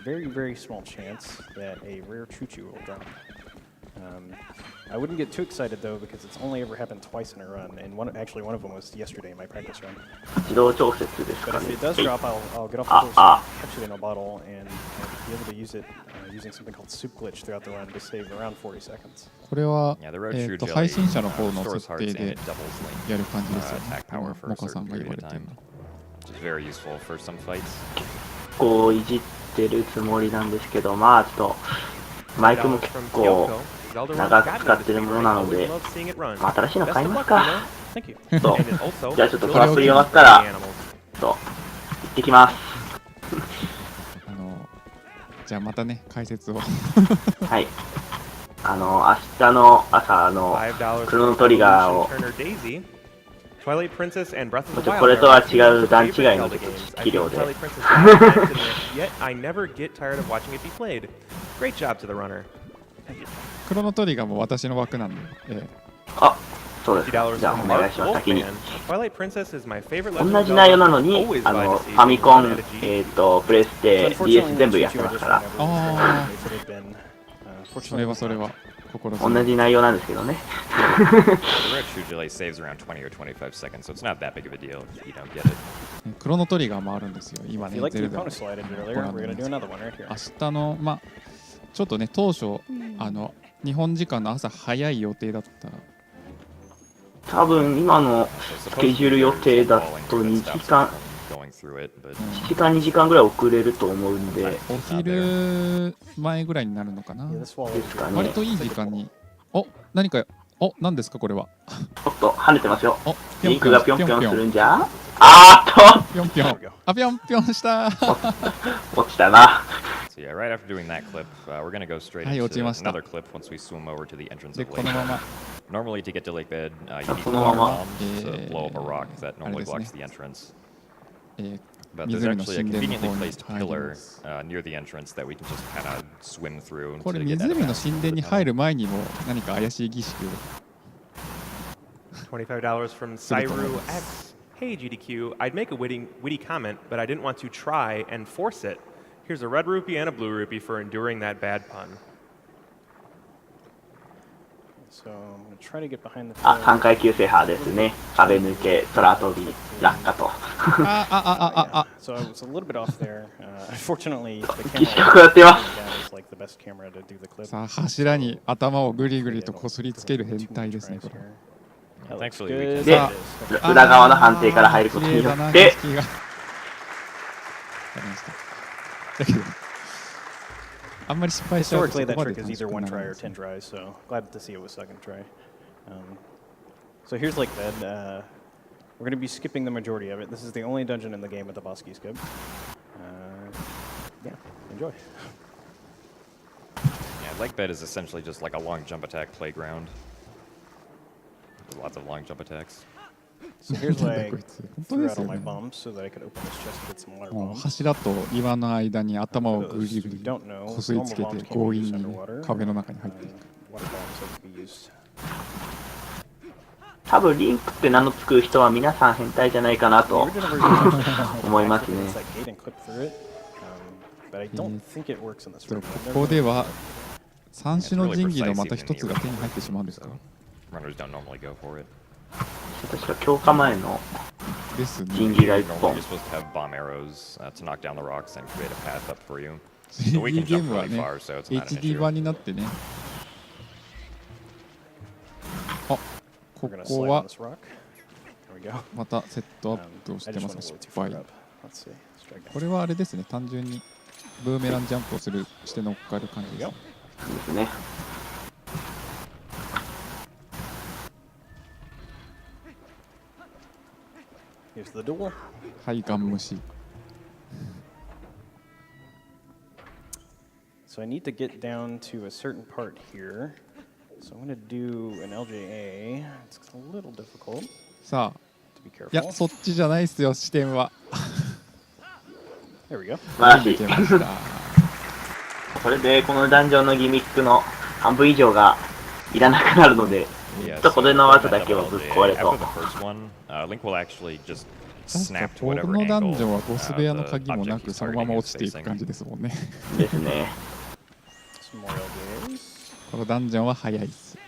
very, very small chance that a rare choo-choo will drop. I wouldn't get too excited though, because it's only ever happened twice in a run, and actually one of them was yesterday in my practice run. 自動調節です But か if ね。 it does はい drop, I'll get off the horse, and catch it in a bottle, and be able to use it using something called soup glitch throughout the run to save around 40 seconds. これは Yeah, the road shoe jelly 配信者の方の restores 設 hearts 定 and で it doubles link やる感じですよね。 attack power for モ a カさ certain んが言わ period れ of てる time, which is very useful for some fights. こういじってるつもりなんですけど、まあちょっとマイクも結構長く使ってるものなので、まあ、新しいの買いますか。Thank you. そう。じゃあちょっとトラップり終わったら、行ってきます。じゃあまたね、解説を。はい。明日の朝、クロノトリガーを Twilight Princess and Breath of the Wild これとは違う are 段違い favorite の Zelda games. I 器 think 量で Twilight Princess is my favorite, yet I never get tired of watching it be played. Great job to the runner. クロノトリガーも私の枠なんで、あ、そうです。 $50 じゃあ from お願 Mark いします。先に。 Wolfman. Twilight Princess is my favorite 同 Legend じ of 内容な Zelda. のに、 Always フ glad to ァ see ミコン、 Pheenoh and Hd. プレステ、DS 全部やってますから、あそれは同じ内容なんですけどね。 The red shoe delay saves around 20 or 25 seconds, so it's not that big of a deal if you don't get it. クロノトリガーもあるんですよ、今ね、ゼルダの。明日の、まあ、ちょっとね、当初、日本時間の朝早い予定だったら。多分今のスケジュール予定だと2時間、1時間2時間ぐらい遅れると思うんで、お昼前ぐらいになるのかな。ですかね。割といい時間に。お、何か、お、何ですかこれは。おっと、跳ねてますよ。お、リンクがぴょんぴょんするんじゃ。あーっとぴょんぴょん。あ、ぴょんぴょんした。落ちたな。So yeah, right after doing that clip, we're gonna go straight into another clip once we swim over to the entrance of Lake Bed. Normally, to get to Lake Bed, you need to blow bombs to blow up a rock that normally blocks the entrance. But there's actually a conveniently placed pillar near the entrance that we can just kind of swim through. これ湖の神殿に入る前にも何か怪しい儀式を。$25 from Cyru X. Hey GDQ, I'd make a witty comment, but I didn't want to try and force it. Here's a red rupee and a blue rupee for enduring that bad pun. あ、3階級制覇ですね。壁抜け、空飛び、落下と。儀式をやってます。さあ、柱に頭をぐりぐりとこすりつける変態ですね、これ。で、裏側の判定から入ることによって、だけど、あんまり失敗しちゃうと Historically, that trick is either one try or 10 tries, so glad to see it was second try. So here's Lake Bed. We're going to be skipping the majority of it. This is the only dungeon in the game with the boss key skip. Yeah, enjoy. Yeah, Lake Bed is essentially just like a long jump attack playground. There's lots of long jump attacks. So here's why I threw out all my bombs so that I could open this chest and get some water bombs. 柱と岩の間に頭をぐりぐりこすりつけて強引に壁の中に入っていく。多分リンクって名の付く人は皆さん変態じゃないかなと思いますね。ここでは三種の神器のまた一つが手に入ってしまうんですか？確か強化前の神器が1本。3D ゲームはね、HD 版になってね。あ、ここはまたセットアップをしてますね、失敗。これはあれですね、単純にブーメランジャンプをして乗っかる感じですね。ですね。Here's the door. はい、ガン虫。So I need to get down to a certain part here. So I'm going to do an LJA. It's a little difficult. さあ、いや、そっちじゃないっすよ、視点は。There we go. 素晴らしい。これでこのダンジョンのギミックの半分以上がいらなくなるので、これの技だけはぶっ壊れと。このダンジョンはボス部屋の鍵もなくそのまま落ちていく感じですもんね。ですね。このダンジョンは早いっす。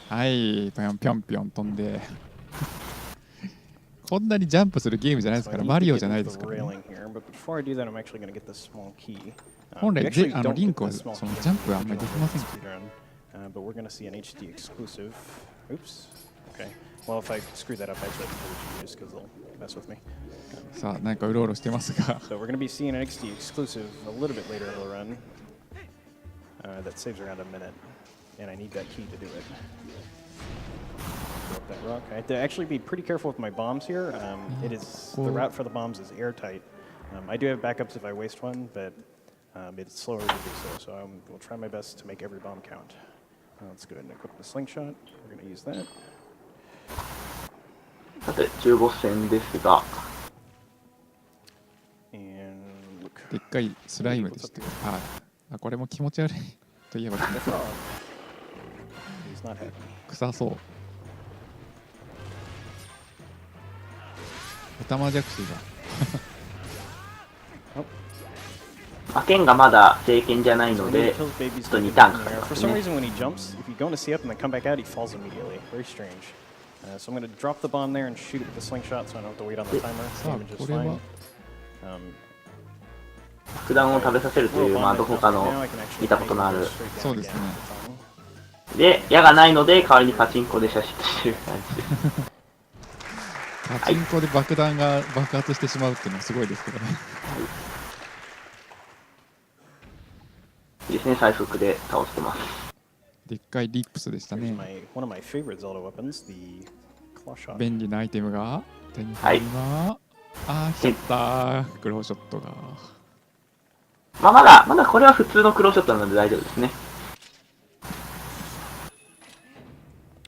はい、ぴょんぴょんぴょん飛んで。こんなにジャンプするゲームじゃないですから、マリオじゃないですからね。本来リンクはそのジャンプはあんまりできませんから。But we're going to see an HD exclusive. Oops. Okay. Well, if I screw that up, actually, I can just because they'll mess with me. さあ、何かうろうろしてますが。So we're going to be seeing an HD exclusive a little bit later in the run. That saves around a minute, and I need that key to do it. Throw up that rock. I have to actually be pretty careful with my bombs here. It is the route for the bombs is airtight. I do have backups if I waste one, but it's slower to do so. So I will try my best to make every bomb count. Let's go ahead and equip the slingshot. We're going to use that. 15戦ですが。でっかいスライムでした。あ、これも気持ち悪いといえば臭そう。オタマジャクシが剣がまだ聖剣じゃないので、ちょっと2ターンかかりますね。So I'm going to drop the bomb there and shoot it with the slingshot so I don't have to wait on the timer. Damage is fine. 爆弾を食べさせるという、どこかの見たことのある。そうですね。で、矢がないので、代わりにパチンコで射出してる感じです。パチンコで爆弾が爆発してしまうっていうのはすごいですけどね。いいですね、最速で倒してます。でっかいリップスでしたね。便利なアイテムが手に入ります。来ちゃったクローショットが。まだこれは普通のクローショットなので大丈夫ですね。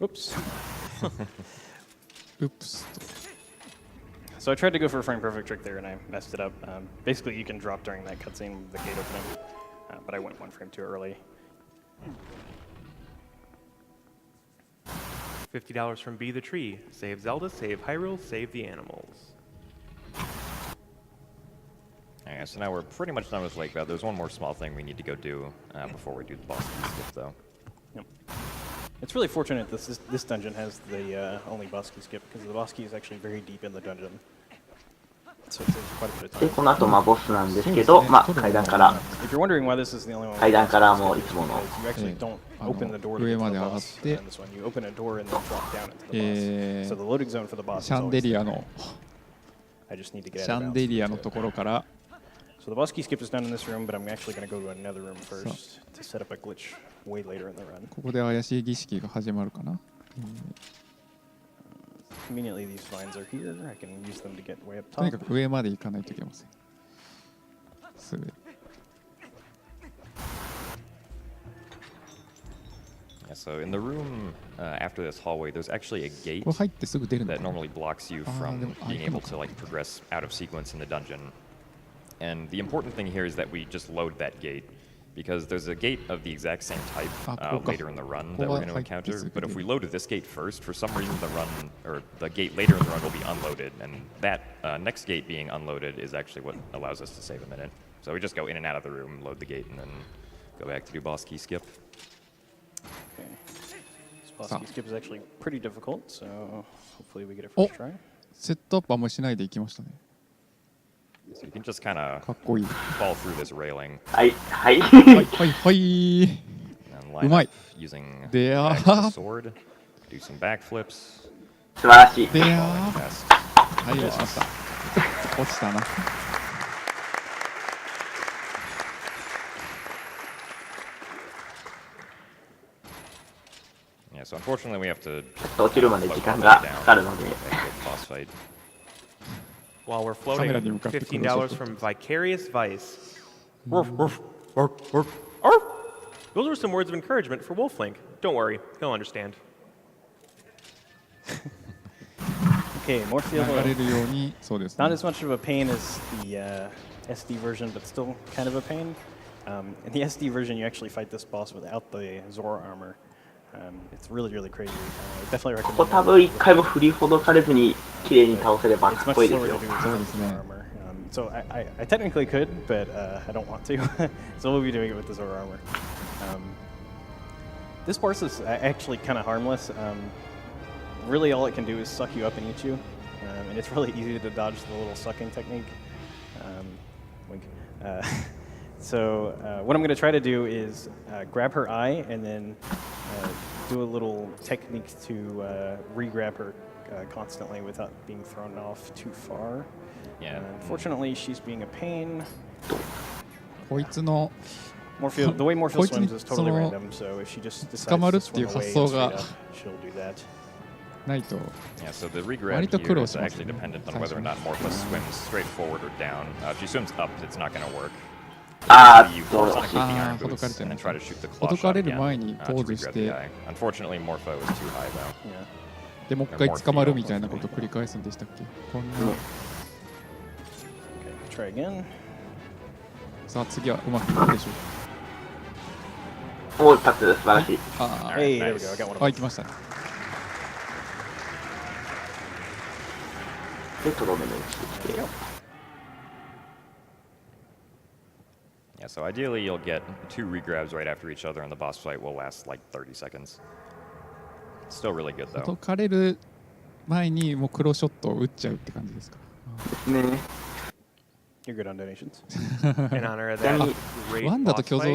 Oops. Oops. So I tried to go for a frame perfect trick there and I messed it up. Basically, you can drop during that cutscene with the gate opening, but I went 1 frame too early. $50 from Be the Tree. Save Zelda, save Hyrule, save the animals. Alright, so now we're pretty much done with Lake Bell. There's one more small thing we need to go do before we do the boss skip, though. Yep. It's really fortunate this dungeon has the only boss key skip, because the boss key is actually very deep in the dungeon. So it saves quite a bit of time. で、この後ボスなんですけど、階段から、If you're wondering why this is the only one, 階段からもういつもの。You actually don't open the door to get to the boss. And this one, you open a door and then drop down into the boss. So the loading zone for the boss is シャンデ always リア there. の I just need to get シャンデリアのところから So the boss key skip is done in this room, but I'm actually going to go to another room first to set up a glitch way later in the run. ここで怪しい儀式が始まるかな。Conveniently, these vines are here. I can use them to get way up とに top. かく上まで行かないといけません。すぐ。Yeah, so in the room after this hallway, there's actually a gate これ入ってすぐ出るんだ that。normally blocks you from being able to like progress out of sequence in the dungeon. And the important thing here is that we just load that gate, because there's a gate of the exact same type later in the run that we're going to encounter. But if we load this gate first, for some reason the run, or the gate later in the run will be unloaded, and that next gate being unloaded is actually what allows us to save a minute. So we just go in and out of the room, load the gate, and then go back to do boss key skip. Okay. This boss key skip is actually pretty difficult, so hopefully we get it first try. セットアップあんまりしないでいきましたね。So you can just kind of かっこいい。 fall through this railing. はい。はいはい。 And line うまい。 up using であ the sword, do some backflips. 素晴らしい。であ Fast. はい、しました。落ちたな。Yeah, so unfortunately we have to 落ちるまで時間がかかるので。 boss fight. While we're floating, $15 from Vicarious Vice. Those are some words of encouragement for Wolflink. Don't worry, he'll understand. Okay, more field. 流れるように、そうですね。 Not as much of a pain as the SD version, but still kind of a pain. In the SD version, you actually fight this boss without the Zora armor. It's really, really crazy. Definitely recommend. ここ多分一回も振りほどかれずに綺麗に倒せればかっこいいですよ。So I technically could, but I don't want to. So we'll be doing it with the Zora armor. This boss is actually kind of harmless. Really, all it can do is suck you up and eat you, and it's really easy to dodge the little sucking technique. Wink. So what I'm going to try to do is grab her eye and then do a little technique to re-grab her constantly without being thrown off too far. Yeah. Unfortunately, she's being a pain. こいつの Morpheo, the way Morpheo swims is totally random, so if she just decides to swim away and straight up, she'll do that. ないと Yeah, so the regrab here is actually dependent on whether or not Morpha swims straight forward or down. If she swims up, it's not going to work. You force on the iron boots and then try to shoot the claw shot again to re-grab the eye. Unfortunately, Morpho is too high though. Yeah. でもう一回捕まるみたいなことを繰り返すんでしたっけ。こんな。Try again. さあ次はうまくいくでしょう。おお、タッチ、素晴らしい。ああ、Hey, there we go. I got one of them. 行きましたね。で、とどめの位置にして。Yeah, so ideally you'll get 2 regrabs right after each other, and the boss fight will last like 30 seconds. Still really good though. 解かれる前にもう黒ショットを打っちゃうって感じですか。ね。You're good on donations. In honor of that great boss fight, we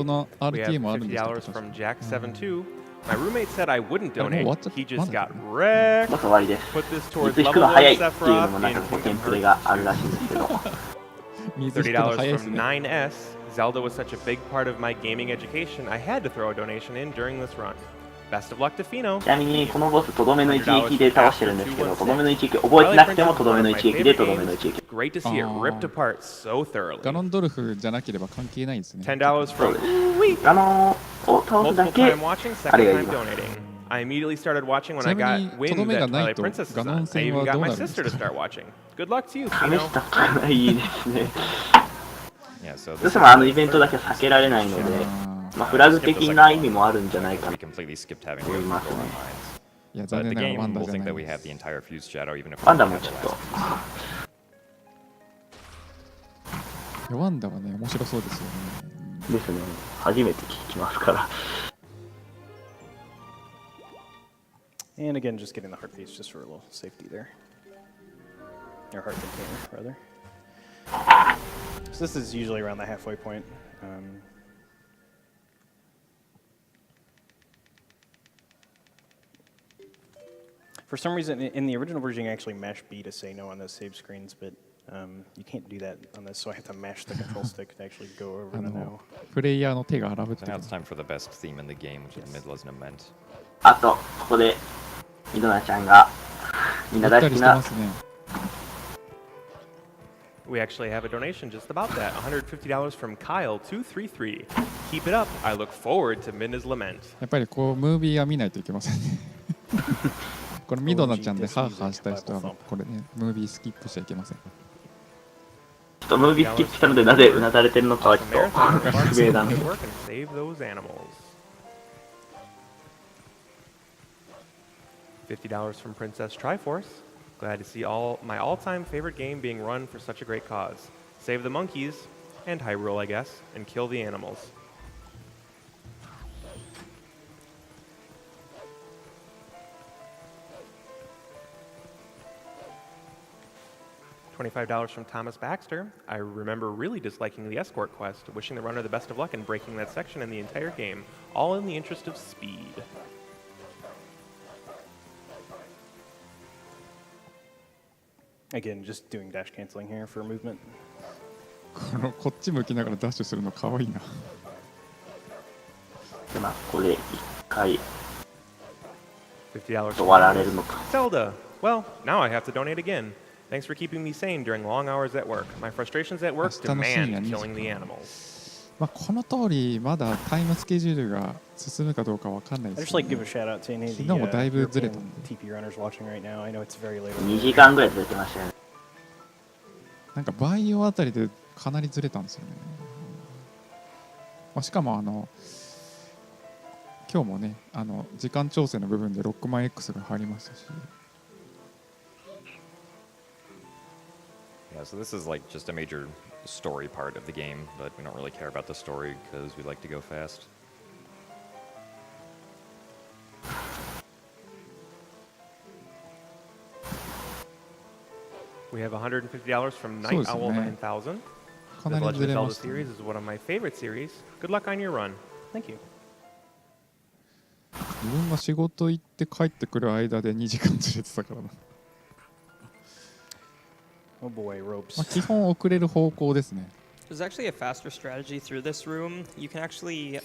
have $50 from Jack72. My roommate said I wouldn't donate. He just got wrecked. Put this towards level 1 Sephiroth in Kingdom Hearts. $30 from 9S. Zelda was such a big part of my gaming education, I had to throw a donation in during this run. Best of luck to Pheenoh. ちなみにこのボスとどめの一撃で倒してるんですけど、とどめの一撃覚えてなくてもとどめの一撃でとどめの一撃。Great to see it ripped apart so thoroughly. ガノンドルフじゃなければ関係ないですね。$10 from ガノンを倒すだけ watching, second time donating. I immediately started watching when I got wind that Twilight Princess was on. I even got my sister to start watching. Good luck to you, 試したことがないですね。 Yeah, so どうしてもあのイベントだけは避けられないので、まあフラグ的な意味もあるんじゃないかなと思いますね。いや、残念ながらワンダじゃないです。ワンダもちょっと。いや、ワンダはね、面白そうですよね。ですね。初めて聞きますから。And again, just getting the heart piece just for a little safety there. Or heart container, rather. So this is usually around the halfway point. For some reason, in the original version, you actually mash B to say no on those save screens, but you can't do that on this, so I have to mash the control stick to actually go over the no. プレイヤーの手が荒ぶってる。 Now it's time for the best theme in the game, which is Midla's Lament. あと、ここでミドナちゃんがみんな大好きな。 We actually have a donation just about that. $150 from Kyle233. Keep it up. I look forward to Midna's Lament. やっぱりこうムービーは見ないといけませんね。このミドナちゃんでハーハーした人はこれね、ムービースキップしちゃいけません。ちょっとムービースキップしたのでなぜうなだれてるのかはちょっと不明だね。$50 from Princess Triforce. Glad to see my all-time favorite game being run for such a great cause. Save the monkeys, and Hyrule, I guess, and kill the animals. $25 from Thomas Baxter. I remember really disliking the escort quest, wishing the runner the best of luck in breaking that section in the entire game, all in the interest of speed. Again, just doing dash canceling here for movement. こっち向きながらダッシュするのかわいいな。で、まあ、ここで一回$50 終わられるのか。Zelda. Well, now I have to donate again. Thanks for keeping me sane during long hours at work. My frustrations at work demand killing the animals. まあこの通りまだタイムスケジュールが進むかどうかわかんないです、ね。昨日もだいぶずれたんで。2時間ぐらいずれてましたよね。なんかバイオあたりでかなりずれたんですよね。まあ、しかも今日もね時間調整の部分でロックマン X が入りましたし。Yeah, so this is like just a major story part of the game, but we don't really care about the story because we like to go fast. We have $150 from Night Owl 9000. The Legend of Zelda series is one of my favorite series. Good luck on your run. Thank you. 自分が仕事行って帰ってくる間で2時間ずれてたからな。Oh boy, ropes. 基本遅れる方向ですね。There's actually a faster strategy through this room. You can actually,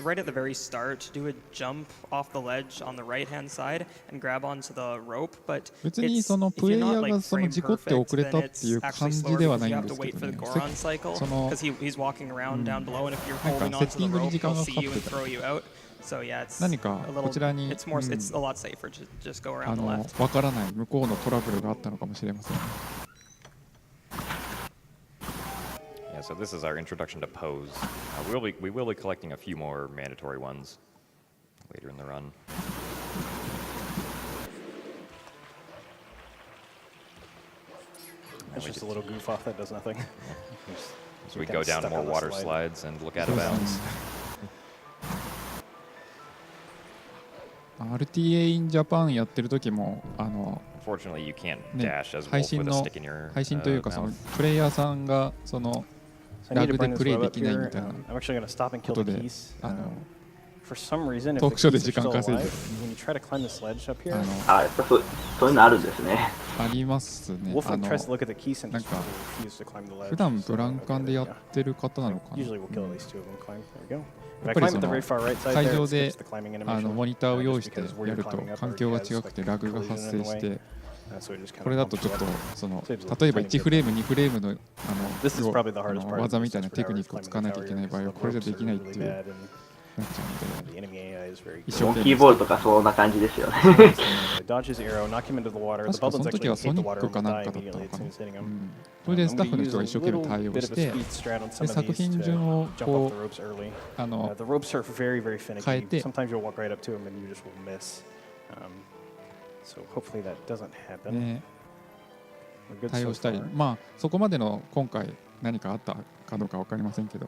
right at the very start, do a jump off the ledge on the right-hand side and grab onto the rope. But 別にそのプレイヤーがその事故って遅れたっていう感じではないんですけどね。そのなんかセッティングに時間がかかってた。So yeah, it's 何か a こ little. ちらに It's more. It's a lot safer to just go around the left. わからない向こうのトラブルがあったのかもしれません。Yeah, so this is our introduction to pose. We will be collecting a few more mandatory ones later in the run. It's just a little goof off that does nothing. So we go down more water slides and look out of bounds. RTA in Japan やってる時もUnfortunately, you can't ね dash as 配 wolf 信 with a の stick in your 配信というかその mouth. プレイヤーさんがその So I need to ラグで bring プ this レイ web で up きない here. みたいな I'm actually going to stop and こ kill と the で keys. For some reason, if トー the クショーで keys 時 are 間 still 稼い alive, で when you try to climb the sledge up here, あ、やっぱそういうのあるんですね。ありますね。 Wolf like tries to look at the keys and なん just か refuses to climb the ledge. 普段ブラン So, カンでやっ yeah. てる方なのかな。 Usually we'll kill at least two of them climb. There we go. If や I っぱり climb そ at the の very far right side 会 there, 場 it で skips the climbing animation. モニターを用意 Just して because where や you're ると climbing up 環境が already 違 has くて like ラグが collision 発 in 生 the し way. て So it just kind これ of だと bumps ちょ you っと up. その Saves a 例えば tiny 1 bit. フレーム2フレームの This is probably the hardest part. 技みたいなテクニックを使わなきゃいけない場合はこれじゃできないっていう bad なっちゃうの the で enemy AI is very 一 good. 生懸命モンキーボールとかそんな感じですよね。Dodge his arrow, knock him into the water. The 確かそ bubbles の actually 時は hit ソ the ニッ water ク and かなん die かだった immediately の as か soon な as hitting う him. んそれでスタッフの人が一生懸命対応 Bit し of a て speed strat on some で of 作 these 品 to 順を jump こ off the ropes early. う The ropes are very, very 変え finicky. て Sometimes you'll walk right up to them and you just will miss. So hopefully that doesn't happen. ね We're good 対 so 応したり far. まあそこまでの今回何かあったかどうか分かりませんけど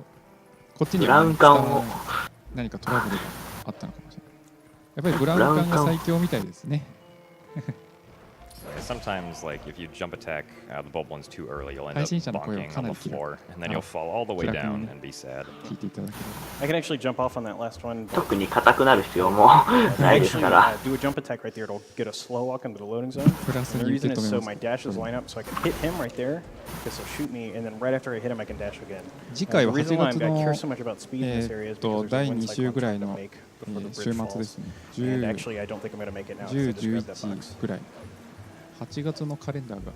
こっちにブラウン管を何かトラブルがあったのかもしれないやっぱりブラウン管が最強みたいですね Sometimes, like if you jump attack the bulb ones too early, you'll end 配 up 信者の声を bonking か on な the り floor, and then you'll fall all the way 暗く down ね and be sad. 聞いていただけれ I can actually jump off on that last one. But 特に硬くなる必要もないです actually から。 do a jump attack right there. It'll get a slow walk into the loading zone. プラス And the に受 reason け is 止め so ま my す dashes line up so I can hit him right there because he'll shoot me, and then right after I hit him, I can dash again. 次回 The は reason 8 why 月 I の care so much about speed in this area is because there's 第 a 2 wind 週 cycle ぐら I'm い trying to の make before the 週 bridge 末ですね falls. And 10、 actually, I don't think I'm going to make it now. So 10、 I just grabbed that 11 box. ぐらい8月のカレンダーが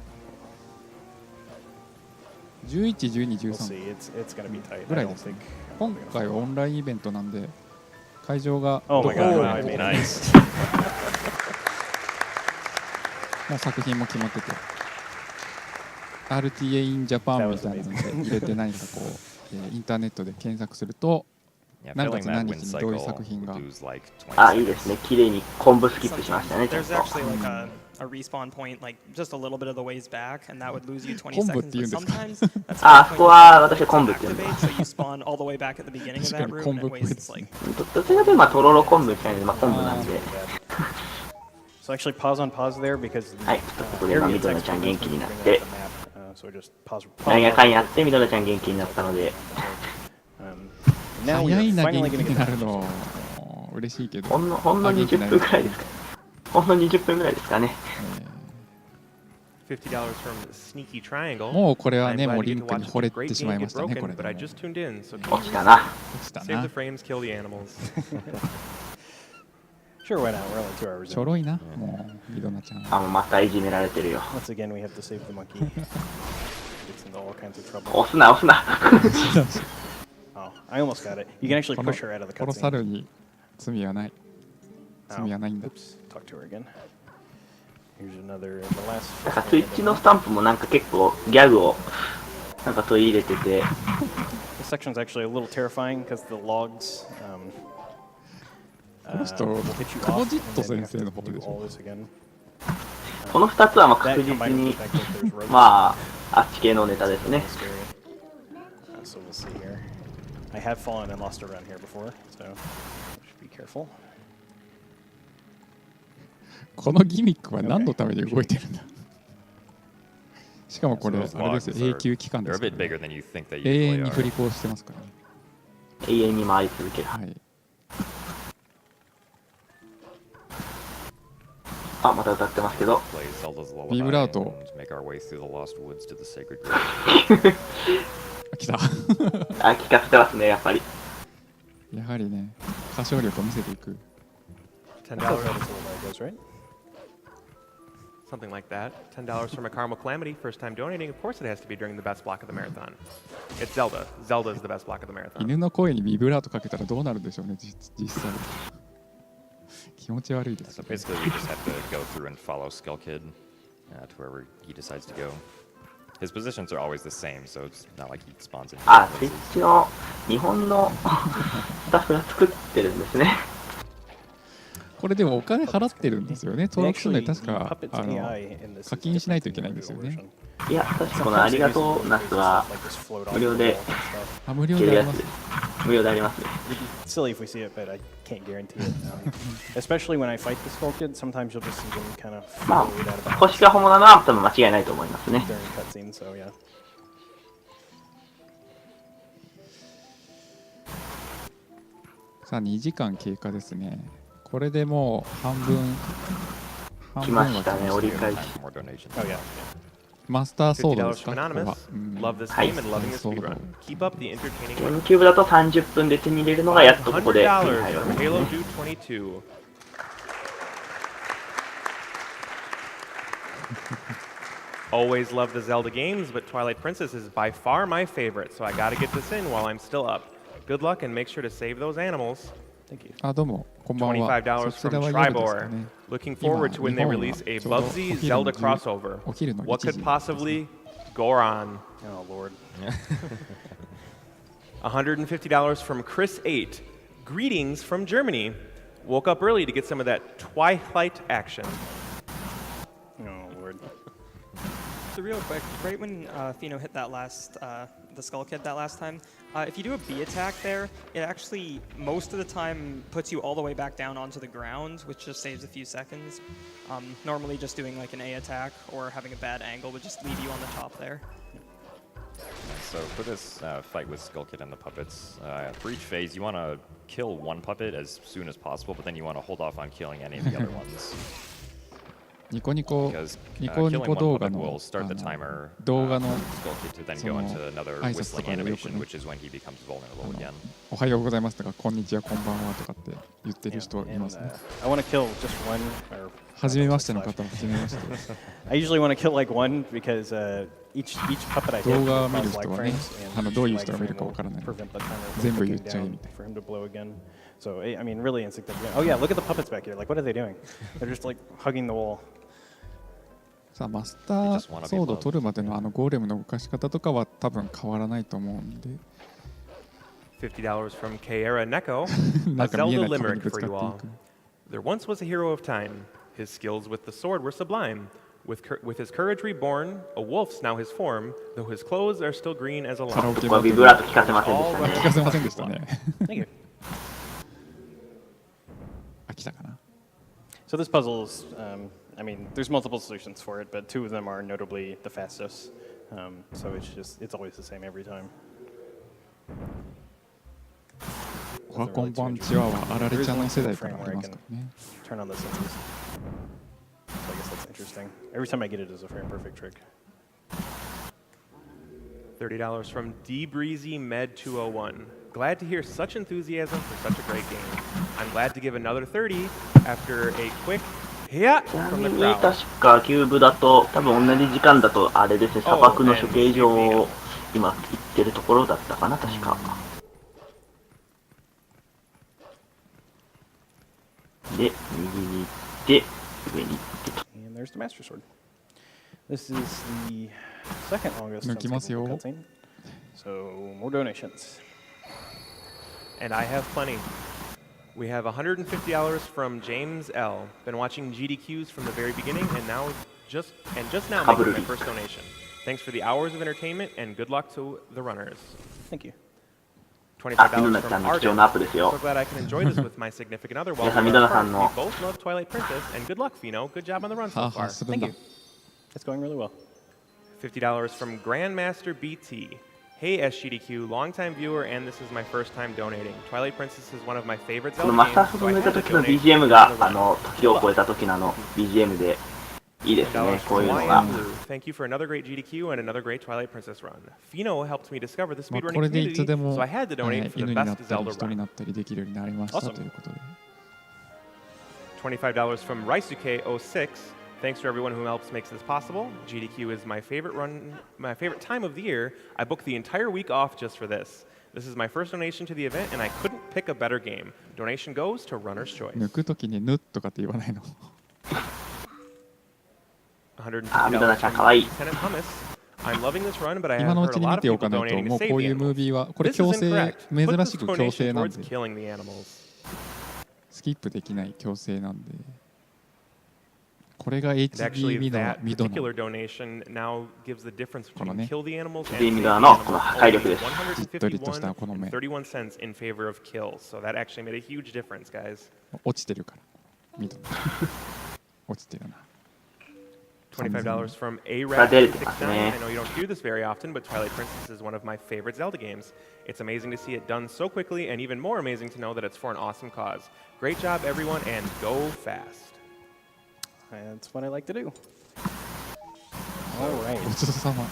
11、12、We'll 13 see. It's going to be tight. ぐ I らい don't ですね think. 今回はオンラインイベントなんで会場が Oh ど my こ god! も No, I made it. Nice. う作品も決まってて RTA in Japan みたいなので入れて何かこうインターネットで検索すると Yeah, 何 filling 月 that 何 wind 日にどういう cycle 作品が would lose like あ、 20いいですね。 seconds. 綺麗にコンボスキップしましたね、ちゃん There's と。 actually like a respawn point, like just a little bit of the ways back, and that would lose you 20 コンボっ seconds. て言うん But ですか sometimes that's あ、 the そこ point は私はコンブって言うん to です。 activate, so you spawn all the way back at the beginning of 確か that に room, コン and ボ it っぽいで wastes すね like どちらかというとトロロ昆布みたいなので、コンブなんで。 So actually, pause on pause there because the はい、ちょっとここで area ミドラ text ちゃん元気になっ bring up て、 the map. So I just pause. 何やかんやってミドラちゃん元気になったので、 Now we 早 are いな finally 元気 going to に get なるの嬉しいけどほんの20分くらいですか。ほんの20分くらいですかね。 $50 from Sneaky Triangle. もうこれは I'm ね glad もう you リ get ン to クに watch 惚れ this great てしまい game ま get したねこ broken, れ but I で just tuned in, so 落ちたな。落ちた save な the frames, kill the animals. Sure, why not? We're only 2 hours ちょ in. ろいなもうミドナちゃんあ、もうまたいじめられてるよ。 Once again, we have to save the monkey. Gets into all kinds of trouble. 押すな、押すな。 Oh, I almost got it. You can actually この push her out of the この cutscene. 猿に罪はない Oh, 罪はないんだ oops. Talk to her again. Here's another, the last. なんかツイッチのスタンプもなんか結構ギャグをなんか取り入れてて、 This section's actually a little terrifying because the logs. この人 will hit you クボ off, ジッ and ト then you 先 have 生の to こと do でし all ょ this again. この2つはまあ That 確実 combined with に the fact that there's ropes. まああっち系のネタですね。 Scary. So we'll see here. I have fallen and lost a run here before, so should be careful. このギミックは何のために動いてるんだしかもこれ So those あれです logs よ are- 永久期間で They're a すから bit ね bigger than you think they 永遠 usually に振り are. 子をしてますからね永遠に回り続ける。はいあ、また歌ってますけど。 Play Zelda's Lullaby ビブラート and make our way through the lost woods to the sacred grove. 来たあ、聞かせてますね、やっぱり。やはりね歌唱力を見せていく$10, That's how Zelda's Lullaby goes, right? something like that. $10 from a Caramel Calamity. First time donating. Of course, it has to be during the best block of the marathon. It's Zelda. Zelda is the best block of the marathon. 犬の声にビブラートかけたらどうなるんでしょうね実際気持ち悪いです So basically, we just have to go through and follow Skull Kid to wherever he decides to go. His positions are always the same, so it's not like he spawns in. あ、スイッチの日本のスタッフが作ってるんですね。これでもお金払ってるんですよね。登録するのに確か課金しないといけないんですよね。いや、確かこのありがとうナスは無料で無料消えるであります。やつです。無料でありますね。 It's silly if we see it, but I can't guarantee it. Especially when I fight the Skull Kid, sometimes you'll just see them kind of ま float out of あ、 bounds 星が本物なのは多分間違いないと思いますね。 during cutscenes, so yeah. さあ2時間経過ですね。これでもう半分来ましたね、折り返し。 More donations. Oh yeah. マスターソードで$50すか from ここは Anonymous. Love this game and loving the speedrun. Keep up the entertaining ゲー work. ムキューブだと30分で手に入れるのがやっとここで手に入るん$100です from ね。 Halo Dude 22. Always love the Zelda games, but Twilight Princess is by far my favorite, so I gotta get this in while I'm still up. Good luck and make sure to save those animals. Thank you. あ、どうもこんばんは。 $25そち from らは夜ですか Tribor. ね。 Looking forward to when they release a Bubsy Zelda crossover. お昼の What 1 could 時 possibly go on? Oh lord. $150 from Chris8. Greetings from Germany. Woke up early to get some of that Twilight action. Oh lord. So real quick, right when Pheenoh hit that last, the Skull Kid that last time, if you do a B attack there, it actually, most of the time, puts you all the way back down onto the ground, which just saves a few seconds. Normally just doing like an A attack or having a bad angle would just leave you on the top there. So for this fight with Skull Kid and the puppets, for each phase, you want to kill one puppet as soon as possible, but then you want to hold off on killing any of the other ones. ニコニコ Because ニコニ killing コ one 動画 puppet の will start the timer 動画の Skull Kid to then go into another 挨拶と whistling かでよく animation, ね which is when he becomes vulnerable again. おはようございますとかこんにちはこんばんはとかって言ってる Yeah, 人い and, ますね。 I want to kill just one. Or 初めましての方は初めまして。 I usually want to kill like one because each puppet I hit 動画を見る causes 人 lag はね frames, and どういう each 人 lag が見る frame か will わからない。 prevent the timer from 全部 ticking 言っちゃい down みたい for him to blow again. So I mean, really insignificant. Oh yeah, look at the puppets back here. Like, what are they doing? They're just like hugging the wall. さあマスターソードを取るまでのゴーレムの動かし方とかは多分変わらないと思うんで。 $50 from Kaera Neko. な A んか見え Zelda ない壁に limerick ぶつ for か you ってい all. く。 There once was a hero of time. His skills with the sword were sublime. With his courage reborn, a wolf's now his form, though his clothes are still green as a カラ lawn. オケここはのビブラート聞かせませんでしたね。聞かせませんでしたね。 Thank you. 飽きたかな。 So this puzzle is, I mean, there's multiple solutions for it, but two of them are notably the fastest. So it's always the same every time. おはこんばんちははあられちゃんの世代からありますからね。 Turn on the senses. So I guess that's interesting. Every time I get it is a frame perfect trick. $30 from DBreezy Med 201. Glad to hear such enthusiasm for such a great game. I'm glad to give another 30 after a quick hit ちな from み the に crowd. 確かキューブだと多分同じ時間だとあれですね、砂漠の処刑場を今行ってるところだったかな、確か。で、右に行って、上に行ってと。 And there's the Master Sword. This is the second longest 抜きますよ。 cutscene. So more donations. And I have plenty. We have $150 from James L. Been watching GDQs from the very beginning, and just now making my first donation. Thanks for the hours of entertainment, and good luck to the runners. Thank you. 25 Pheenoh from さんの貴重 Arden. なアップですよ。 So glad I can enjoy this with my significant other while 皆さん、 we're ミドナ apart. さんの We both love Twilight Princess, and good luck, Pheenoh. Good job on the run は so あは far. あするん Thank だ you.。It's going really well. $50 from Grandmaster BT. Hey SGDQ, longtime viewer, and this is my first time donating. Twilight Princess is one of my favorite この Zelda マスター games, ソー so ド I 抜い had た to 時の donate BGM for が the run. 時を超えた時のBGM でいいですね、 $10 こう from いうのが。 Lion Blue. Thank you for another great GDQ and another great Twilight Princess run. Pheenoh helped me discover the まあこ speedrunning れでい community, つでも so I had to は donate い for 犬 the になっ best たり Zelda 人に run. なったりできるようになりました Awesome. ということで。 $25 from Raisuke06. Thanks to everyone who helps makes this possible. GDQ is my favorite run, my favorite time of the year. I booked the entire week off just for this. This is my first donation to the event, and I couldn't pick a better game. Donation goes to runner's choice. 抜くときにぬとかって言わないの。ミドナちゃんかわいい。 Lieutenant Hummus. I'm loving this run, but I 今 have のう heard ち a に lot 見 of てお people かないと、 donating も to うこ save う the いうムービー animals. はこれ This 強 is 制 incorrect. 珍 Put し this く強 donation 制なん towards で killing the animals. スキップできない強制なんで、これが And actually, HD ミド that ミドナ particular donation now gives the difference この between ね kill the animals and ジ save ミ the ドナのこの animals. 破壊力です。 じっとりとしたこの目 31 cents in favor of kills. So that actually made a huge difference, guys. 落ちてるからミドナ落ちてるな。 $25 from That A-Rat did it, 69. man. I know you don't hear this very often, but Twilight Princess is one of my favorite Zelda games. It's amazing to see it done so quickly, and even more amazing to know that it's for an awesome cause. Great job, everyone, and go fast. That's what I like to do. All right. ごちそうさま。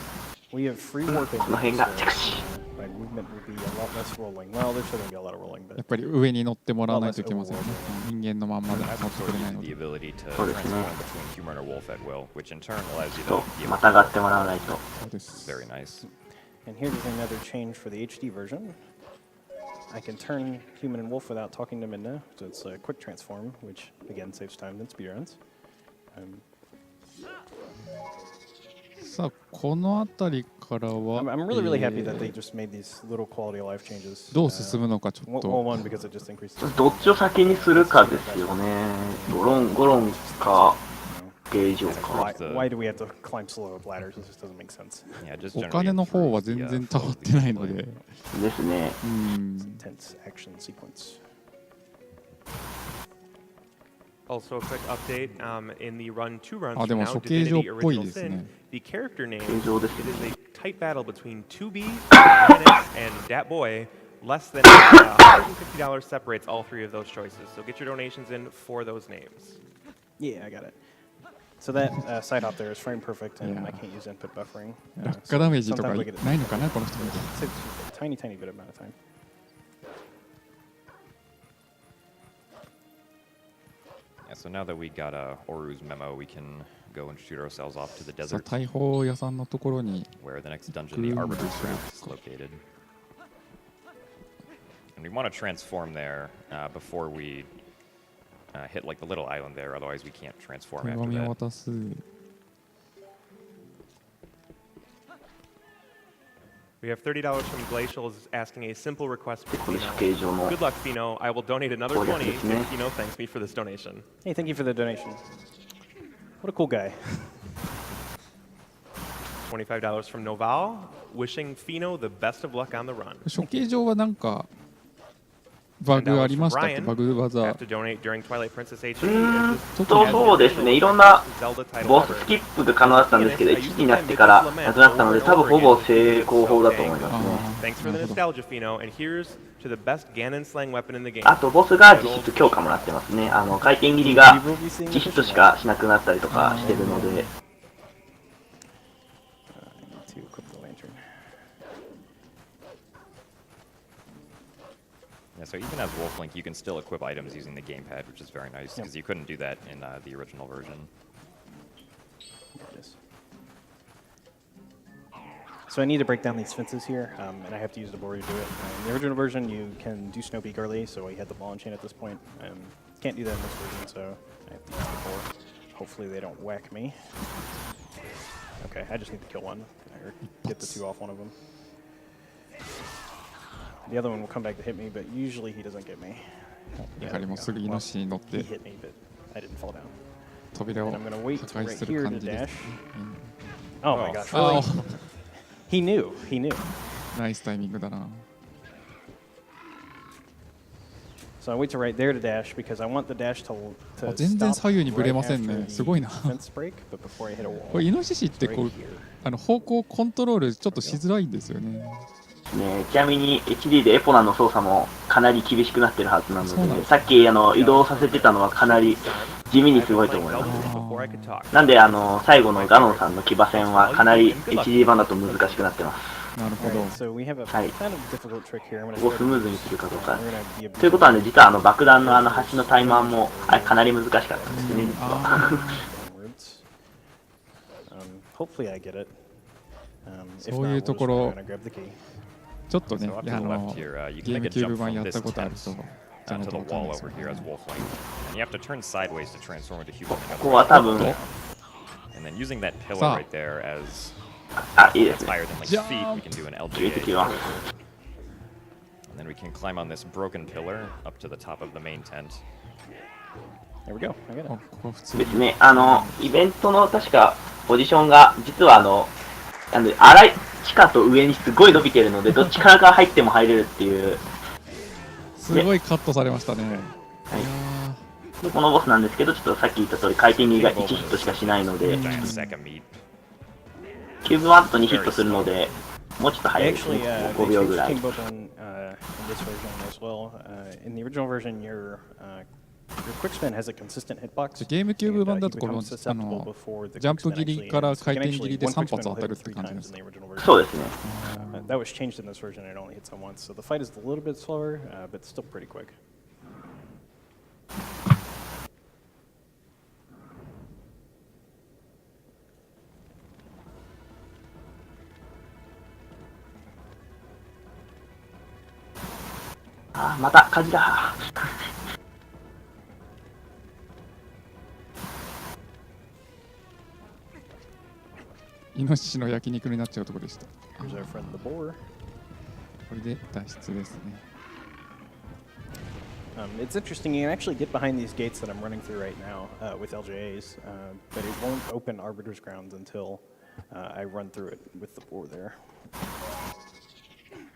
We have free warping. この辺が着地。 My movement will be a lot less rolling. Well, there's still going to be a lot of rolling, や but っぱり上に乗ってもらわないといけませんね。人間のまんまで乗ってくれないの The で。 ability to Oh, that's transform nice. between human or wolf at will, which in turn allows you と to be ま able たがってもらわないと。そうです。 Very nice. and here's another change for the HD version. I can turn human and wolf without talking to Midna, so it's a quick transform, which again saves time than speedruns. さあこの辺りからは I'm really, really happy that they just made these little quality of life changes. どう進むのかちょっ Well, と one, because it just increases. どっちを先にするかですよね。ゴロンか、ゲージョ Why, か。 why do we have to climb slow up ladders? This just doesn't make sense. Yeah, just お generally 金の方は improve 全 the, 然 flow 溜 of まっ the てないの gameplay. で、ですね。Intense action sequence. Also, a quick update in the run 2 runs あ、で from も now, 処刑場 Divinity っぽい Original です Sin, ね。 the character name, 形状です it ね。 is a tight battle between 2B, Phoenix, and Dat Boy. Less than $150 separates all three of those choices. So get your donations in for those names. Yeah, I got it. So that side hop there is frame perfect, and Yeah. I can't use input buffering. 落下ダメージとか sometimes we get it. ないのかなこの人も。 Saves just a tiny, tiny bit amount of time. Yeah, so now that we got Oru's memo, we can go and shoot ourselves off to the さあ desert, 大砲屋さんのところに where the next dungeon, the Arbiter's Wrath, is located. And we want to transform there before we hit like the little island there, otherwise we can't transform 手 after 紙を that. 渡す。 We have $30 from Glacial is asking a simple request for これ処 Pheenoh. 刑場の Good luck, Pheenoh. I will donate another 攻略 20 ですね。 if Pheenoh thanks me for this donation. Hey, thank you for the donation. What a cool guy. $25 from Noval, wishing Pheenoh the best of luck on the run. 処刑場はなんかバグありましたっけ？バグ技 Have to donate during Twilight Princess HD. そうですね。いろんな Zelda title ボス ever. スキップが可能だったんですけど、1になってからなくなったので、多分ほぼ成功法だと思いますね。 Thanks for the nostalgia, Pheenoh, and here's to the best Ganon slang weapon in the game. あとボスが実質強化もらってますね。回転切りが実質しかしなくなったりとかしてるので。 I need to equip the lantern. Yeah, so even as Wolf Link, you can still equip items using the gamepad, which is very nice, because you couldn't do that in the original version. There it is. So I need to break down these fences here, and I have to use the board to do it. In the original version, you can do Snow Peak early, so we had the ball and chain at this point. Can't do that in this version, so I have to use the board. Hopefully they don't whack me. Okay, I just need to kill one, or get the two off one of them. The other one will come back to hit me, but usually he doesn't get me. やはりもうすぐイノシシに乗っ He て hit me, but I didn't fall down. 扉を And I'm 破 gonna wait 壊 right する here to 感じで dash. す。 Oh my gosh, あ really? He knew, he knew. ナイスタイミングだな。 So I wait to right there to dash because I want the dash to あ全然 stop 左右にブレ right ません after ね。 the すごいな。 fence break, but before I hit a wall. これイノシシってこ Right う here. 方向コントロールちょっとしづらいんですよね。ね、ちなみに HD でエポナの操作もかなり厳しくなってるはずなそうなんで、すのでさっき移動させてたのはかなり地味にすごいと思います。 Before I could talk. なんで最後のガノンさんの騎馬戦はかなり HD 版だと難しくなってます。なるほど。 Alright, so we have a はい。 kind of difficult trick here. I'm ここを gonna スムーズにするかどうか。 we're gonna be a ということはね、実は爆弾の橋のタイマーもあれかなり難しかったですね、実は。 onwards. Hopefully I get it. If そういう not, と we're こ just ろ gonna grab the key. ちょっとね、ゲームキューブ版やったことある人じゃないと分かんないですよね。ここは多分、さあ、いいですね。じゃ入れてきます。And then we can climb on this broken pillar up to the top of the main tent. There we go. I got it. ここ普通ですね。イベントの確かポジションが、実は荒い地下と上にすごい伸びてるので、どっちからか入っても入れるっていう。すごいカットされましたね。はい。で、このボスなんですけど、ちょっとさっき言った通り回転切りが1ヒットしかしないので、キューブ1と2ヒットするので、もうちょっと早いですね。5秒ぐらい。In this version as well. In the original version, your quick spin has a consistent hitbox. ゲームキューブ版だとこのジャンプ切りから回転切りで3発当たるって感じです。そうですね。That was changed in this version. It only hits on once, so the fight is a little bit slower, but still pretty quick. あー、また火事だ。イノシシの焼肉になっちゃうところでした。Here's our friend the boar. これで脱出ですね。It's interesting, you can actually get behind these gates that I'm running through right now with LJAs, but it won't open Arbiter's Grounds until I run through it with the boar there.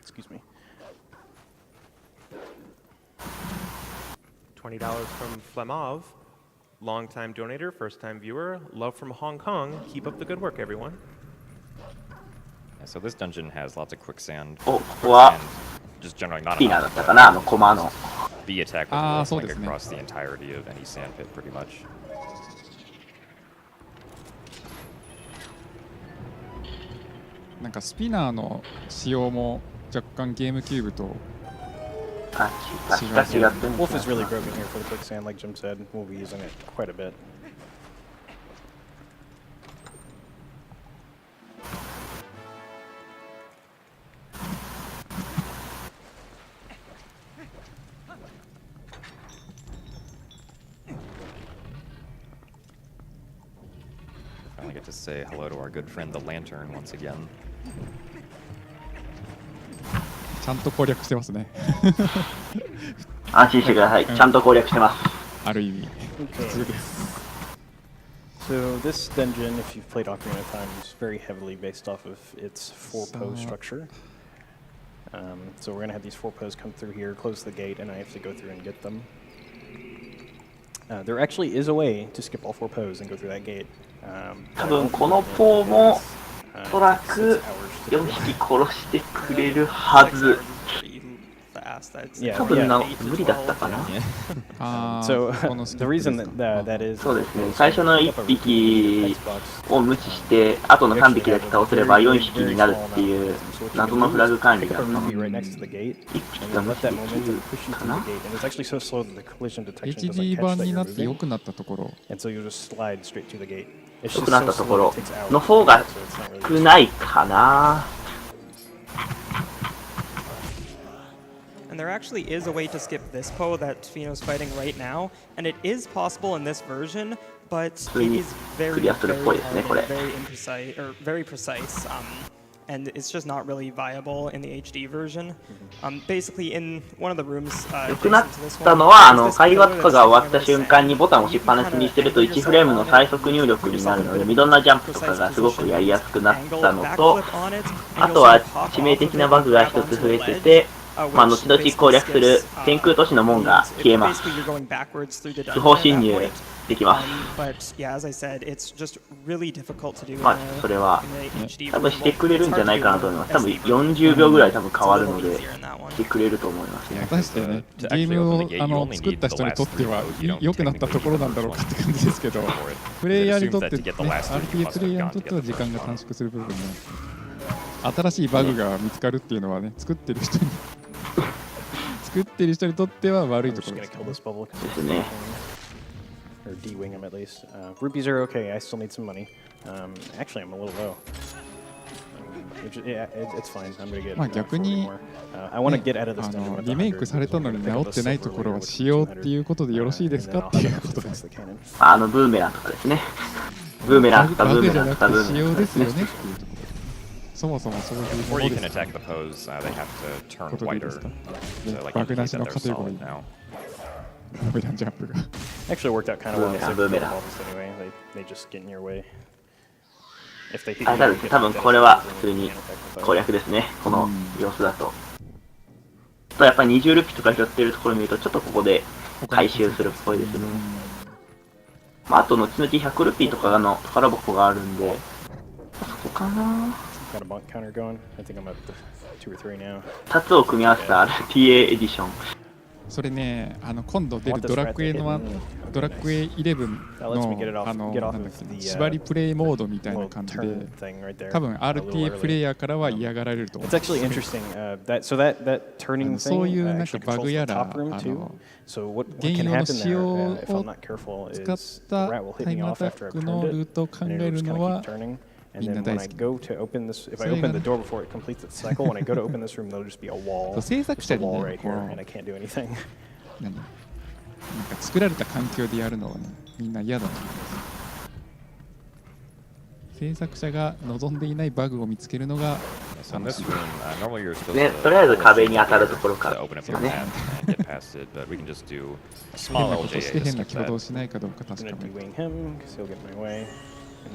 Excuse me. $20 from Flemov, long-time donator, first-time viewer, love from Hong Kong. Keep up the good work, everyone. Yeah, so this dungeon has lots of quicksand. お、ここは Just generally not ピーナー enough だったかな、コマの。 B attack with wolf link across the entirety of any sand pit, pretty much. なんかスピナーの仕様も若干ゲームキューブと 確か違ってる。 Wolf is really broken here for the quicksand, like Jim said. We'll be using it quite a bit. Finally get to say hello to our good friend the Lantern once again. ちゃんと攻略してますね。安心してください。ちゃんと攻略してます。ある意味、普通です。So this dungeon, if you've played Ocarina of Time, is very heavily based off of its 4-pose structure. So we're going to have these 4 pose come through here, close the gate, and I have to go through and get them. There actually is a way to skip all 4 pose and go through that gate. 多分このポーもおそらく4匹殺してくれるはず。多分無理だったかな。So the reason that is そうですね。最初の1匹を無視して後の3匹だけ倒せれば4匹になるっていう謎のフラグ管理が1匹が無視できるかな。HD 版になって良くなったところ。良くなったところの方が少ないかな。And there actually is a way to skip this Poe that Pheenoh's fighting right now, and it is possible in this version, but it is very, very hard and very imprecise, or very precise, and it's just not really viable in the HD version. Basically, in one of the rooms, 良くなったのは会話とかが終わった瞬間にボタンを押しっぱなしにしてると1フレームの最速入力になるので、ミドンナジャンプとかがすごくやりやすくなったのと、あとは致命的なバグが1つ増えてて、まあ後々攻略する天空都市の門が消えます。不法侵入できます。まあそれは多分してくれるんじゃないかなと思います。多分40秒ぐらい多分変わるのでしてくれると思います。果たしてね、ゲームを作った人にとっては良くなったところなんだろうかって感じですけど、プレイヤーにとって、ね、RPG プレイヤーにとっては時間が短縮する部分で、新しいバグが見つかるっていうのはね、作ってる人にとっては悪いところですね。Or D-wing him at least. Rupees are okay. I still need some money. Actually, I'm a little low. まあ逆にリメイクされたのに直ってないところは仕様っていうことでよろしいですかっていうことです。ブーメランとかですね。ブーメランとかブーメランとか仕様ですよね。そもそもそういうものです。ことでいいですか。バグなしのカテゴリー。ブーメランジャンプが。Actually worked out kind of well. Anyway, they just get in your way. 多分これは普通に攻略ですね、この様子だと。やっぱり20ルピとか拾ってるところを見ると、ちょっとここで回収するっぽいですね。まあ、あと後々100ルピとかの宝箱があるんで、そこかな。2つを組み合わせた RTA エディション。それね、今度出るドラクエのドラクエ11のなんだっけ、縛りプレイモードみたいな感じで、多分 RTA プレイヤーからは嫌がられると思うんですよね。そういうなんかバグやら現有の仕様を使ったタイムアタックのルートを考えるのはみんな大好き。制作者にね、なんか作られた環境でやるのはね、みんな嫌だと思います。制作者が望んでいないバグを見つけるのが楽しい。ね、とりあえず壁に当たるところからですね。変なことして変な挙動をしないかどうか確かめる。い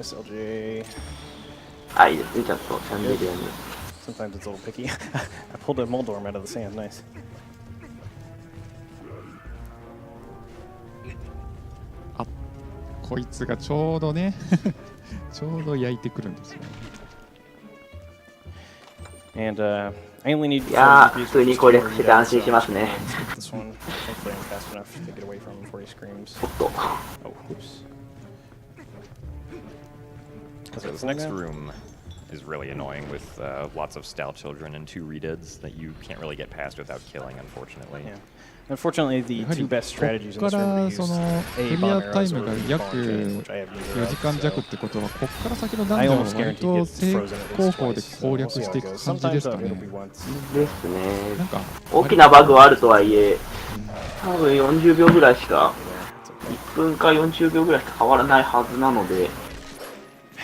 いですね、ちゃんとシャンデリアに。Sometimes it's a little picky. I pulled a Moldorm out of the sand. Nice. こいつがちょうどねちょうど焼いてくるんですよ。And I only need いやー、普通に攻略してて安心しますね。おっと。So this next room is really annoying with lots of style children and 2 redeads that you can't really get past without killing, unfortunately. Yeah. Unfortunately, the 2 best strategies in こ this こか room ら are その use ク A リア bomb タイ arrows ム or が bomb 約 chain, which I have 4 neither 時 of. 間弱ってことは、ここから先のダンジョンは割と正攻法で攻略していく感じですかね。ですね。なんか大きなバグはあるとはいえ、多分40秒ぐらいしか、1分か40秒ぐらいしか変わらないはずなので、大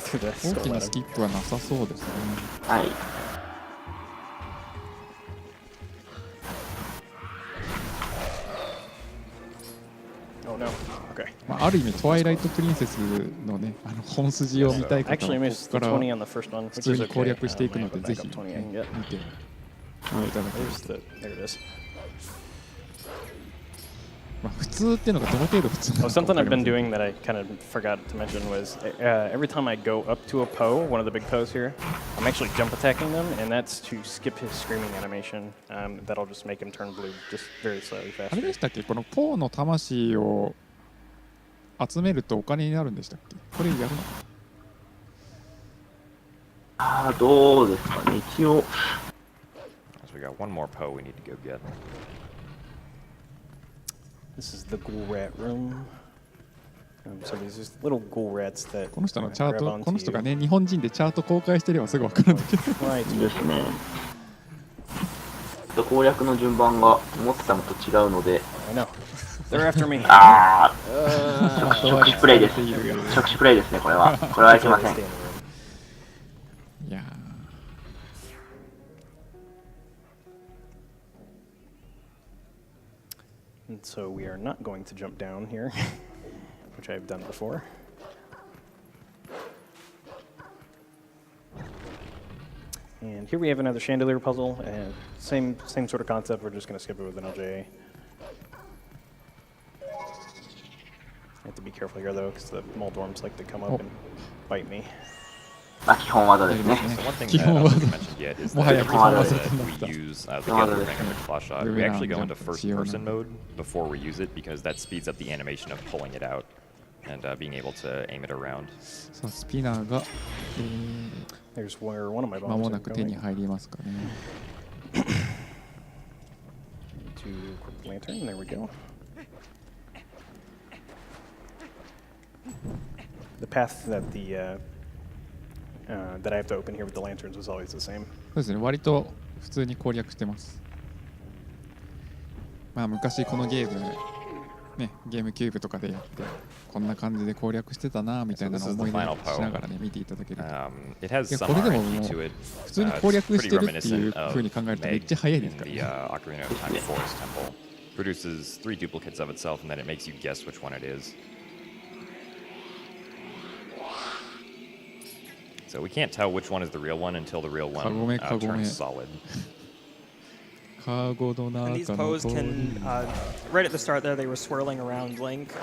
きなスキップはなさそうですね。はい。まあ、ある意味トワイライトプリンセスのね、本筋を見たい方はここから普通に攻略していくので、ぜひ、見ていただけると。まあ普通っていうのがどの程度普通なのか。Something I've been doing that I kind of forgot to mention was every time I go up to a Poe, one of the big Poes here, I'm actually jump attacking them, and that's to skip his screaming animation. That'll just make him turn blue just very slightly あれ faster. でしたっけ、このポーの魂を集めるとお金になるんでしたっけ。これやるの？どうですかね、一応。So we got one more Poe we need to go get. This is the ghoul rat room. So these just little ghoul rats that この人のチャート、この人がね、日本人でチャート公開してればすぐ分かるんだけど。ですね。攻略の順番が思ってたのと違うので。They're after me. 触手プレイです。触手プレイですね、これは。これはいけません。いやAnd so we are not going to jump down here, which I've done before. And here we have another chandelier puzzle, and same sort of concept. We're just going to skip it with an LJA. I have to be careful here though, because the Moldorms like to come up and bite me. 基本技ですね。基本技。もはや基本技。 We use the other ring of the claw shot. We actually go into first-person mode before we use it because that speeds up the animation of pulling it out and being able to aim it around. さあスピナーが、There's where one of my 間 bombs も are なく手に going. 入りますかね。To equip lantern. There we go. The path that the that I have to open here with the lanterns was always the same. そうですね、割と普通に攻略してます。まあ昔このゲームね、ゲームキューブとかでやってこんな感じで攻略してたなみたいなのを思い出しながらね見ていただけると、いやこれでももう普通に攻略してるっていう風に考えるとめっちゃ早いですからね。Produces 3 duplicates of itself, and then it makes you guess which one it is. So we can't tell which one is the real one until the real one turns solid. And these poses can, right at the start there, they were swirling around Link.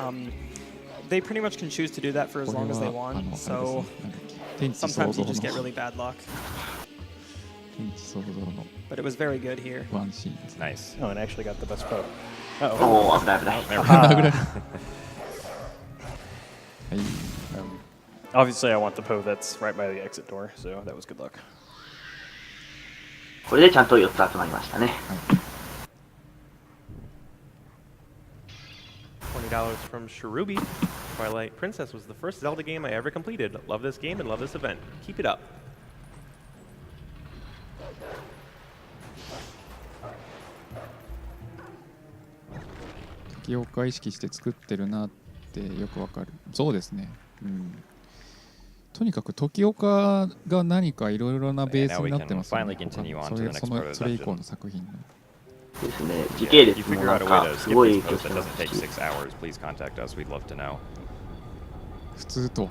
They pretty much can choose to do that for as long as they want, so sometimes you just get really bad luck. But it was very good here. Nice. Oh, and I actually got the best pose. Oh, obviously, I want the pose that's right by the exit door, so that was good luck. これでちゃんと4つ集まりましたね。$20 from Cherubi. Twilight Princess was the first Zelda game I ever completed. Love this game and love this event. Keep it up. 時岡意識して作ってるなってよくわかる。そうですね。うん。とにかく時岡が何かいろいろなベースになってますよね。それ以降の作品の。ですね。時系列もなんかすごい影響してますし。普通と。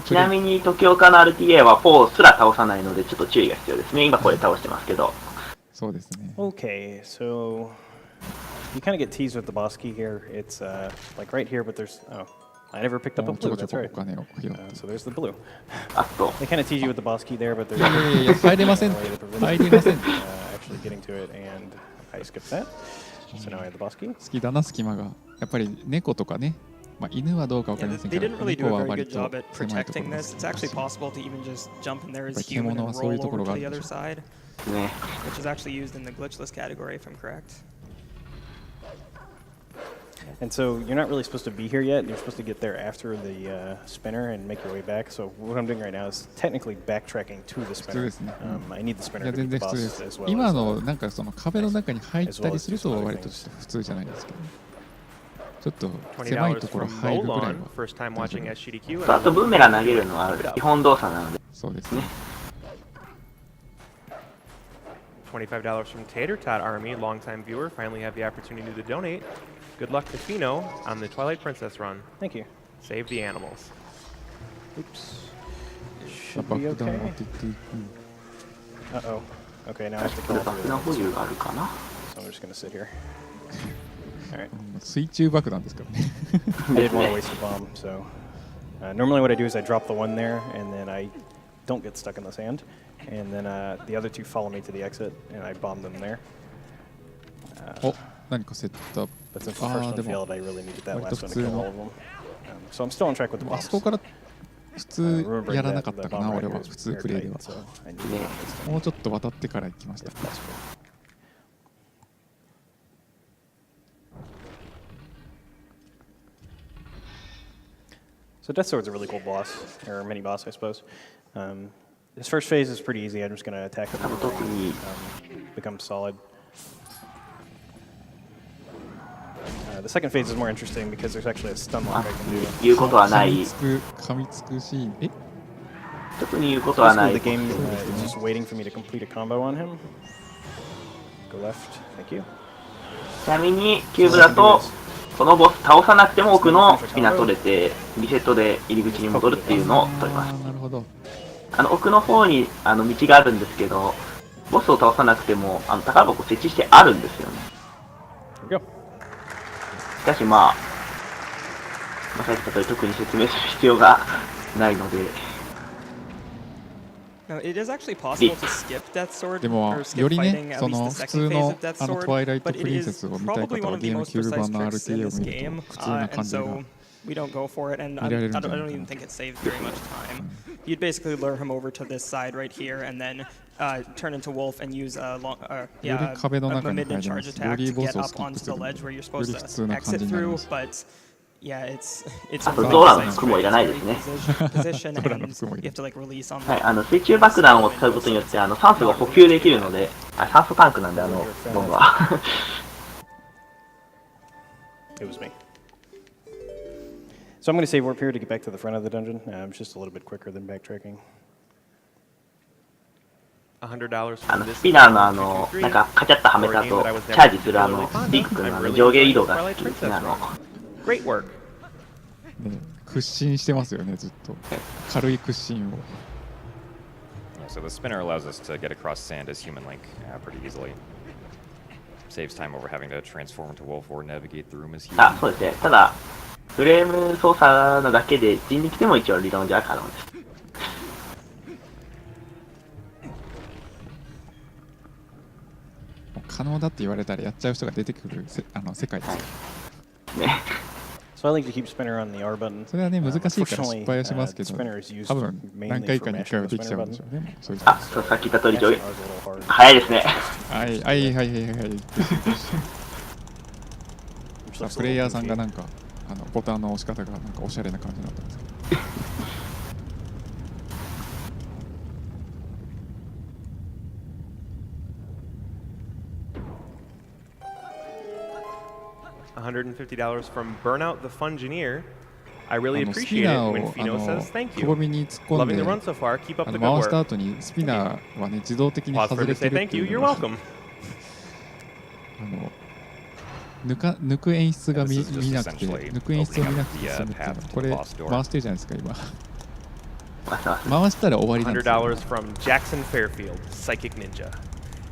ちなみに時岡の RTA は4すら倒さないのでちょっと注意が必要ですね。今これ倒してますけど。そうですね。Okay, so you kind of get teased with the boss key here. It's like right here, but there's I never picked up a blue. That's right. So there's the blue. They kind of tease you with the boss key there, but there's actually getting to it, and I skipped that. So now I have the boss key. 好きだな隙間がやっぱり猫とかね。まあ犬はどうかわかりませんけど、猫は割と狭いところです。It's actually possible to even just jump in there as human and roll over to the other side, which is actually used in the glitchless category, if I'm correct. And so you're not really supposed to be here yet. You're supposed to get there after the spinner and make your way back. So what I'm doing right now is technically backtracking to the spinner. I need the spinner to beat the boss as well. 今のなんかその壁の中に入ったりすると割と普通じゃないですけど。ちょっと狭いところ入るぐらいは。あとブーメラン投げるのは基本動作なので。そうですね。$25 from Tater Tot Army, longtime viewer, finally have the opportunity to donate. Good luck to Pheenoh on the Twilight Princess run. Thank you. Save the animals. Oops. It should be okay. Uh-oh. Okay, now I have to kill it. So I'm just going to sit here. Alright. 水中爆弾ですからね。I didn't want to waste a bomb, so normally what I do is I drop the one there, and then I don't get stuck in the sand, and then the other two follow me to the exit, and I bomb them there. お、何かセットアップ。But since the first one failed, I really needed that last one to kill all of them. So I'm still on track with the bombs. あそこから普通やらなかったかな、俺は普通プレイでは。もうちょっと渡ってから行きました。So Death Sword's a really cool boss, or mini boss, I suppose. This first phase is pretty easy. I'm just going to attack him and become solid. The second phase is more interesting because there's actually a stun lock I can do. 言うことはない。噛みつくシーン。え？特に言うことはない。 The game is just waiting for me to complete a combo on him. Go left. Thank you. ちなみにキューブだとこのボス倒さなくても奥のスピナ取れてリセットで入り口に戻るっていうのを取ります。なるほど。奥の方に道があるんですけど、ボスを倒さなくても宝箱設置してあるんですよね。しかしまあさっき言った通り特に説明する必要がないので。No, it is actually possible to skip Death Sword でも or skip よりね fighting at そ least の the 普 second 通 phase の of Death Sword, トワイライト but プ it リンセ is スを見たい probably 方 one は of ゲ the ーム most キューブ precise 版の tricks in RTA を this 見る game, と普通な and 感じが so we don't go for it, and I 見られるんじゃ don't ないか even な。 think it saves very much time. You'd basically lure him over to this side right here, and then turn into Wolf and use a mid-charge attack to get up onto the ledge where you're supposed to exit through, but Yeah, it's あとドーラの雲いらないですね。はい、水中爆弾を使うことによって酸素が補給できるので、酸素タンクなんでボムは。It was me. So I'm going to save warp here to get back to the front of the dungeon. It's just a little bit quicker than backtracking. $100. スピナーのなんかカチャッとはめた後チャージするスティックの上下移動が好きですね。Great work. ね、屈伸してますよね、ずっと。軽い屈伸を。So the spinner allows us to get across sand as human link pretty easily. Saves time over having to transform into wolf or navigate the room as human. あ、そうですね。ただフレーム操作のだけで人力でも一応理論上は可能です。可能だって言われたらやっちゃう人が出てくる世界ですよ。ね。So I like to keep spinner on the R button. それはね難しいから失敗はしますけど、多分何回かに1回はできちゃうんでしょうね。あ、そうさっき言った通り早いですね。はいはいはいはいはい。プレイヤーさんがなんかボタンの押し方がなんかおしゃれな感じになったんですけど。$150 from Burnout the Fungineer. I really appreciate it when Pheenoh says thank you. Loving the run so far. Keep up the good 回した work. 後にスピナーはね自動的に Pause 外 for れ to て say るっ thank て you. いう You're のが welcome. 抜く演出が見なくて、抜く演出を見なくて済むっていうのこれ回してるじゃないですか今。回したら終わりなんですよ。$100 from Jackson Fairfield, Psychic Ninja.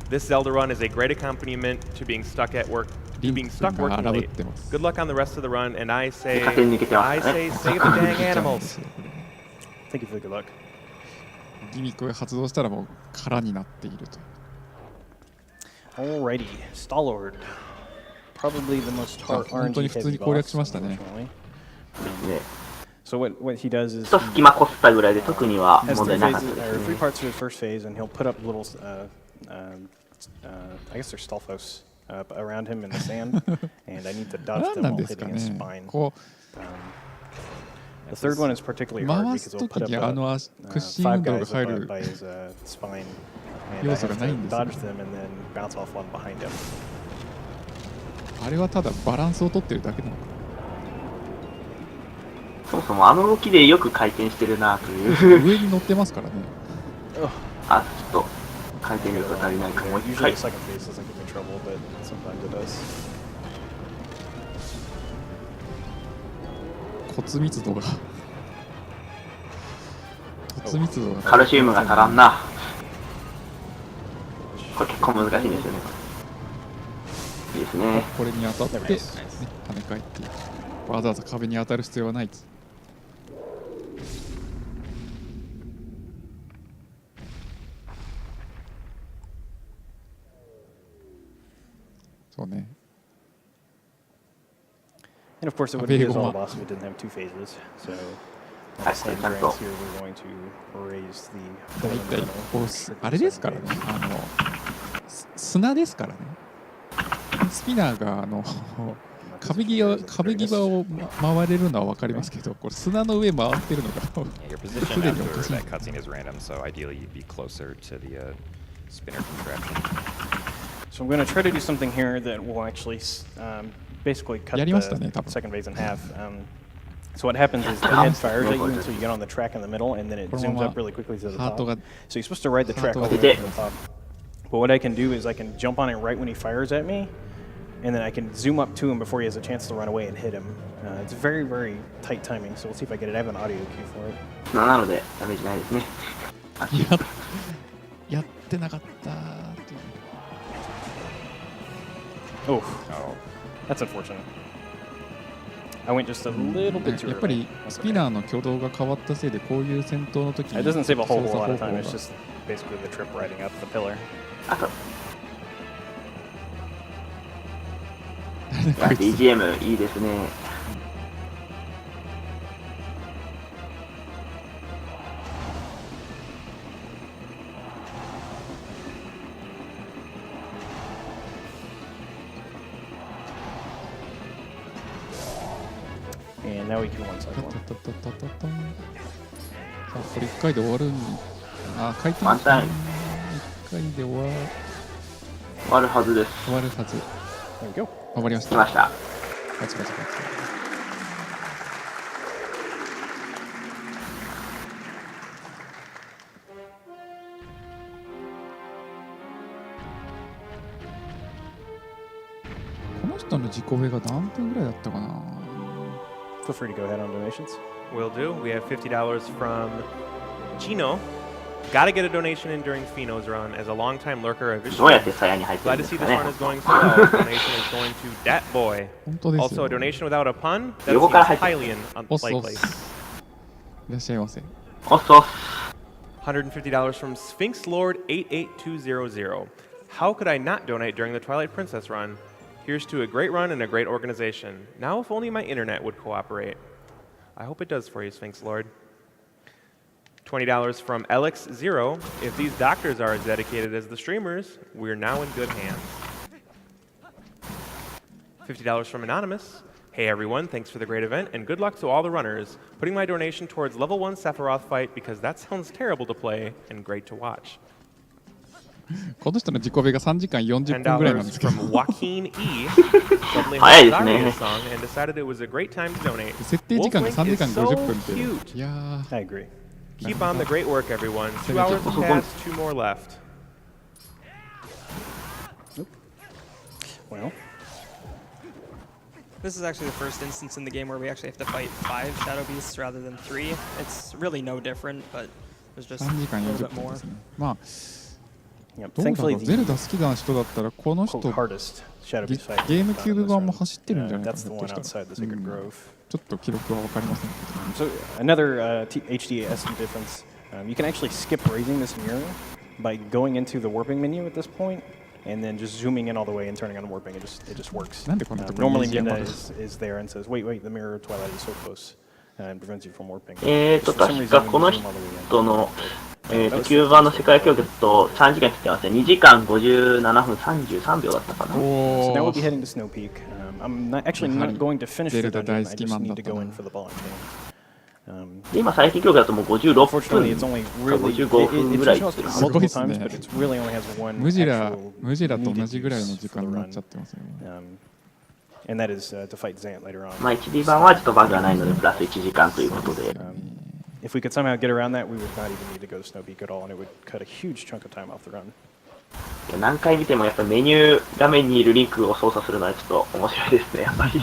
This Zelda run is a great accompaniment to being stuck working late. Good luck on the rest of the run, and I say save the dang animals. Thank you for the good luck. ギミックが発動したらもう空になっていると。Alrighty, Stalord. Probably the most RNG heavy boss, unfortunately. So what he does is 隙間こすったぐらいで特には has 問題 three なかった phases, で or す three ね。 parts to his first phase, and he'll put up little, I guess they're Stalfos around him in the sand, and I need to dodge 何 them なん while ですか hitting his ね。 spine. こう The third one is particularly hard 回 because す it'll と put き up に屈伸運 five 動が guys 入 up る by his spine, and I 要素 have がないん to ですよ dodge them and then bounce off one behind him. あれはただバランスを取ってるだけなのか。そもそも動きでよく回転してるなという。上に乗ってますからね。あ、ちょっと回転力が足りないかも。 Usually はい the second phase doesn't give me trouble, but sometimes it does. 骨密度がカルシウムが足らんな。これ結構難しいんですよね。いいですね。これに当たって、ね、跳ね返ってわざわざ壁に当たる必要はない。そうね。And of course, it wouldn't be as all boss if it didn't have two phases. So, sand ranks here, we're going to raise the. 大体こうあれですからね。砂ですからね。スピナーが壁際を回れるのは分かりますけど、これ砂の上回ってるのがすでにおかしい。So I'm going to try to do something here that will actually basically cut the second phase in half. So what happens is the head fires at you until you get on the track in the middle, and then it zooms up really quickly to the top. So you're supposed to ride the track all the way to the top. But what I can do is I can jump on it right when he fires at me, and then I can zoom up to him before he has a chance to run away and hit him. It's very, very tight timing, so we'll see if I get it. I have an audio cue for it. なのでダメージないですね。やってなかったー。Oh, that's unfortunate. I went just a little bit too early. やっぱりスピナーの挙動が変わったせいでこういう戦闘の時に It doesn't save a whole lot of time. It's just basically the trip riding up the pillar. あと BGM いいですね。And now we can one cycle. さあこれ1回で終わるん。あ、回転ワンタイム1回で終わるはずです。終わるはず。 There we go. 終わりました。来ました。パチパチパチ。この人の自己上が何分ぐらいだったかな。 Feel free to go ahead on donations. Will do. We have $50 from Gino. Gotta get a donation in during Pheenoh's run. As a longtime lurker, I've どうやって鞘に入ってる glad ん to です see か this ね。 run is going so well. Donation is going to Dat Boy. 本当です Also, よ a donation without a pun? That 横から seems 入ってる。 highly おっそっ unlikely. いらっしゃいませ。おっそっ。 $150 from Sphinx Lord 88200. How could I not donate during the Twilight Princess run? Here's to a great run and a great organization. Now, if only my internet would cooperate. I hope it does for you, Sphinx Lord. $20 from Alex0. If these doctors are as dedicated as the streamers, we're now in good hands. $50 from Anonymous. Hey everyone, thanks for the great event, and good luck to all the runners. Putting my donation towards level 1 Sephiroth fight because that sounds terrible to play and great to watch. この人の自己ベが3時間40分ぐらいなんですけど。 $10 from Joaquin E. Suddenly 早い heard ですね。 Zarya's song and decided it was a great time to donate. 設定時間が3時間 Wolflink is 50 so 分って。 cute. いやー。 I agree. Keep on the great work, everyone. 2 hours have passed, 2 more left. Well, This is actually the first instance in the game where we actually have to fight 5 Shadow Beasts rather than 3. It's really no different, but there's just 3 時 a 間 little 40 bit 分 more. ですね。まあ、 yep. どうだろ Thankfully, う。ゼル the ダ好きな人だったら、この人、 quote hardest Shadow Beast fight. ゲームキューブ版も走ってるんじゃないかな。 That's ひ the ょっ one としたら outside the Sacred Grove. ちょっと記録は分かりませんけど。 So another HD SD difference. You can actually skip raising this mirror by going into the warping menu at this point, and then just zooming in all the way and turning on warping. It just works. なんでこんなところに Normally, 虹山 Minda が is there and says, "Wait, the mirror Twilight is so close," and prevents you from warping. 確かこの人の、9番の世界記録と3時間切ってますね。2時間57分33秒だったかな。 So now お we'll be ー heading to Snow Peak. I'm actually not going to finish the Zelda dungeon. I 大好き just マン need だ to った go な。 in for the boss game. で今最近記録だともう56 Unfortunately, 分 it's only か really 55分ぐらい it いってる shows か multiple すごい times, ですね。 but it really only has one ムジラ actual と同 needed じぐらいの use 時 for 間 the になっ run. ちゃってますよね。 And that is to fight Zant later on. まあ HD 版はちょっとバグがないのでプラス1時間ということで。 If we could somehow get around that, we would not even need to go to Snow Peak at all, and it would cut a huge chunk of time off the run. 何回見てもやっぱメニュー画面にいるリンクを操作するのはちょっと面白いですね、やっぱり。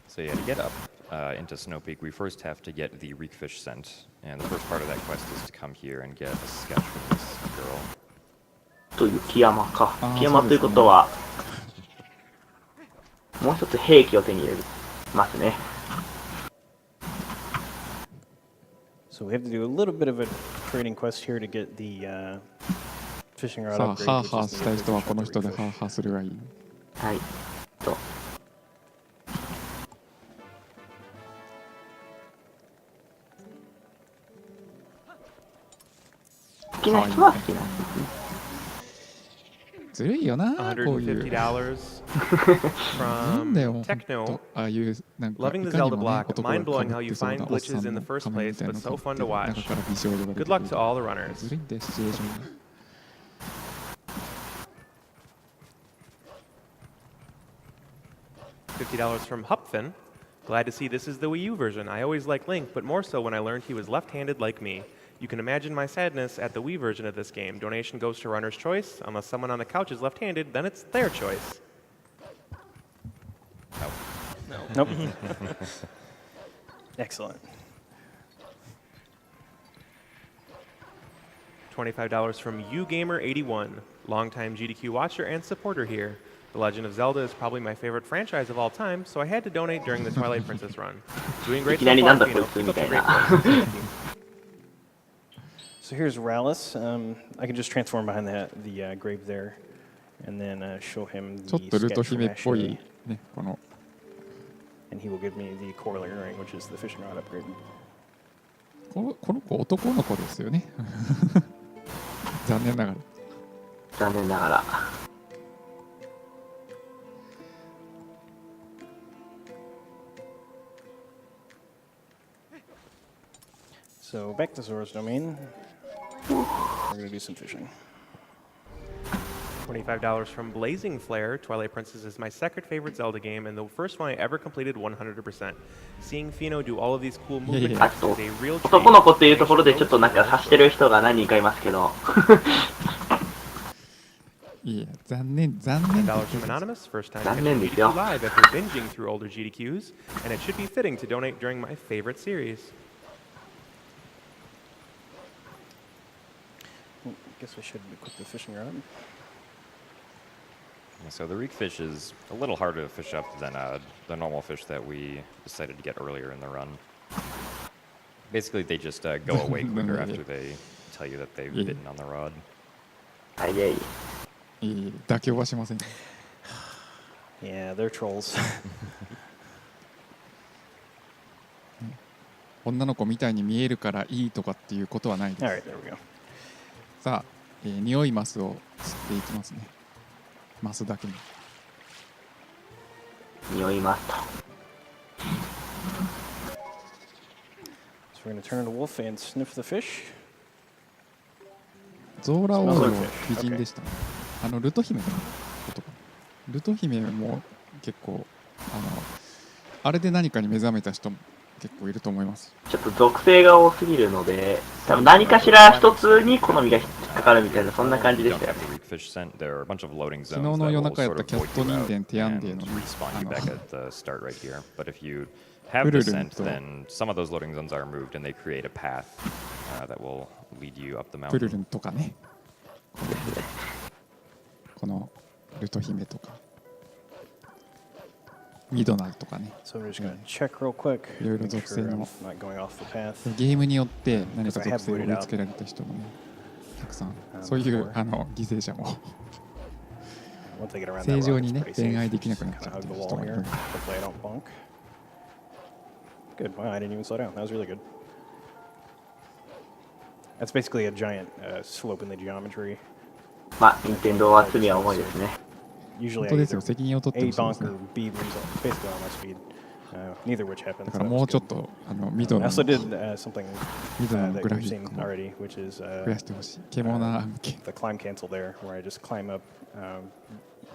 So yeah, to get up into Snow Peak, we first have to get the Reekfish scent, and the first part of that quest is to come here and get a sketch with this girl. と雪山か。あー雪山ということは、もう一つ兵器を手に入れますね。So we have to do a little bit of a trading quest here to get the fishing rod さあ、 upgrade. ハー which ハー is したい the 人は fish この rod 人で refish. ハーハーするがいい。はい。と。好きな人は好きな人。ずるいよな、こういう。 $150なんだよ、 from ほんと Techno. ああいう、なんか、 Loving い the かに Zelda もね、 block. 男が被 Mind-blowing how っ you てそう find なおっさ glitches ん in the の first 仮面 place, みたいな but の so を fun 買 to って、 watch. 中から美少女が出 Good て luck く to る。 all the runners. ずるいんだよ、シチュエーションが。$50 from Hupfin. Glad to see this is the Wii U version. I always liked Link, but more so when I learned he was left-handed like me. You can imagine my sadness at the Wii version of this game. Donation goes to runner's choice. Unless someone on the couch is left-handed, then it's their choice. Nope. Excellent. $25 from UGamer81, longtime GDQ watcher and supporter here. The Legend of Zelda is probably my favorite franchise of all time, so I had to donate during the Twilight Princess run. Doing い great き so なり far, なんだこい Pheenoh. つ Keep み up た the い great な。 work. So here's Rallis. I can just transform behind the grave there, and then show him ちょっ the とルト sketch from 姫っぽい Ashley, ね、この and he will give me the corollary ring, which is the fishing rod upgrade. この子男の子ですよね。残念ながら。残念ながら。So back to Zora's domain. We're gonna do some fishing. $25 from Blazing Flare. Twilight Princess is my second favorite Zelda game and the first one I ever completed 100%. Seeing Pheenoh do all of these cool movement hacks is a real treat. 男の子っていうところでちょっとなんか察してる人が何人かいますけど。いや、残念。$10 from Anonymous. First time catching GDQ live after binging through older GDQs, and it should be fitting to donate during my favorite series. I guess we should equip the fishing rod. So the reek fish is a little harder to fish up than the normal fish that we decided to get earlier in the run. Basically, they just go away quicker after they tell you that they've bitten on the rod. 妥協はしません。Yeah, they're trolls. 女の子みたいに見えるからいいとかっていうことはないです。Alright, there we go. さあ、匂いマスを吸っていきますね。マスだけに。匂いますと。So we're going to turn into wolf and sniff the fish. ゾーラ王女美人でしたね。ルト姫のことか。ルト姫も結構あれで何かに目覚めた人も結構いると思います。ちょっと属性が多すぎるので、多分何かしら一つに好みが引っかかるみたいなそんな感じでしたよね。昨日の夜中やったキャット人間テアンデーのプルルンとプルルンとかね。このルト姫とかミドナとかね。いろいろ属性のゲームによって何か属性を植え付けられた人もねたくさんそういう犠牲者も正常にね恋愛できなくなっちゃってる人もいる。Good. Wow, I didn't even slow down. That was really good. That's basically a giant slope in the geometry. まあ、任天堂は罪は重いですね。Usually 本当ですよ。責任を取ってほしいですね。 B result, basically on my speed. Neither which happens. だからもうちょっとミドナの I also did something ミドナの that グラ you've フィッ seen クも already, which is 増やしてほしい。獣向け。 the climb cancel there, where I just climb up,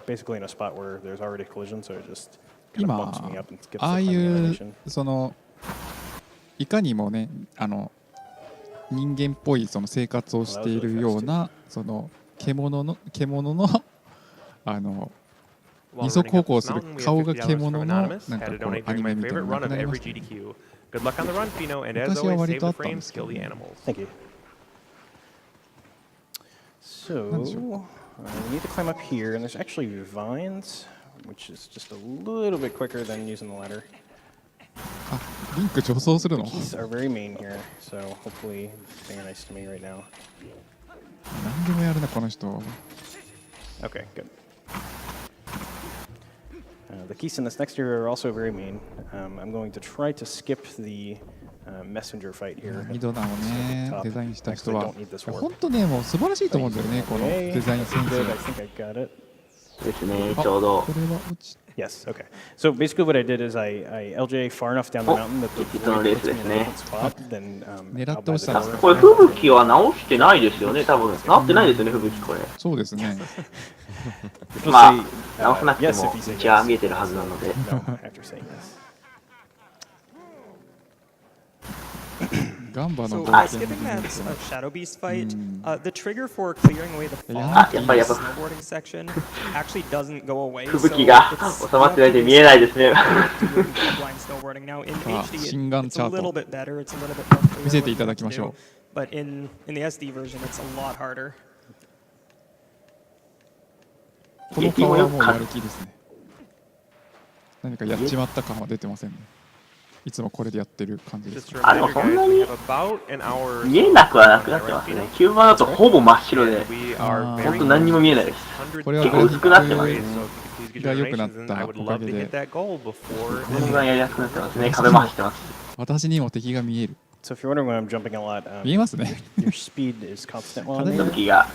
basically in a spot where there's already collision, so it just kind of bumps me up and skips the ああい climbing う animation. そのいかにもね人間っぽいその生活をしているようなその獣の二足歩行する顔が獣のなんかこうアニメみたいなのがなくなりましたね。昔は割とあったんですけどね。 Thank you. So, we need to climb up here, and there's actually vines, which is just a little bit quicker than using the ladder. あ、リンク助走するの？ Keys are very mean here, so hopefully they're nice to me right now. 何でもやるなこの人。 Okay, good. The keys in this next area are also very mean. I'm going to try to skip the messenger fight here. ミドナをねデザインした人は本当ねもう素晴らしいと思うんだよねこのデザインセンス。 I think I got it. ですね、ちょうど。これは落ち。 Yes, okay. So basically what I did is I LJ far enough down the mountain that the void puts me in a different spot, then I'll buy the tower. これ吹雪は直してないですよね、多分。直ってないですよね、吹雪これ。そうですね。まあ、直さなくても道は見えてるはずなので。So skipping that Shadow Beast fight, the trigger for clearing away the fog in the snowboarding section actually doesn't go away. 吹雪が収まってないで見えないですね。 blind snowboarding now in HD, it's a little bit better. It's a little bit more clear. 見せていただきましょう。 But in the SD version, it's a lot harder. この顔はもうやる気ですね。何かやっちまった感は出てませんね。いつもこれでやってる感じです。あ、でもそんなに見えなくはなくなってますね。9番だとほぼ真っ白で、本当何にも見えないです。これは結構薄くなってますね。が良くなったおかげで、全然やりやすくなってますね。壁も走ってます。私にも敵が見える。So if you're wondering why I'm jumping a lot, 見えますね。your speed is constant while 吹雪が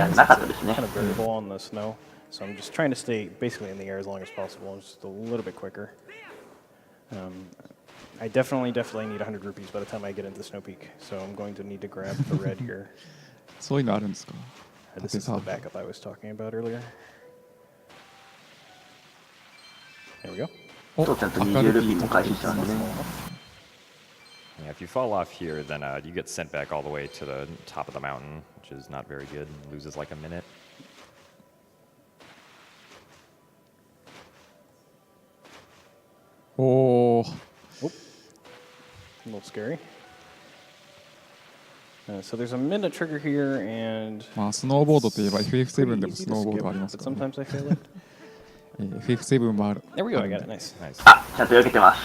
なかったですね。 kind of variable on the snow. So I'm just trying to stay basically in the air as long as possible, just a little bit quicker. I definitely need 100 rupees by the time I get into Snow Peak, so I'm going to need to grab the red here. そういうのあるんですか。 This is the backup I was talking about earlier. There we go. そうちゃんと20ルピーも回収したんでね。Yeah, if you fall off here, then you get sent back all the way to the top of the mountain, which is not very good. Loses like a minute. おお。 A little scary. So there's a minute trigger here, and まあスノーボードといえば FF7 でもスノーボードあります but から、ね。 sometimes I fail it. FF7 もある。 There we go. I got it. Nice. Nice. あ、ちゃんと避けてます。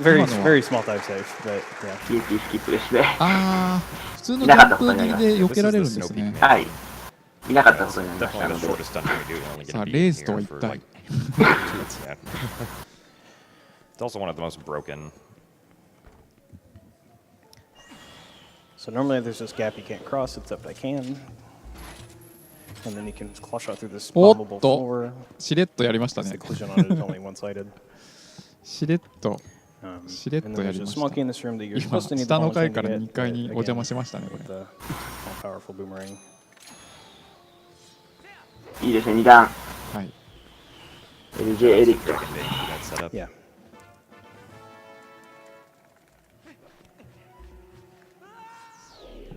Very small dive save, but yeah. PSP スキップですね。ああ、普通のジャンプ切りで避けられるんですね。はい。いなかったことになりました Definitely の the で。 shortest dungeon we do. We only get さ a あ beat レー in スと here は一 for 体 like 2 minutes. Yeah. It's also one of the most broken. So normally there's this gap you can't cross, except I can. And then you can claw shot through this お bombable っと floor. しれっとやりました The ね。 collision on it is only one-sided. しれっと And then there's a small key in this room that you're 今 supposed to need the 下の bonus 階 thing か to ら get, 2階に but お邪魔 again, しましたねこ with れ。 the all-powerful boomerang. いいですね、2段。はい。 LJ エリック。 That setup. Yeah.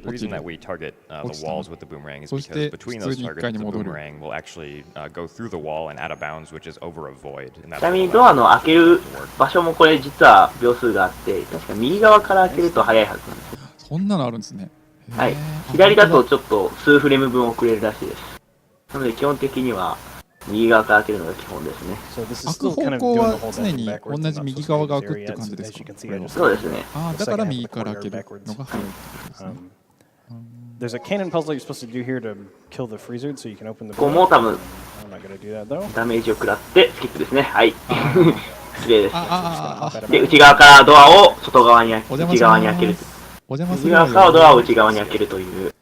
The reason that we target the walls with the boomerang is そし because て between 普 those 通に1 targets, 階に the 戻る。 boomerang will actually go through the wall and out of bounds, which is over a void. And ち that's なみ what にドア allows の開ける場所もこれ実は秒数があって、確か右側から開けると早いはずなんですよ。そんなのあるんですね。はいへー。左だとちょっと数フレーム分遅れるらしいです。なので基本的には右側から開けるのが基本ですね。 So this is 開く still 方 kind of 向 doing は the whole 常 dungeon に backwards. 同 I'm じ not 右 supposed 側 to が do 開 this くって area 感じ yet. です As か。 you can see, これ I は just そうですね。ああ、 the だから second half 右 of the から開け corridor る backwards. のが早いってことですね。 There's a cannon puzzle you're supposed to do here to kill the freezer, so you can open the ここ door. も多分 I'm not gonna do that though. ダメージを食らってスキップですね。はい。綺麗です。ああ、で、内側からドアを外側に、お邪魔内しま側に開ける。す。お邪魔す内るわ側からドアをよ。内側に開けるという。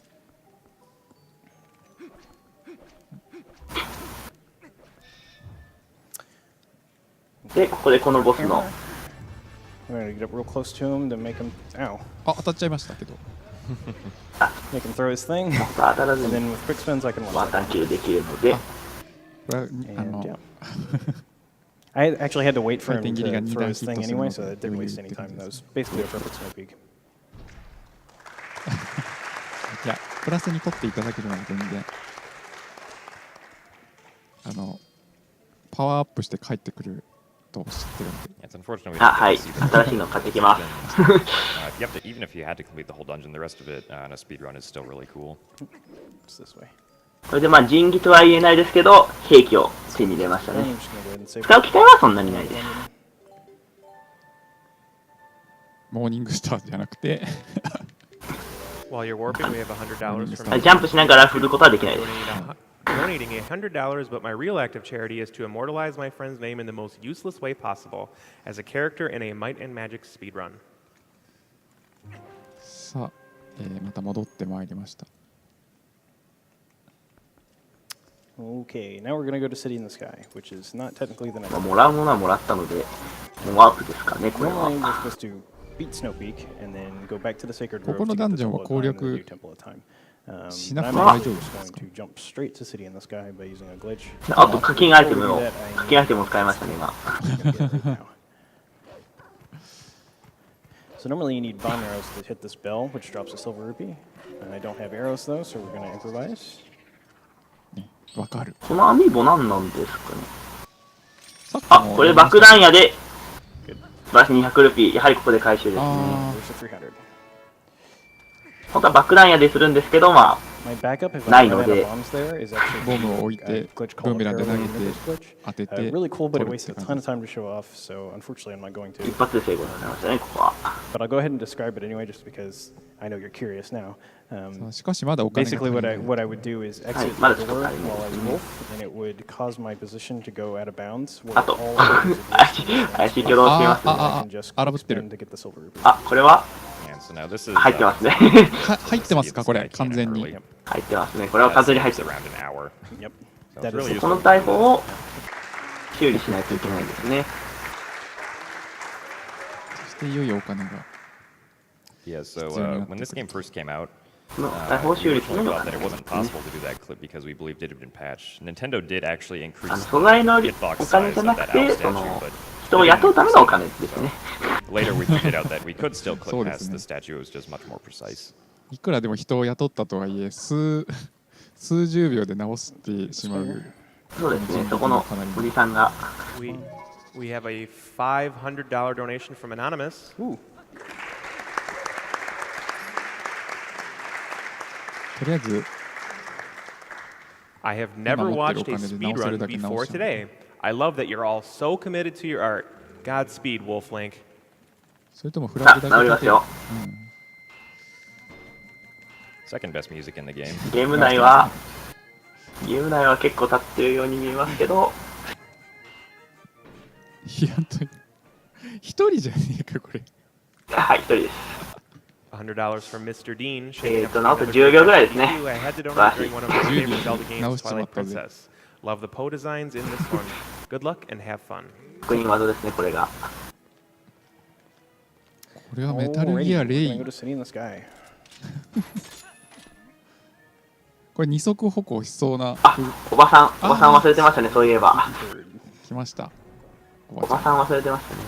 で、ここでこのボスの I'm gonna get up real close to him to make him, ow, あ、当たっちゃいましたけど。 make him throw his thing. 当たらず And に then with quick spins, I can ワン one タンキルできるので、これは And あの yeah. I actually had to wait for him Fighting getting to a throw his needle thing hit anyway, to so that didn't waste any time. That was basically a perfect snow peak. いやプラスに取っていただけるのは全然パワーアップして帰ってくると知ってるんで。 Yeah, it's unfortunate we あ、 don't はい。 get to see the 新しいの買ってきます。 even if you had to complete the whole dungeon, the rest of it on a speedrun is still really cool. It's this way. これでまあ仁義とは言えないですけど、兵器を手に入れました And ね。 I'm just gonna go ahead and save 使う機会はそんなにないです。モーニングスターじゃなくて While you're warping, we have $100 from ジャンプしながら振ることはできないです。 donating $100, but my real active charity is to immortalize my friend's name in the most useless way possible as a character in a Might and Magic speedrun. さあ、また戻ってまいりました。 Okay, now we're gonna go to City in the Sky, which is not technically the ま next. あもらうものはもらったので、もうワープですかね、これ Normally, we're は。 supposed to beat Snow Peak and then go back to the Sacred こ Grove こ to の get ダン the ジョンは temple 攻 of time and 略 the new temple of time. しなく I'm て大 actually 丈夫で just す going か？ to jump straight to City in the Sky by using a glitch. あと課金アイテムを、課金アイテムを使いましたね、今。 So normally you need bomb arrows to hit this bell, which drops a silver rupee. And I don't have arrows though, so we're gonna improvise. わかる。このアミーボ何なんですかね。さっきあ、もこれ爆弾矢で、プラス200ルピー、やはりここで回収ですね。あ There's a 300. 本当は爆弾矢でするんですけど、ま My backup, if な I い run の out of で、 bombs there, is actually ボムを置い a て glitch ブー called メランで投 Parallel げて Universe glitch. 当てて Really cool, but 取 it るっ wastes て a 感 ton じ of time to show off, so unfortunately I'm not going あ、一 to. 発で成功になりましたね、ここは。 But I'll go ahead and describe it anyway, just because I know you're curious now. さあしかしまだお金が足 Basically, り what な I い。 what I would do is exit はい、 the まだちょっ door と足りない while で I す was ね。 wolf, and it would cause my position to go out of bounds. Where あと、 all of the 怪しい挙動をしていますね。 I can just 荒 quick ぶってる spin to get the silver rupee. あ、これは And so now this is 入ってますね。は入ってますかこれ完全に。入ってますね。これは完全に入ってます。 around an hour. Yep. So That it's really is この大砲を修理しないといけないんですね。でいよいよお金が。Yeah, so when this game first came out, 報酬 we 率 originally の thought that it wasn't possible to do that clip because we believed it had been patched. Nintendo did actually increase 素材のお hitbox 金 size じゃ of な that くて、 owl その statue, but 人を雇うためのお金ですね。 later we figured out that we could still clip そうです past ね。 the statue. It was just much more precise. いくらでも人を雇ったとはいえ、数十秒で直してしまう。そうですね、そこのおじさんが。We have a $500 donation from Anonymous. とりあえず、 I have never watched a speedrun before today. I love that you're all so committed to your art. Godspeed, Wolflink. それともフラッグ直りだけますよ。 Second best music in the game. ゲーム内は結構経ってるように見えますけど、いや、一人じゃねえか、これ。はい、一人です。$100 from Mr. Dean. 直す10秒ぐらいですね。 I had to donate during one of my favorite Zelda games, Twilight 直しちまったぜ。 Princess. Love the Poe designs in this one. Good luck and have fun. 確認ワードですね、これが。これはメタルギアレイン。これ二足歩行しそうな。あ、おばさん忘れてましたね、そういえば。来ました。おばさん忘れてましたね。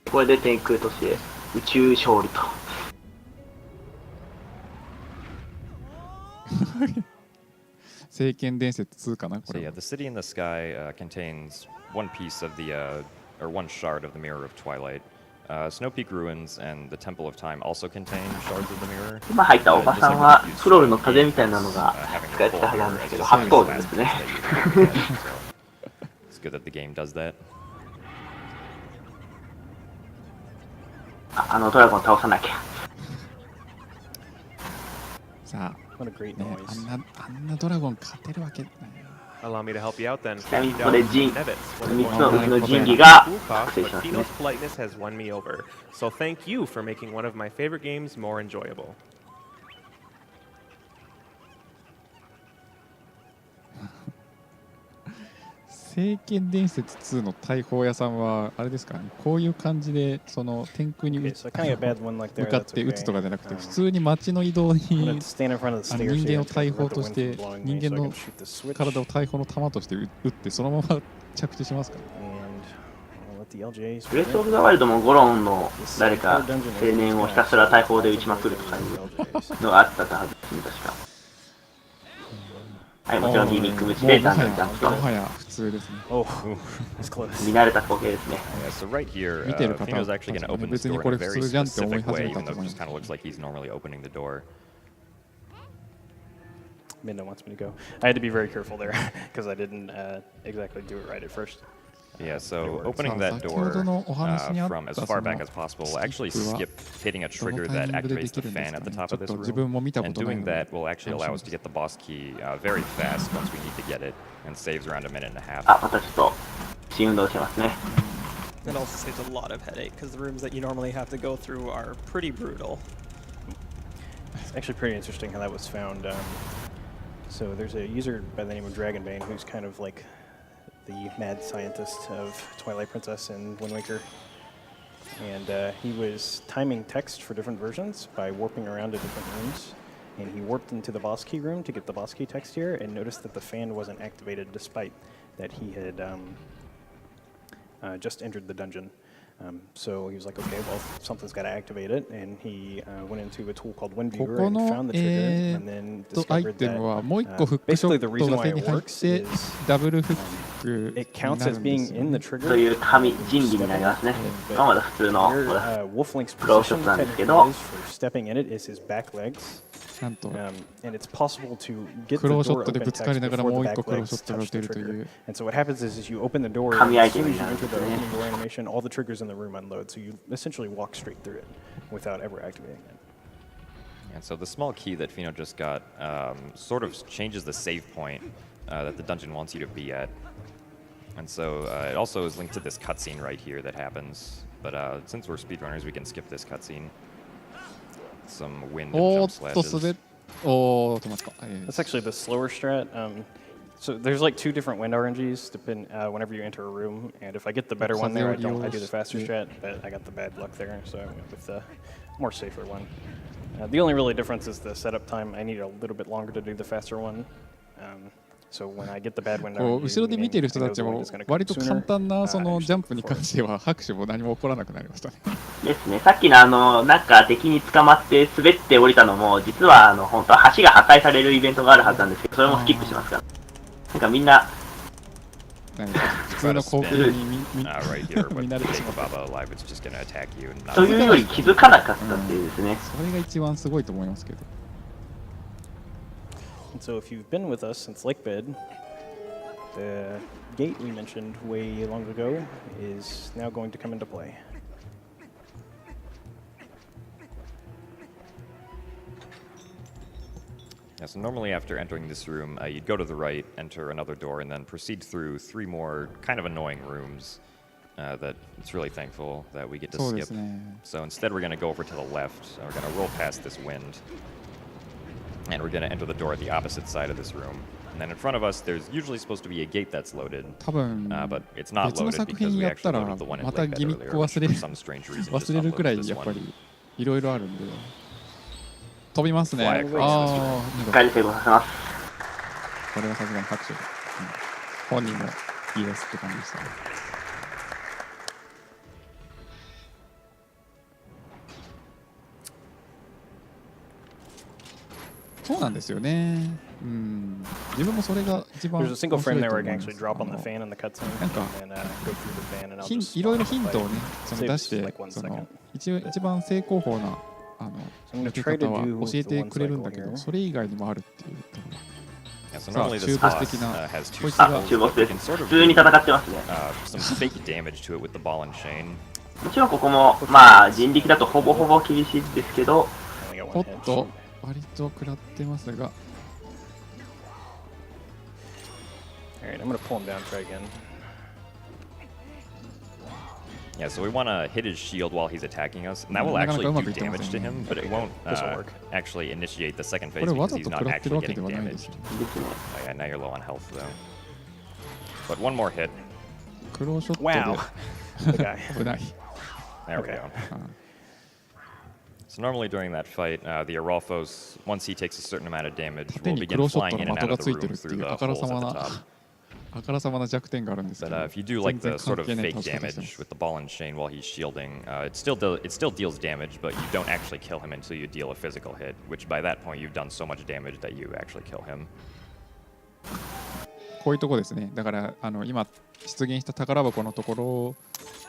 これで天空都市へ宇宙勝利と。聖剣伝説2かな、こ So れ yeah, は。 the city in the sky contains one piece of the, or one shard of the Mirror of Twilight. Snow Peak Ruins and the Temple of Time also contain shards of the mirror. 今入ったおばさんはフロールの風みたいなのが使えてたはずなんですけど、初登場ですね。 It's good that the game does that. あのドラゴン倒さなきゃ。さあ、What a great ね、 noise. あんなドラゴン勝てるわけない。 Allow me to help you out then. ちなみにこれ3 $50 つのうちの神器が Cool 覚 cost, 醒 but しますね。 Pheenoh's politeness has won me over. So thank you for making one of my favorite games more enjoyable. 聖剣伝説2の大砲屋さんはあれですかね、こういう感じでその天空に Okay, so kind of a bad one like 向 there. かっ That's て撃つと okay. かじゃなくて、普通に街の移動に I'm gonna stand in front of the 人 stairs 間 here を to 大砲 prevent と the し wind て from blowing me 人 so 間 I の can shoot the switch. 体を大砲の弾として撃ってそのまま着地しますか。 And I'll let the LJs ブレスオブザワイルドもゴロンの誰か青年をひたすら大砲で撃ちまくるとかいうのがあったはずですね、確か。はい、もちろんギミック無知でダンジョンジャンプともはや普通ですね。 Oh, it's close. 見慣れた光景ですね。 Yeah, so right here, 見てる方 Pheenoh's actually going to open this 別に door こ in れ a 普 very 通じゃんって思い specific 始 way, めた even と though 思 it い just ま kind of looks like he's normally opening the door. Minna wants me to go. I had to be very careful there because I didn't exactly do it right at first. Yeah, so opening that door from as far back as possible will actually skip hitting a trigger that activates the fan at the top of this room. And doing that will actually allow us to get the boss key very fast once we need to get it, and saves around a minute and a half. あ、またちょっと新運動しますね。 It also saves a lot of headache because the rooms that you normally have to go through are pretty brutal. It's actually pretty interesting how that was found. So there's a user by the name of Dragonbane who's kind of like the mad scientist of Twilight Princess and Wind Waker. And he was timing text for different versions by warping around to different rooms. And he warped into the boss key room to get the boss key text here and noticed that the fan wasn't activated despite that he had just entered the dungeon. So he was like, okay, well, something's got to activate it. And he went into a tool called Wind Viewer and found the trigger and then アイ discovered テムはもう一 that 個フックショ basically ッ the ト reason が why 手に it 入っ works て is ダブルフック it counts になる as んで being すよ in the ね。 trigger. という神人技になりますね。まあまだ普通の Where ほら Wolflink's クローショ position ットなんですけ technically ど、 is for stepping in it is his back legs. なんと And it's possible to get ク the ローショ door ットで open ぶつかり text ながら before もう the 一個 back クローショ legs ットが打 touch て the るとい trigger. う。 And so what happens is you open the door, and 神アイ as テ soon ム as に you なるんで enter す the ね。 opening door animation, all the triggers in the room unload, so you essentially walk straight through it without ever activating it. And so the small key that Pheenoh just got sort of changes the save point that the dungeon wants you to be at. And so it also is linked to this cutscene right here that happens. But since we're speedrunners, we can skip this cutscene. Some wind and お jump ーっと slashes. 滑っおー止まった。 That's actually the slower strat. So there's like 2 different wind RNGs whenever you enter a room, and if I get the better one there, I do the faster strat, but I got the bad luck there, so I went with the more safer one. The only really difference is the setup time. I need a little bit longer to do the faster one. So when I get the bad wind RNG, 後ろで見ている人たちも割と簡単なそのジャンプに関しては拍手も何も起こらなくなりましたね。ですね。さっきのなんか敵に捕まって滑って降りたのも実は本当は橋が破壊されるイベントがあるはずなんですけど、それもスキップしますから。なんかみんな普通の航空に見慣れてしまった。というより気づかなかったっていうですね。それが一番すごいと思いますけど。So if you've been with us since Lake Bed, the gate we mentioned way long ago is now going to come into play. Yeah, so normally after entering this room, you'd go to the right, enter another door, and then proceed through 3 more kind of annoying rooms that it's really thankful that we get to skip. So instead we're going to go over to the left, and we're going to roll past this wind, and we're going to enter the door at the opposite side of this room. And then in front of us, there's usually supposed to be a gate that's loaded, but it's not loaded because we actually loaded the one in Lake Bed earlier, which for some strange reason just uploaded this one. いろいろあるんで飛びますね。しっかり成功させます。これはさすがに拍手で、本人もいいですって感じでしたね。そうなんですよね。自分もそれが一番面白いと思います。いろいろヒントをね、出して一番正攻法なやり方は教えてくれるんだけど、それ以外にもあるっていう。さあ、中ボス的なこいつが中ボスです。普通に戦ってますね。もちろんここもまあ人力だとほぼほぼ厳しいですけど、おっと割と食らってますが。Alright, I'm gonna pull him down, try again. Yeah, so we want to hit his shield while he's attacking us, and that will actually do damage to him, but it won't actually initiate the second phase because he's not actually getting damaged. Oh, yeah, now you're low on health, though. But one more hit. Wow. Okay. There we go. So normally during that fight, the Arolfos, once he takes a certain amount of damage, will begin flying in and out of the room through the holes at the top. あからさまな弱点があるんですけど、 But if you do like the sort of fake damage with the ball and chain while he's shielding, it still deals damage, but you don't actually kill him until you deal a physical hit, which by that point you've done so much damage that you actually kill him. こういうとこですね。だから今出現した宝箱のとこ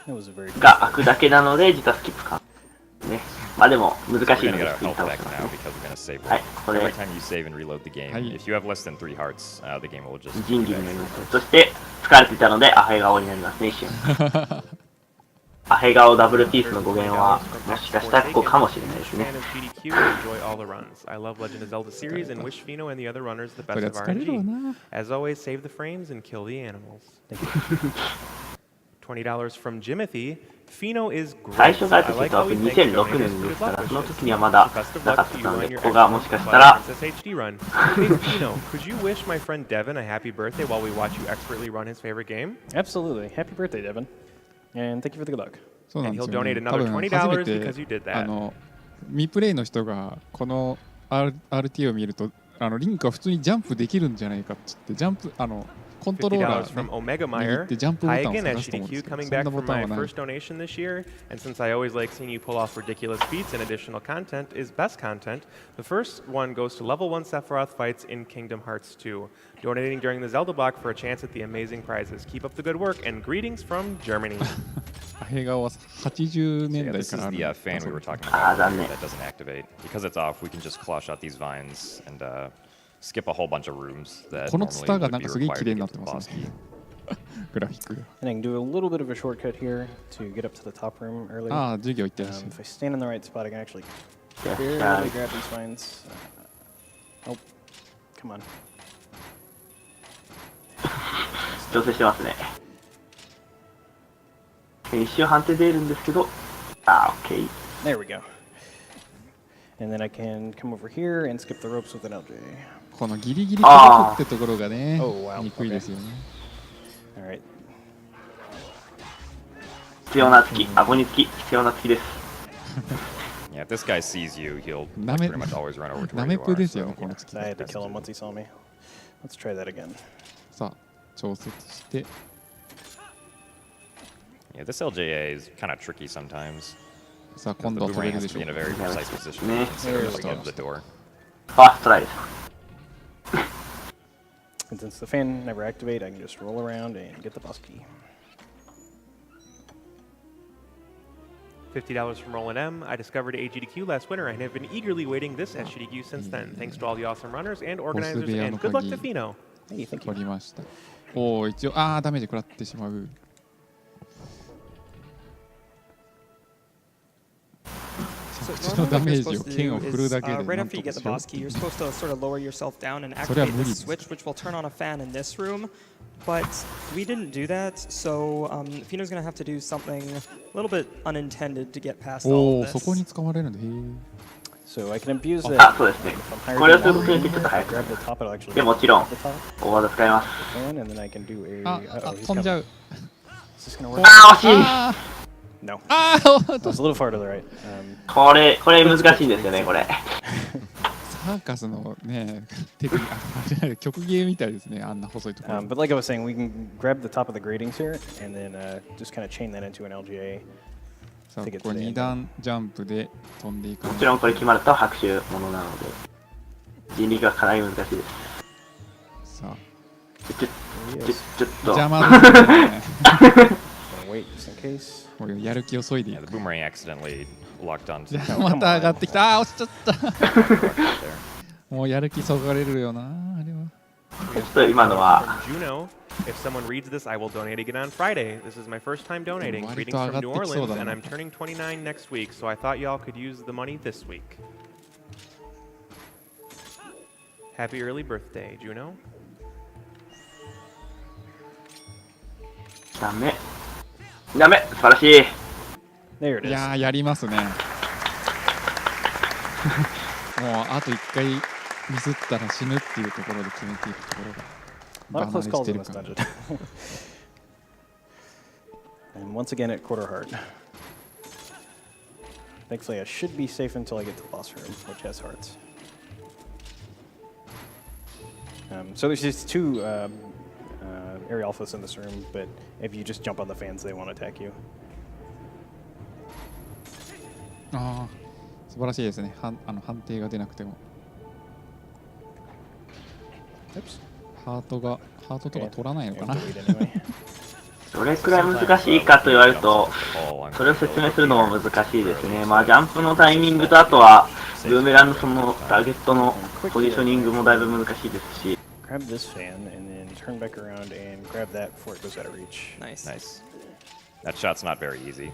ろが開くだけなので実はスキップかね。まあでも難しいのでスキップ倒してますね。はい、これEvery time you save and reload the game, if you have less than 3 hearts, the game will just 人技になります。そして疲れていたのでアヘ顔になりますね一瞬。アヘ顔ダブルピースの語源はもしかしたらここかもしれないですね。I love Legend of Zelda series and wish Pheenoh and the other runners the best of RNG. As always, save the frames and kill the animals. $20 from Jimothy. Pheenoh is great. 最初が出てた2006年ですから、その時にはまだなかったので、ここがもしかしたら。Hey Pheenoh, could you wish my friend Devin a happy birthday while we watch you expertly run his favorite game? Absolutely. Happy birthday, Devin. And thank you for the good luck. そうなんですよね。多分初めて未プレイの人がこの RT を見るとリンクは普通にジャンプできるんじゃないかって言ってジャンプコントローラー握ってジャンプボタンを探すと思うんですけど、そんなボタンはない。First donation this year, and since I always like seeing you pull off ridiculous feats and additional content is best content, the first one goes to level 1 Sephiroth fights in Kingdom Hearts 2. Donating during the Zelda block for a chance at the amazing prizes. Keep up the good work and greetings from Germany. 映画は80年代 this から is ある。the fan we were talking about that doesn't activate. Because it's off, we can just claw shot these vines and skip a whole bunch of rooms that このツタが normally なん would か be すげえ綺 required 麗 to にな get って to the ま boss すね key. グラフィックが。And I can do a little bit of a shortcut here to get up to the top room early. ああ、授業行ってらっしゃる。If I stand in the right spot, I can actually barely grab these vines. Oh, come on. 調整してますね。一瞬判定出るんですけど、OK。There we go. And then I can come over here and skip the ropes with an LJ. このギリギリ届くってところがね、憎いですよね。必要な突き、顎に突き、必要な突きです。Yeah, if this guy sees you, he'll pretty much always run over to where you are. ですよね、この突き。I had to kill him once he saw me. Let's try that again. さあ、調節して。Yeah, this LJA is kind of tricky sometimes. さあ、今度は取れるでしょう。In a very precise position to consider above the door. ファーストライです。And since the fan never activate, I can just roll around and get the boss key. $50 from Roland M. I discovered AGDQ last winter and have been eagerly waiting this SGDQ since then. Thanks to all the awesome runners and organizers, and good luck to Pheenoh. Hey, thank you. 取りました。おお、一応、ダメージ食らってしまう。So normally what you're supposed to do is right after you get the boss key, you're supposed to sort of lower yourself down and activate this switch, which will turn on a fan in this room. But we didn't do that, so Pheenoh's going to have to do something a little bit unintended to get past all of this. そこに使われるんだ。へー。So I can abuse it. そうですね。これをすることによってちょっと早くなる。でもちろん、大技使います。飛んじゃう。惜しい。No. It was a little far to the right. これ難しいんですよね、これ。サーカスのね、テクニック、曲芸みたいですね、あんな細いところ。But like I was saying, we can grab the top of the gratings here and then just kind of chain that into an LGA. さあ、ここ2段ジャンプで飛んでいく。もちろんこれ決まると拍手ものなので、人力がかなり難しいです。さあ、ちょっと。邪魔ですね。Wait, just in case. やる気をそいでいく。The boomerang accidentally locked onto. また上がってきた。落ちちゃった。もうやる気そがれるよな、あれは。ちょっと今のは。Juno, if someone reads this, I will donate again on Friday. This is my first time donating. Greetings from New Orleans, and I'm turning 29 next week, so I thought y'all could use the money this week. Happy early birthday, Juno. ダメ、素晴らしい。いやー、やりますね。もうあと1回ミスったら死ぬっていうところで決めていくところがバナーしてるから。And once again at quarter heart. Thankfully, I should be safe until I get to the boss room, which has hearts. So there's just two area alphas in this room, but if you just jump on the fans, they won't attack you. ああ、素晴らしいですね。判定が出なくても。ハートとか取らないのかな。どれくらい難しいかと言われると、それを説明するのも難しいですね。まあジャンプのタイミングとあとはブーメランのそのターゲットのポジショニングもだいぶ難しいですし。Grab this fan and then turn back around and grab that before it goes out of reach. Nice. Nice. That shot's not very easy.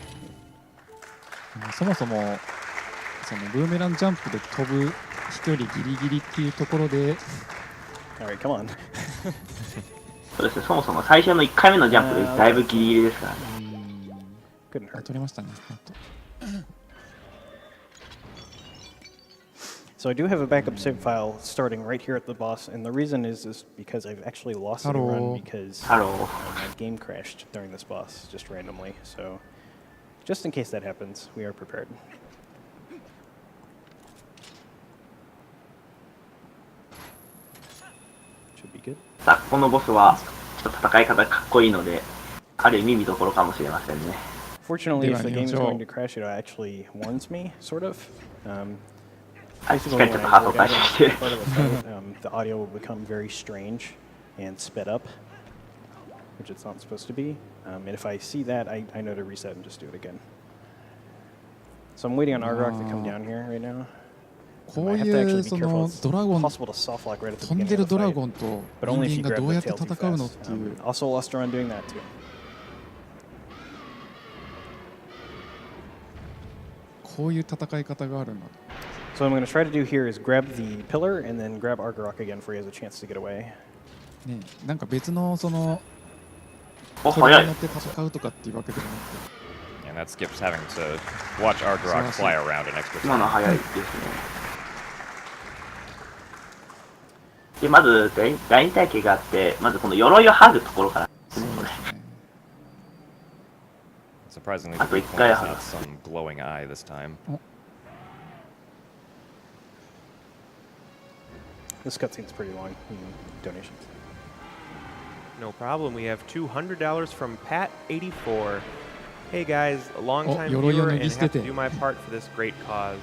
そもそもそのブーメランジャンプで飛ぶ飛距離ギリギリっていうところで。Alright, come on. そうですね、そもそも最初の1回目のジャンプでだいぶギリギリですからね。取れましたね。So I do have a backup save file starting right here at the boss, and the reason is because I've actually lost the run because my game crashed during this boss just randomly. So just in case that happens, we are prepared. Should be good. さあ、このボスはちょっと戦い方かっこいいので、ある意味見どころかもしれませんね。Fortunately, if the game is going to crash, it actually warns me, sort of. はい、しっかりちょっとハートを回収して。The audio will become very strange and sped up, which it's not supposed to be. And if I see that, I know to reset and just do it again. So I'm waiting on Argrok to come down here right now. こういうそのドラゴン、飛んでるドラゴンと人間がどうやって戦うのっていう。Also lost a run doing that too. こういう戦い方があるんだ。So what I'm going to try to do here is grab the pillar and then grab Argrok again for he has a chance to get away. ね、なんか別のその早い。乗って戦うとかっていうわけでもなくて。And that skips having to watch Argrok fly around an extra time. 今の早いですね。で、まず第二体系があって、まずこの鎧を剥ぐところからですね、これ。Surprisingly, あと1 the 回 point 剥 has ぐ。 some glowing eye this time. This cutscene's pretty long. Donations. No problem. We have $200 from Pat84. Hey guys, a long-time viewer and have to do my part for this great cause.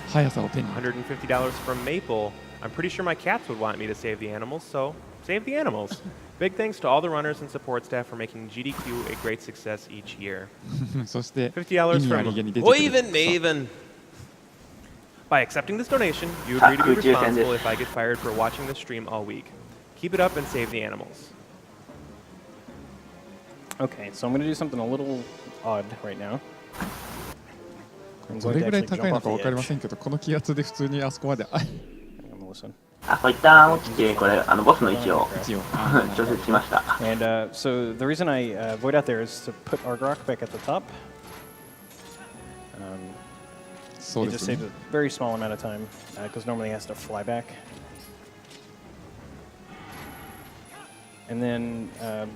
速さを手に。 $150 from Maple. I'm pretty sure my cats would want me to save the animals, so save the animals. Big thanks to all the runners and support staff for making GDQ a great success each year. そして$50 意味あ from りげに出てくる。 Oiven Maven. By accepting this donation, you agree to be responsible if I get fired for watching the stream all week. Keep it up and save the animals. Okay, so I'm going to do something a little odd right now. どれぐらい高いのか分かりませんけど、この気圧で普通にあそこまで。I'm gonna listen. あ、こういった落ちて、これ、ボスの位置を一応調節しました。And so the reason I void out there is to put Argrok back at the top. It just saves a very small amount of time because normally he has to fly back. And then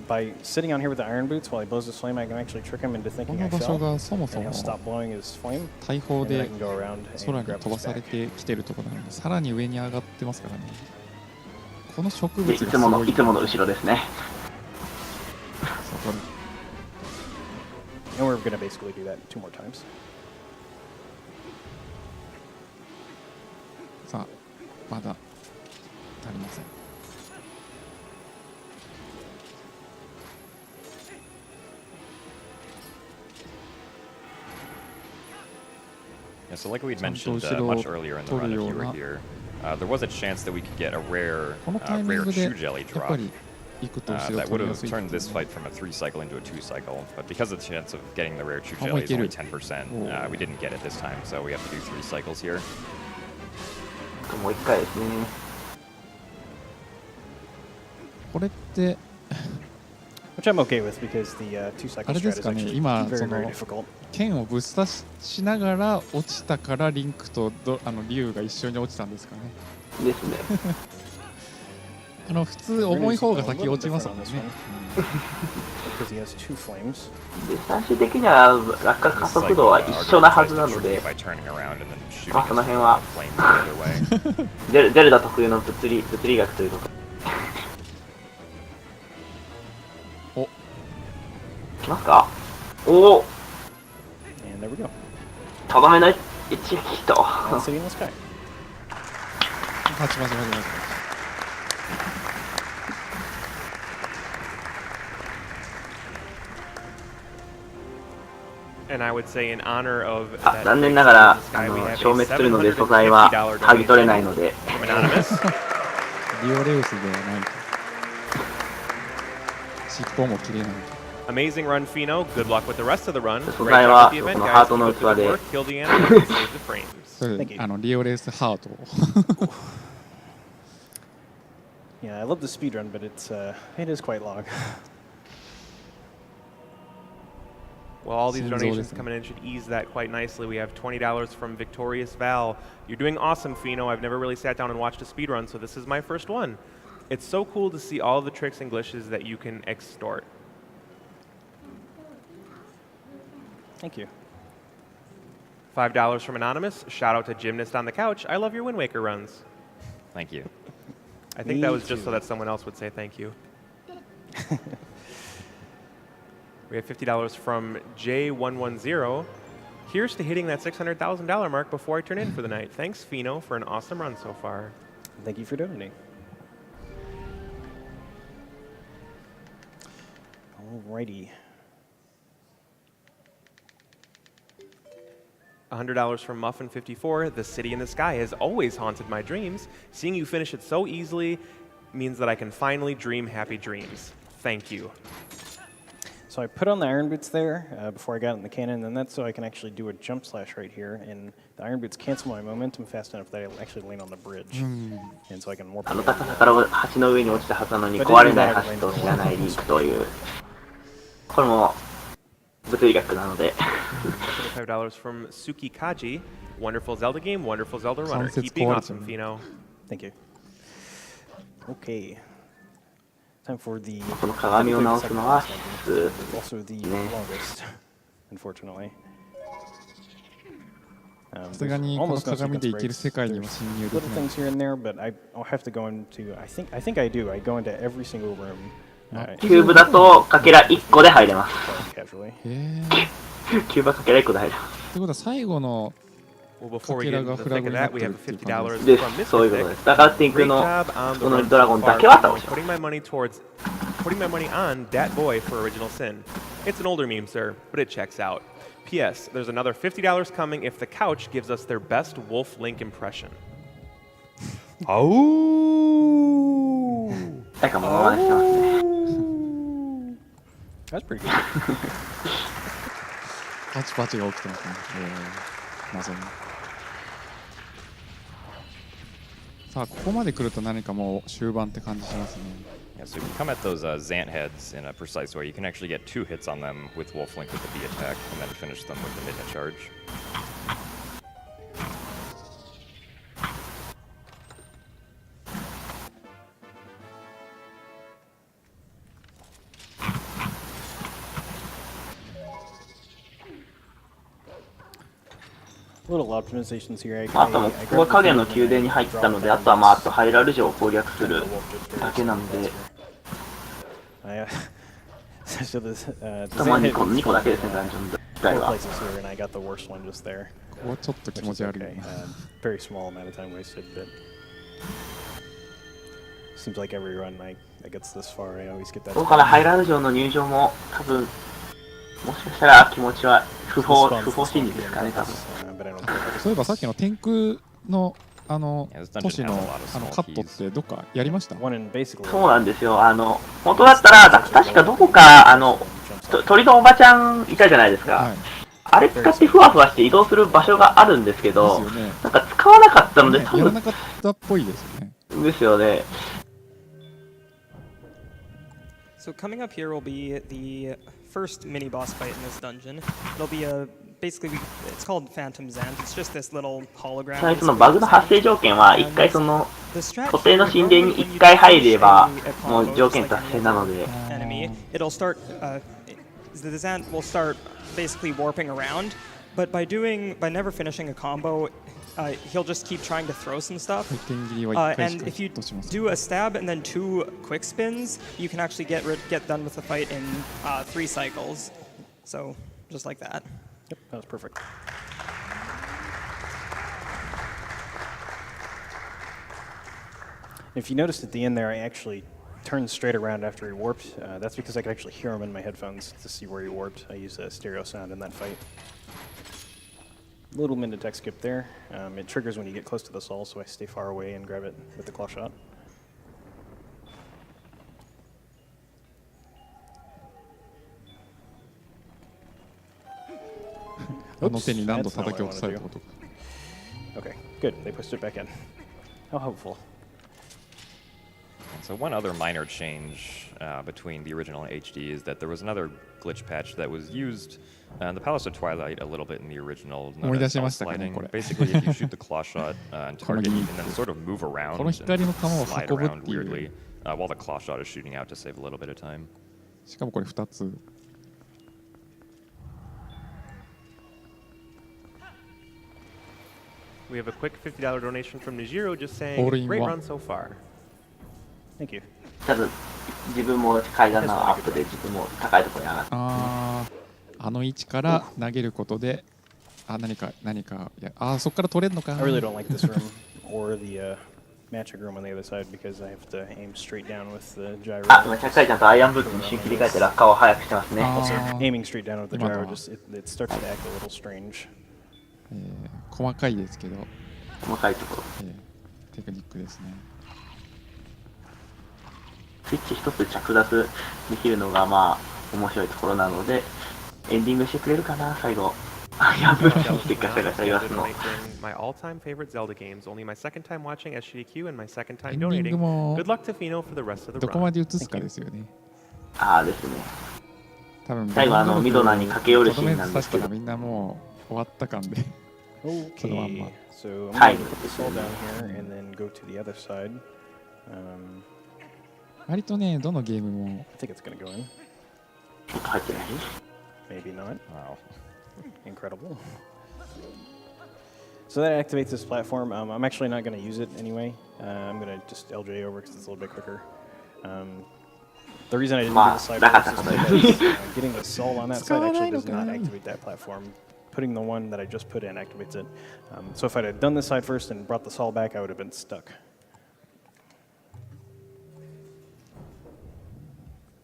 by sitting on here with the iron boots while he blows his flame, I can actually trick him into こ thinking の I 場所 fell. がそもそ And も he'll stop blowing his flame. 大砲 And then I で can go around 空 and に grab 飛ば his され back. てきてるところなので、さらに上に上がってますからね。この植で、物がすごい。いつもの後ろですね。そこ And we're going to basically do that 2 more times. さあ、まだ足りません。Yeah, so like we'd mentioned much earlier in the run, if you were here, there was a chance that we could get a rare Chew Jelly drop that would have turned this fight from a 3-cycle into a 2-cycle. But because of the chance of getting the rare Chew Jelly is only 10%, we didn't get it this time, so we have to do 3 cycles here. もう1回ですね。これって、 Which I'm okay with because the 2-cycle あれ strat です is かね、 actually 今 very, そ very の difficult. 剣をぶっ刺しながら落ちたからリンクと竜が一緒に落ちたんですかね。ですね。普通重い方が先落ちますもんね。Because he has 2 flames. で、最終的には落下加速度は一緒なはずなので、まあその辺はゼルダ特有の物理学ということで。お、来ますか？おお。And there we go. とどめの一撃と。City in the sky. 待ち。And I would say in honor of 残念ながら消滅するので素材は剥ぎ取れないので。リオレウスではないと。尻尾も切れないと。Amazing run, Pheenoh. Good luck with the rest of the run. 素材はこのハートの器で。それリオレウスハート。Yeah, I love the speed run, but it is quite long. Well, all these donations coming in should ease that quite nicely. We have $20 from Victorious Val. You're doing awesome, Pheenoh. I've never really sat down and watched a speedrun, so this is my first one. It's so cool to see all the tricks and glitches that you can extort. Thank you. $5 from Anonymous. Shout out to Gymnast on the Couch. I love your Wind Waker runs. Thank you. I think that was just so that someone else would say thank you. We have $50 from J110. Here's to hitting that $600,000 mark before I turn in for the night. Thanks, Pheenoh, for an awesome run so far. Thank you for donating. Alrighty. $100 from Muffin54. The city in the sky has always haunted my dreams. Seeing you finish it so easily means that I can finally dream happy dreams. Thank you. So I put on the iron boots there before I got in the cannon, and that's so I can actually do a jump slash right here. And the iron boots cancel my momentum fast enough that I actually land on the bridge. And so I can warp. 高さから橋の上に落ちたはずなのに壊れない橋と知らないリンクという。これも物理学なので。$25 from Suki Kaji. Wonderful Zelda game, wonderful Zelda runner. Keep being awesome, Pheenoh. Thank you. Okay. Time for the この鏡を直すのは必須 also the longest, unfortunately. さすがにこの鏡で生きる世界には侵入でき Little ない。 things here and there, but I'll have to go into. I think I do. I go into every single room. キューブだとかけら1個で入れます Casually. キューブはかけら1個で入れますということは最後の Well, before we get into the thick of that, we have $50 で from すそういうこと Mr. ですだからティンク Great の job on the この run ドラ so ゴン far. だけは倒します Putting my money on Dat Boy for Original Sin. It's an older meme, sir, but it checks out. P.S. There's another $50 coming if the couch gives us their best Wolf Link impression. Oh! 誰かモノマネしてますね That's pretty good. パチパチが起きてますね。謎に。さあ、ここまで来ると何かもう終盤って感じしますね。Yeah, so if you come at those Zant heads in a precise way, you can actually get 2 hits on them with Wolf Link with the B attack, and then finish them with the mid charge. あともここは影の宮殿に入ったのであとはまああとハイラル城を攻略するだけなのでたまに2個だけですねダンジョン自体はここはちょっと気持ち悪いな。Very small amount of time wasted, but seems like every run that gets this far, I always get that. ここからハイラル城の入場も多分もしかしたら気持ちは不法真実ですかね多分そういえばさっきの天空の都市のカットってどっかやりました？そうなんですよ本当だったら確かどこか鳥のおばちゃんいたじゃないですか、はい、あれ使ってふわふわして移動する場所があるんですけどですよ、ね、なんか使わなかったので、多分やらなかったっぽいですよねですよね。So coming up here will be the first mini boss fight in this dungeon. It'll be basically it's called Phantom Zant. It's just this little hologram. ちなみにそのバグの発生条件は一回その固定の神殿に一回入ればもう条件達成なので。It'll start. The Zant will start basically warping around, but by never finishing a combo. He'll just keep trying to throw some stuff. And if you do a stab and then 2 quick spins, you can actually get done with the fight in 3 cycles. So, just like that. Yep, that was perfect. If you noticed at the end there, I actually turned straight around after he warped. That's because I could actually hear him in my headphones to see where he warped. I used a stereo sound in that fight. Little mid attack skip there. It triggers when you get close to the soul, so I stay far away and grab it with the claw shot. の手に何度叩き落とされたことか。Okay, good. They pushed it back in. How hopeful. So one other minor change between the original and HD is that there was another glitch patch that was used in the Palace of Twilight a little bit in the original. Sliding. Basically, if you shoot the claw shot and target, you can then sort of move around and slide around weirdly while the claw shot is shooting out to save a little bit of time. しかもこれ2つ。We have a quick $50 donation from Nijiro just saying, great run so far. Thank you. 多分自分も階段のアップで自分も高いところに上がって。あの位置から投げることで、何かそこから取れるのか。I really don't like this room or the magic room on the other side because I have to aim straight down with the gyro. 今100回ちゃんとアイアンブーツに一瞬切り替えて落下を早くしてますね。Also, aiming straight down with the gyro just it starts to act a little strange. 細かいですけど。細かいところ。テクニックですね。スイッチ一つ着脱できるのがまあ面白いところなのでエンディングしてくれるかな最後。やぶってしてガシャガシャ言わすの。My all-time favorite Zelda games. Only my second time watching SGDQ and my second time donating. Good luck to Pheenoh for the rest of the run. どこまで映すかですよね。ですね。多分最後ミドナに駆け寄るシーンなんですけど。みんなもう終わった感で。Okay. So I'm going to put this all down here and then go to the other side. 割とね、どのゲームも。I think it's gonna go in. 入ってない。 Maybe not. Wow. Incredible. So that activates this platform. I'm actually not going to use it anyway. I'm going to just LJ over because it's a little bit quicker. The reason I didn't do the side first is because getting the soul on that side actually does not activate that platform. Putting the one that I just put in activates it. So if I had done this side first and brought the soul back, I would have been stuck.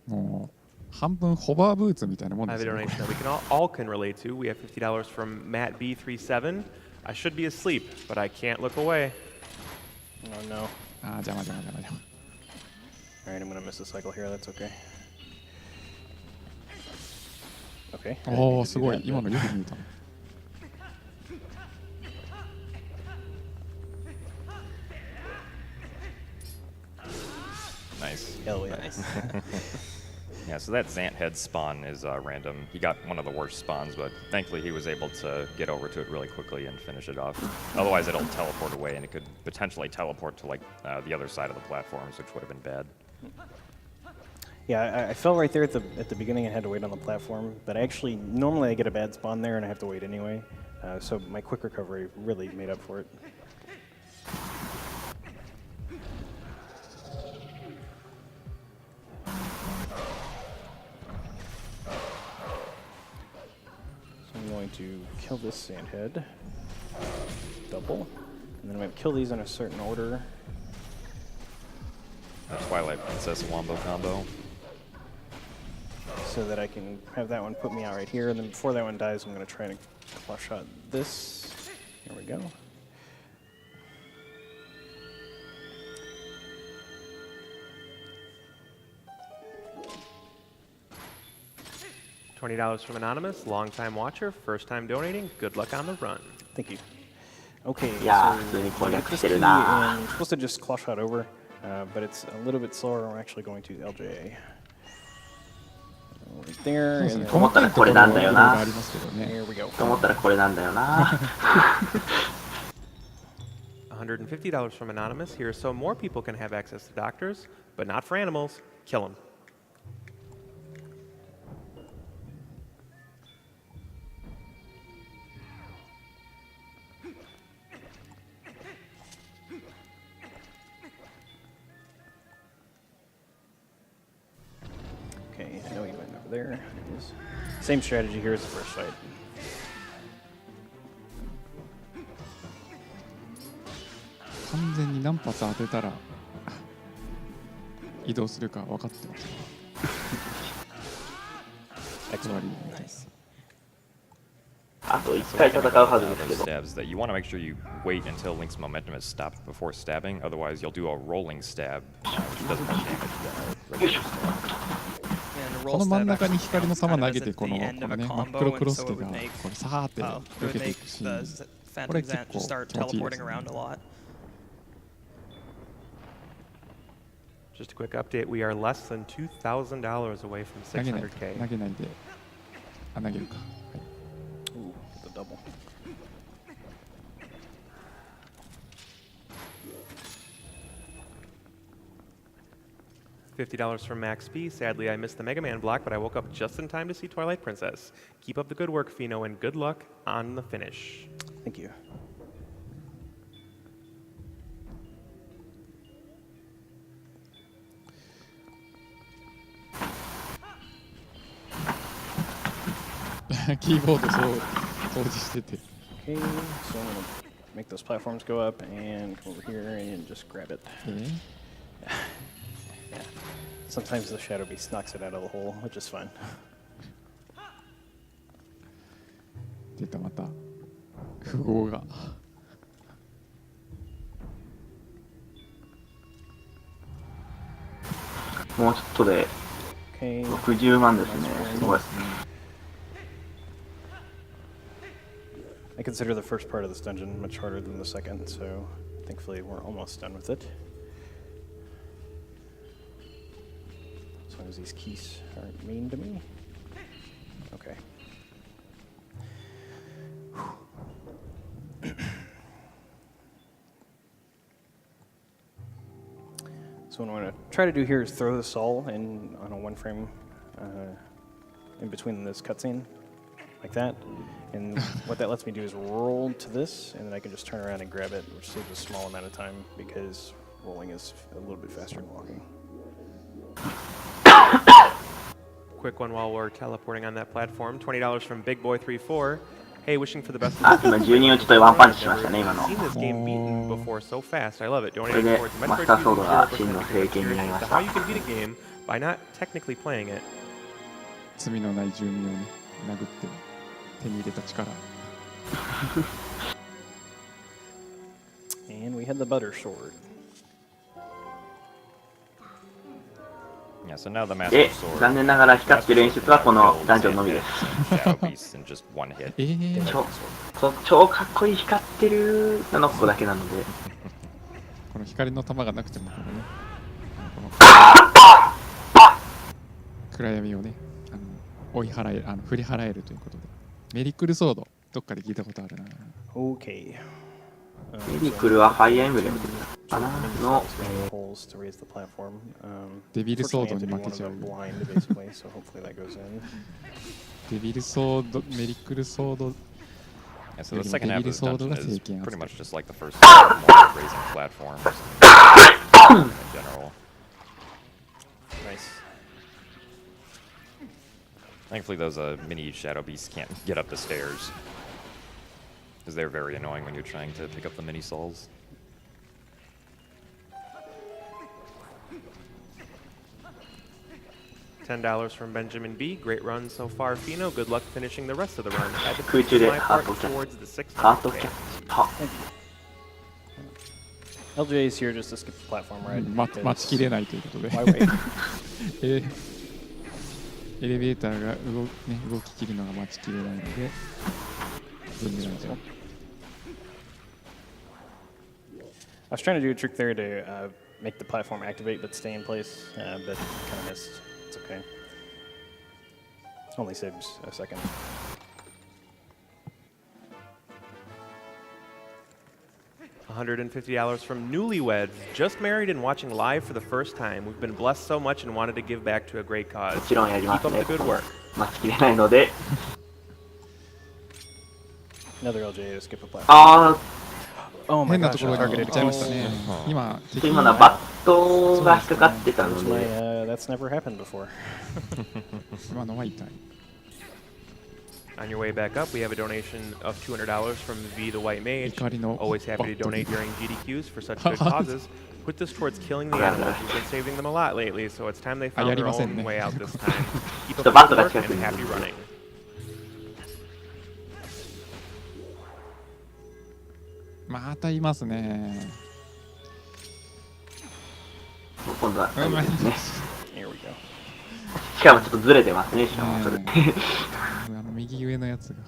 もう半分ホバーブーツみたいなもん I で have す a よね。 donation that we can all can relate to. We have $50 from Matt B37. I should be asleep, but I can't look away. Oh no. ああ、邪魔邪魔邪魔邪魔。 Alright, I'm going to miss a cycle here. That's okay. Okay. おお、すごい。今のよく見た。 Nice. Hell yeah. Nice. Yeah, so that Zant head spawn is random. He got one of the worst spawns, but thankfully he was able to get over to it really quickly and finish it off. Otherwise, it'll teleport away, and it could potentially teleport to like the other side of the platforms, which would have been bad. Yeah, I fell right there at the beginning and had to wait on the platform, but actually, normally I get a bad spawn there and I have to wait anyway. So my quick recovery really made up for it. I'm going to kill this sandhead, double, and then I'm going to kill these in a certain order. A Twilight Princess Wombo combo. So that I can have that one put me out right here, and then before that one dies, I'm going to try to flush shot this. Here we go. $20 from Anonymous, long-time watcher, first-time donating. Good luck on the run. Thank you. Okay, Yeah, so really I got this key, and I'm supposed to just claw shot over, but it's a little bit slower. We're actually going to LJA. Right there, and then と思ったらこれなんだよな。 here we go. と思ったらこれなんだよな。 $150 from Anonymous. Here, so more people can have access to doctors, but not for animals. Kill them. Okay, I know he went over there. There it is. Same strategy here as the first fight. 完全に何発当てたら移動するか分かってます。Excellent. Nice. あと1回戦うはずですけ Those ど。 stabs that you want to make sure you wait until Link's momentum is stopped before stabbing. Otherwise, you'll do a rolling stab, which doesn't much damage. よいしょ。この真ん中に光の玉投げてこのね真っ黒クロスケがこれさーって避けていくシーン、これ結構気持ちいいですね。 Just a quick update, we are less than $2,000 away from 投げない 600K. 投げないで、あ、投げるか。はい Ooh, the double. $50 from Max B. Sadly, I missed the Mega Man block, but I woke up just in time to see Twilight Princess. Keep up the good work, Pheenoh, and good luck on the finish. Thank you. Okay, キーボード掃除してて。 Okay, so I'm gonna make those platforms go up and come over here and just grab it. Yeah. Sometimes the Shadow Beast knocks it out of the hole, which is fun. 出たまた符号が。もうちょっとで Okay. 60万ですね。すごい。 I consider the first part of this dungeon much harder than the second, so thankfully we're almost done with it. As long as these keys aren't mean to me. Okay. So what I'm going to try to do here is throw the Sol in on a 1 frame in between this cutscene, like that. And what that lets me do is roll to this, and then I can just turn around and grab it, which saves a small amount of time because rolling is a little bit faster than walking. Quick one while we're teleporting on that platform. $20 from Big Boy 34. Hey, wishing for the best. あ、今12人をちょっとワンパンチしましたね、今の。Seen this game beaten before so fast. I love it. これでマスターソードが真の聖剣になりました。 How you can beat a game by not technically playing it. 罪のない住民をね、殴って手に入れた力。And we had the butter sword. Yeah, so now the Master で、 Sword. 残念ながら光ってる演出はこのダンジョンのみです。 Shadow Beasts in just one hit. 超かっこいい光ってるのここだけなので。この光の玉がなくてもこのね、暗闇をね、追い払え、振り払えるということで。メリクルソード、どっかで聞いたことあるな。Okay. メリクルはファイアーエンブレムかなの、デビルソードに負けちゃう。デビルソード、メリクルソード。Yeah, so the second half of the dungeon is pretty much just like the first half, more raising platforms in general. Nice. Thankfully, those mini shadow beasts can't get up the stairs, because they're very annoying when you're trying to pick up the mini souls. $10 from Benjamin B. Great run so far, Pheenoh. Good luck finishing the rest of the run. Had to 空中で my ハ part ートキャ towards the ッチ。ハートキャッチ。は LJ is here just to skip the platform ride. 待ちきれないということで。 Why wait? エレベーターが動ききるのが待ちきれないので、全然大丈夫。I was trying to do a trick there to make the platform activate but stay in place, but kind of missed. It's okay. Only saves a second. $150 from Newlyweds. Just married and watching live for the first time. We've been blessed so much and wanted to give back to a great cause. もちろんやりま Keep す up ね。 the good work. 待ちきれないので。 Another LJ to skip a platform. あ Oh my 変な gosh, ところに行っちゃいましたね。今、ー、今のはバットが引っかかってたの My, で。 that's never happened before. 今のは痛い。 On your way back up, we have a donation of $200 from V the White Mage. 怒りの Always happy to バット donate during GDQs for such good causes. Put this towards killing the animals. We've been saving them a lot lately, so it's time they found their own way out this time. Keep up the good work and happy running. またいますね。今度は大丈夫ですね。 Here we go. しかもちょっとずれてますね、しかもそれ。右上のやつが。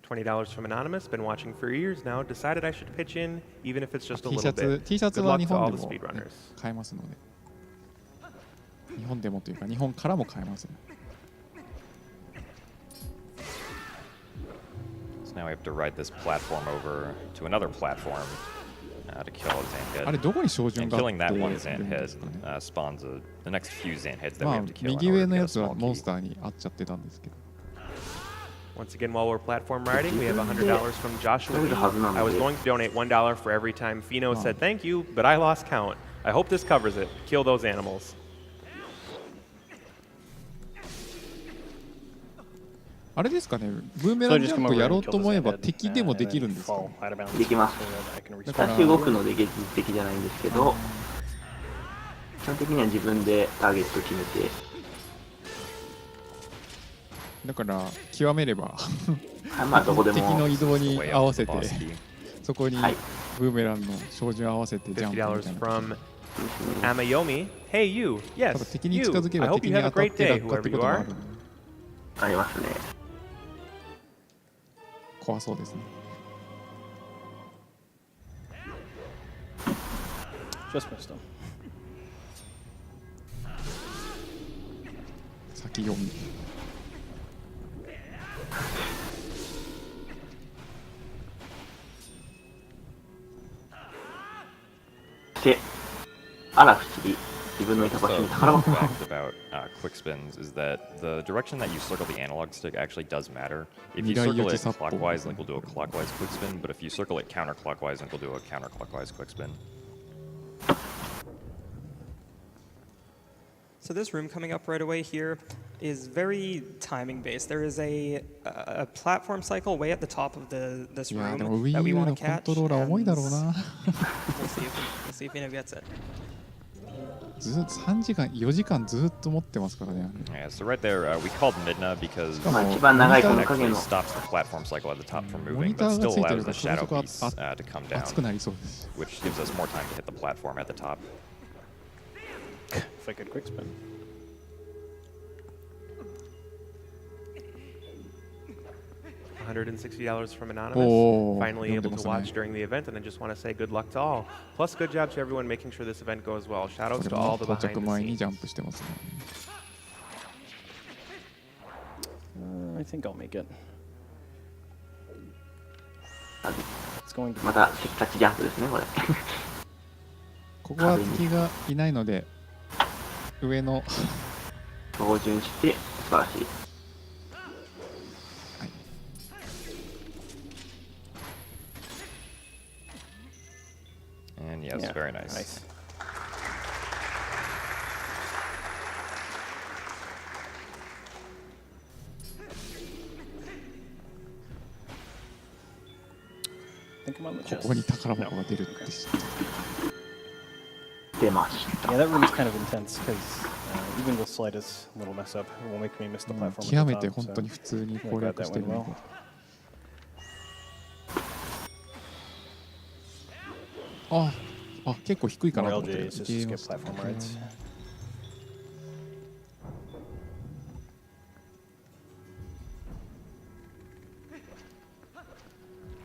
$20 from Anonymous. Been watching for years now. Decided I should pitch in, even if it's just a T シ little ャツ bit. T シャツ Good は luck 日 to 本 all で the も speedrunners. 買えますので。日本でもというか、日本からも買えますね。 So now we have to ride this platform over to another platform to kill a あれ Xanhed. どこに照準 And があっ killing て that る one んですか Xanhed ね。 spawns the next few Xanheds that we まあ have to kill 右 in 上 order の to や get a つは small モン key. スターに合っちゃってたんですけど。 Once again, while we're platform riding, we have $100 from Joshua Lee. I was going to donate $1 for every time Pheenoh said thank you, but I lost count. I hope this covers it. Kill those animals. あれですかね、ブーメランジャンプやろうと思えば敵でもできるんですかね。できます。私動くので現実的じゃないんですけど、基本的には自分でターゲット決めて。だから極めればまあどこでも敵の移動に合わせて Boss key. そこにブーメランの照準合わせてジャンプみたい$50 な。 from Amayomi. Hey, you. ただ Yes, 敵に you. 近づけ I ば hope 敵 you に have a 当たっ great て day, 落下って whoever こ you とがあ are. るのでありますね。怖そうですね。 Just missed him. 先読み。してあら不思議自分のいた場所に宝箱が about quick spins is that the direction that you circle the analog stick actually does matter. If you circle it clockwise, Link will do a clockwise quick spin, but if you circle it counterclockwise, Link will do a counterclockwise quick spin. So this room coming up right away here is very timing based. There is a platform cycle way at the top of this room that we want to catch. We'll see if Pheenoh gets it. ずっと3時間4時間ずっと持ってますからね。 Yeah, so right there, we called Midna because 一番長いこの it 影 actually の stops the platform cycle at the top from モニ moving, タ but ーが still ついて allows るか the ら shadow そこが piece to come down, 熱くなりそうです。 which gives us more time to hit the platform at the top. If I could quick spin. $160 from Anonymous. Oh, Finally able to 読んでますね。 watch during the event, and I just want to say good luck to all. Plus, good job to everyone making sure this event goes well. Shout outs こ to れ all も the 到 behind 着 the 前に scenes. ジャンプしてますね。 I think I'll make it. It's going to またせっかちジャンプですねこれここは敵がいないので上の標準して素晴らしい And yes, very nice. think I'm on the こ chest. こに宝箱 No. が出るって知って 出ました Yeah, that room's kind of intense because even the slightest little mess up will make me miss the うん platform. 極 at め the て top, 本当に so 普通に I 攻 glad 略 that してる went の well. で あ結構低いかなと More 思って LJs い just けま skip した platform rides.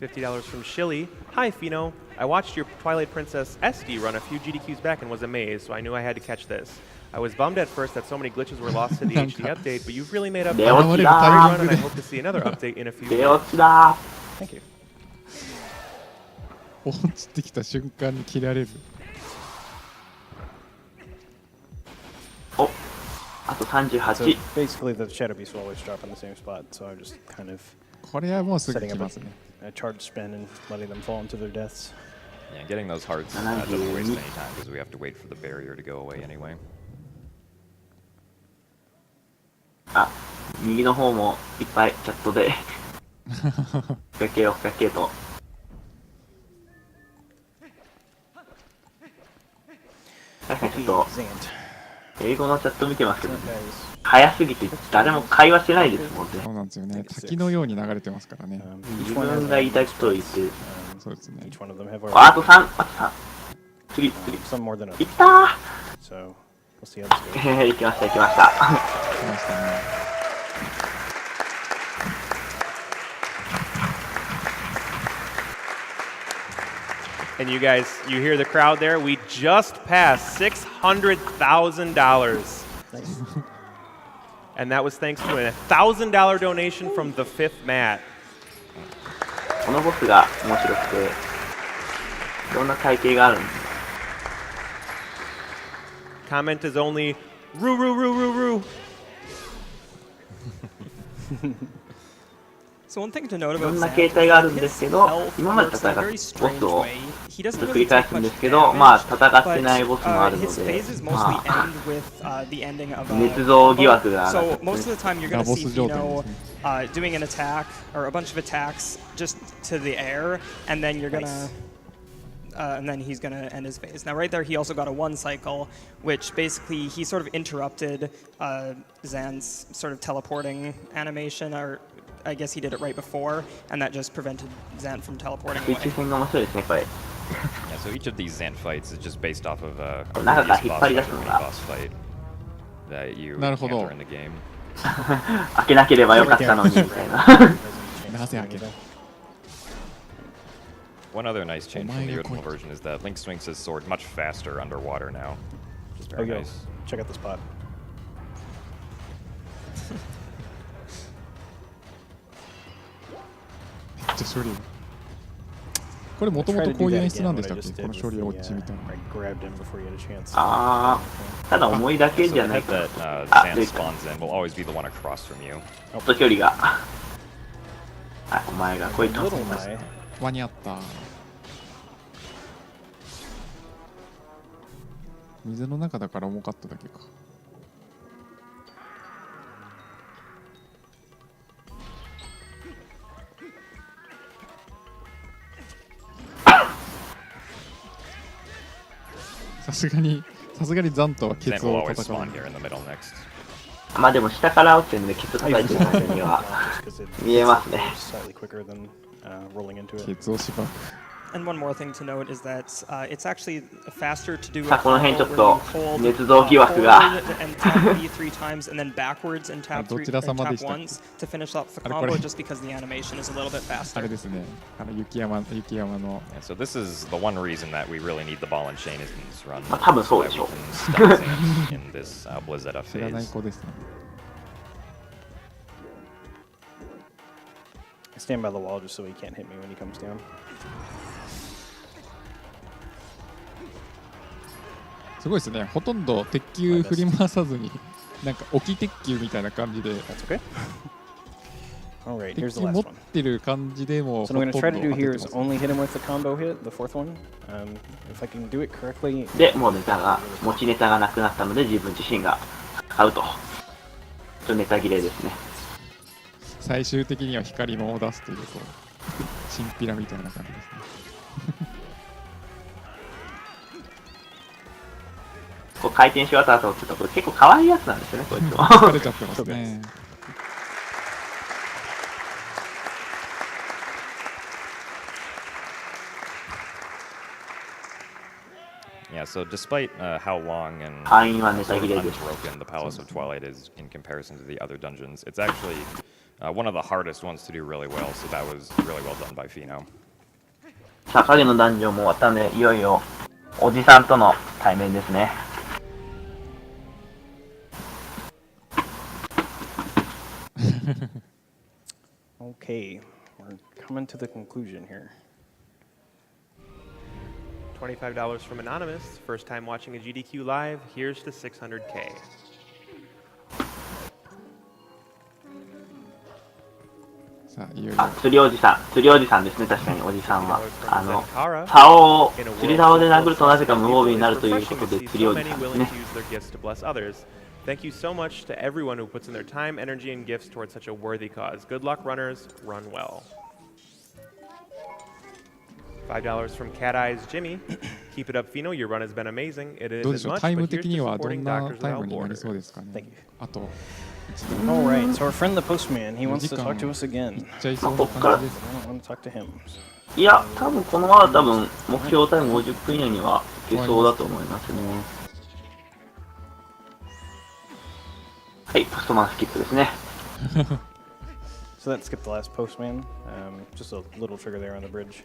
$50 from Shilly. Hi, Pheenoh. I watched your Twilight Princess Hd run a few GDQs back and was amazed, so I knew I had to catch this. I was bummed at first that so many glitches were lost to the HD update, but you've really made up for it. 出 Great 落ち run, and I だ hope to see another update in a few 出 weeks. 落ちだ Thank you. 落ちてきた瞬間に切られるおあと So 38 basically, the shadow beast will always drop in the same spot, so I'm just kind of これはもうすぐ setting 来 up ますね a charge spin and letting them fall into their deaths. Yeah, getting those hearts doesn't waste any time because we have to wait for the barrier to go away anyway. あ右の方もいっぱいチャットで追っかけ追っかけと 確かにちょっと Zant. 英語のチャット見てますけど Zant guys. 早すぎて誰も会話してないですもんねそうなんですよね滝のように流れてますからね 自分が言いたいことを言って そうですね Each one of them have あと3あと3次 some more than い others. ったー So we'll see how this goes. 行きました行きました来ましたね And you guys, you hear the crowd there? We just passed $600,000. And that was thanks to a $1,000 donation from the fifth mat. このボスが面白くていろんな体型があるんで Comment is only roo roo roo roo roo. So one thing to note いろ about んな Zant 形 is 態がある that んで his すけど health 今まで works 戦 in っ a た very ボ strange スを way. He ちょっ doesn't と繰 really り返 take すんで much すけどまあ damage, 戦ってないボスもあ but るの his で phases ま mostly あ end with the ending of a 捏造疑惑が So most of the time you're going to see ラボス状態 Pheenoh ですね doing an attack or a bunch of attacks just to the air, and then you're gonna, and then he's gonna end his phase. Now right there, he also got a one cycle, which basically he sort of interrupted Zan's sort of teleporting animation, or I guess he did it right before, and that just prevented Zant from teleporting 水 away. 中戦が面白いですねこれ Yeah, so each of these Zant fights is just based off of a previous 中から boss 引っ張り出 fight す or の mini が boss fight that you なるほど。 encounter in the game. 開けなければよかったのにみたいな なぜ開けた One other nice change from the Omega original coin. version is that Link swings his sword much faster underwater now. Just Oh, very yo, nice. check out the spot. めっちゃ処理ここれもともとこういう演出なんでしたっけ、この処理落ちみたいな。ああ、ただ重いだけじゃないか。あ、でかい。と距離が。あ、お前がこいつ間に合った。水の中だから重かっただけか。さすがにザントはケツを叩かない。まあでも下から落ちてるのでケツ叩いてる間には見えますね。ケツをしばく。And one more thing to note is that it's actually faster to do さあこの辺ちょっと捏造疑惑が。and tap B 3 times and then backwards and tap どちら様でしたっけ？ once to finish off the combo just because the animation is a little bit faster. あれですね。雪山の。So this is the one reason that we really need the ball and chain is in this run. まあ多分そうでしょう。in this Blizzard 知らない phase. 子ですね。I stand by the wall just so he can't hit me when he comes down. すごいですね。ほとんど鉄球振り回さずに、なんか置き鉄球みたいな感じで。鉄球持ってる感じでも。So what I'm going to try to do here is only hit him with the combo hit, the fourth one. If I can do it correctly. で、もう持ちネタがなくなったので自分自身が買うと。ネタ切れですね。最終的には光も出すというこうチンピラみたいな感じですね。こう回転し終わった後ってとこ結構可愛いやつなんですよね、こいつも。疲れちゃってますね。Yeah, so despite how long and sort of unbroken the Palace of Twilight is in comparison to the other dungeons, it's actually one of the hardest ones to do really well, so that was really well done by Pheenoh. さあ、影のダンジョンも終わったんで、いよいよおじさんとの対面ですね。Okay, we're coming to the conclusion here. $25 from Anonymous. First time watching a GDQ live. Here's to 600K. さあ、いよいよ。釣りおじさんですね、確かにおじさんは。竿を、釣り竿で殴るとなぜか無防備になるということで釣りおじさんですね。Thank you so much to everyone who puts in their time, energy, and gifts towards such a worthy cause. Good luck, runners. Run well. $5 from Cat Eyes Jimmy. Keep it up, Pheenoh. Your run has been amazing. It is as much, but here's to supporting Doctors Without Borders. Thank you. All right, so our friend the postman, he wants to talk to us again. I don't want to talk to him. いや、多分このまま目標タイム50分以内にはいけそうだと思いますね。はい、ポストマンスキップですね。So that skipped the last postman. Just a little trigger there on the bridge.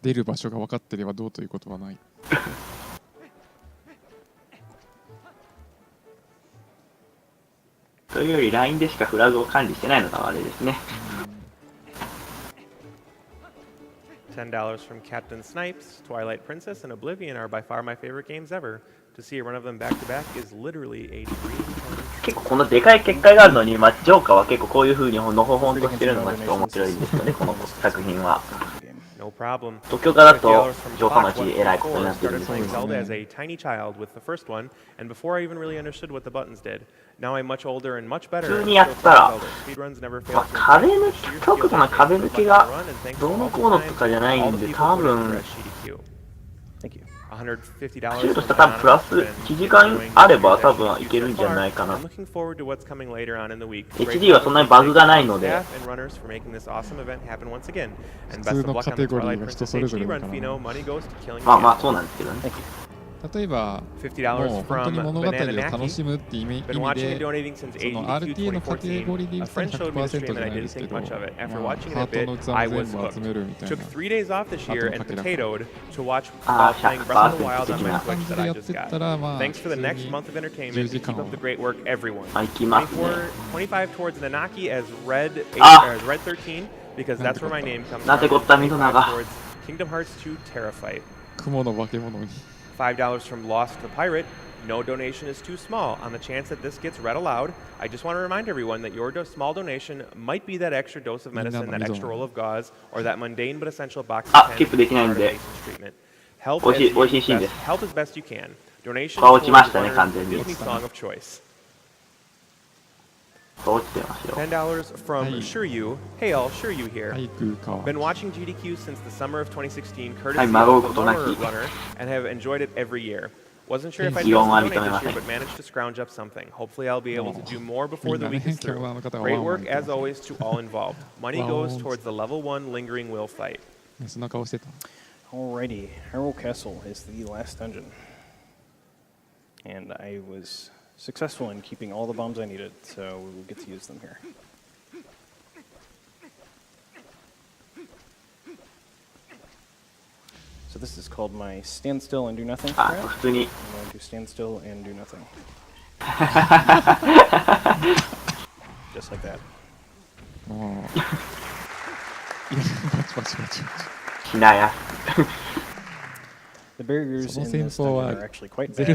出る場所が分かってればどうということはない。というより LINE でしかフラグを管理してないのが悪いですね。$10 from Captain Snipes. Twilight Princess and Oblivion are by far my favorite games ever. To see a run of them back to back is literally a dream. 結構このでかい結界があるのに、ジョーカーは結構こういう風にのほほんとしてるのがちょっと面白いんですよね、この作品は。No problem. 東京からだと城下町えらいことになってるんですよね。Zelda as a tiny child with the first one, and before I even really understood what the buttons did. Now I'm much older and much better. 普通にやったら、壁抜き、極度な壁抜きがどうのこうのとかじゃないんで、多分走るとしたら多分プラス1時間あれば多分いけるんじゃないかな。HD はそんなにバグがないので。普通のカテゴリーが人それぞれだからな。まあそうなんですけどね。例えば、もう本当に物語を楽しむって意味で、その RTA のカテゴリーで言ったら 100% じゃないですけど、ハートの器を全部集めるみたいな。ああ、100% 的な感じでやってったら、まあ、10時間は。行きますね。25 towards Nanaki as Red あ because that's where my name comes なんて from. こったみんなが。 Towards Kingdom Hearts 2 Terrafight. 雲の化け物に。 $5 from Lost to Pirate. No donation is too small. On the chance that this gets read aloud, I just want to remind everyone that your small donation might be that extra dose of medicine, that extra roll of gauze, or that mundane but essential box of pens as part of license treatment. Help as best you can. Donation for Disney song of choice. $10 from Shiryu. Hey all, Shiryu here. Been watching GDQ since the summer of 2016, courtesy of the Lower Runner, and have enjoyed it every year. Wasn't sure if I'd be able to donate this year, but managed to scrounge up something. Hopefully I'll be able to do more before the week is through. Great work, as always, to all involved. Money goes towards the level 1 lingering will fight. Alrighty, Hyrule Castle is the last dungeon. And I was successful in keeping all the bombs I needed, so we will get to use them here. So this is called my stand still and do nothing strat. I'm going to stand still and do nothing. Just like that. The barriers in this dungeon are actually quite bad.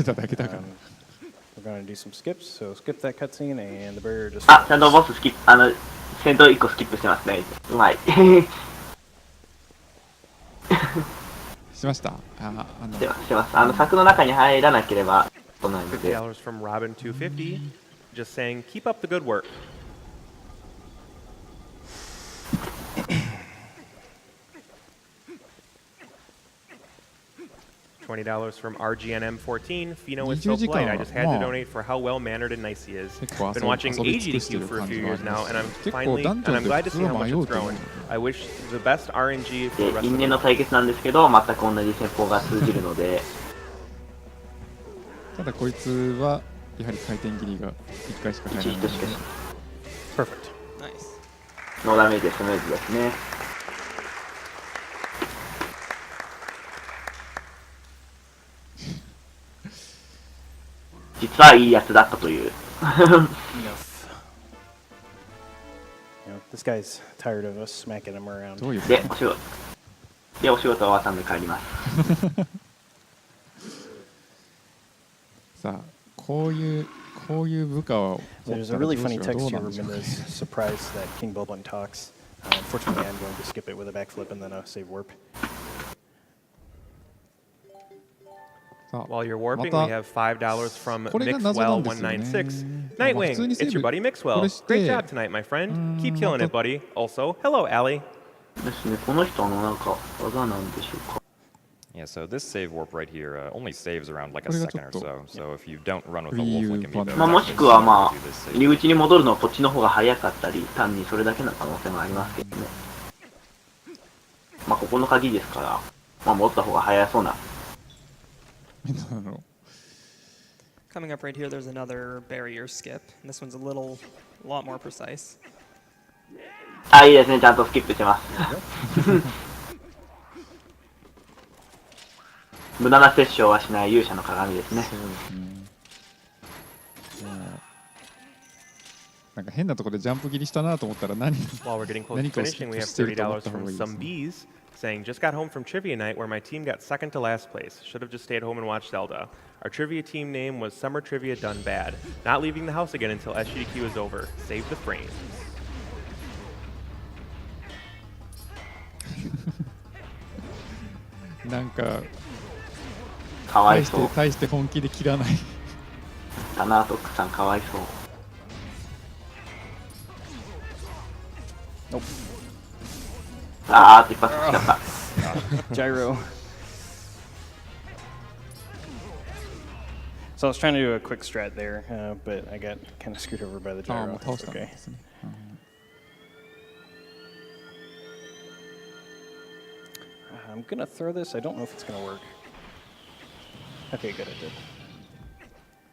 We're going to do some skips, so skip that cutscene and the barrier just... あ、ちゃんとボススキップ、戦闘1個スキップしてますね。うまい。しました。してます。柵の中に入らなければ来ないので。$50 from Robin250. Just saying, keep up the good work. $20 from RGNM14. Pheenoh is so polite. I just had to donate for how well mannered and nice he is. Been watching SGDQ for a few years now, and I'm glad to see how much it's grown. I wish the best RNG for the rest of the 因縁の対決なんですけど、全く同じ戦法が通じるので。ただこいつはやはり回転切りが1回しか入らないので。Perfect. Nice. ノーダメージでスムーズですね。実はいいやつだったという。This guy's tired of us smacking him around. で、お仕事は終わったので帰ります。さあ、こういう部下を。There's a really funny text here in this surprise that King Bulblin talks. Unfortunately, I'm going to skip it with a backflip and then a save warp. While you're warping, we have $5 from Mixwell196. Nightwing, it's your buddy Mixwell. Great job tonight, my friend. Keep killing it, buddy. Also, hello, Allie. ですね、この人のなんか技なんでしょうか。Yeah, so this save warp right here only saves around like a second or so. So if you don't run with a wolf-like amiibo, まあもしくはまあ入り口に戻るのはこっちの方が早かったり、単にそれだけの可能性もありますけどね。まあここの鍵ですから、まあ戻った方が早そうな。Coming up right here, there's another barrier skip. And this one's a lot more precise. あ、いいですね、ちゃんとスキップしてます。無駄な殺傷はしない勇者の鏡ですね。なんか変なところでジャンプ切りしたなと思ったら何 While we're getting close to finishing, we have $30 from some bees saying, just got home from trivia night where my team got second to last place. Should have just stayed home and watched Zelda. Our trivia team name was Summer Trivia Done Bad. Not leaving the house again until SGDQ is over. Save the frames. なんかかわいそう。大して本気で切らない。タナートックさんかわいそう。あー、一発しちゃった。Gyro. So I was trying to do a quick strat there, but I got kind of screwed over by the gyro. It's okay. I'm gonna throw this. I don't know if it's gonna work. Okay, good, it did.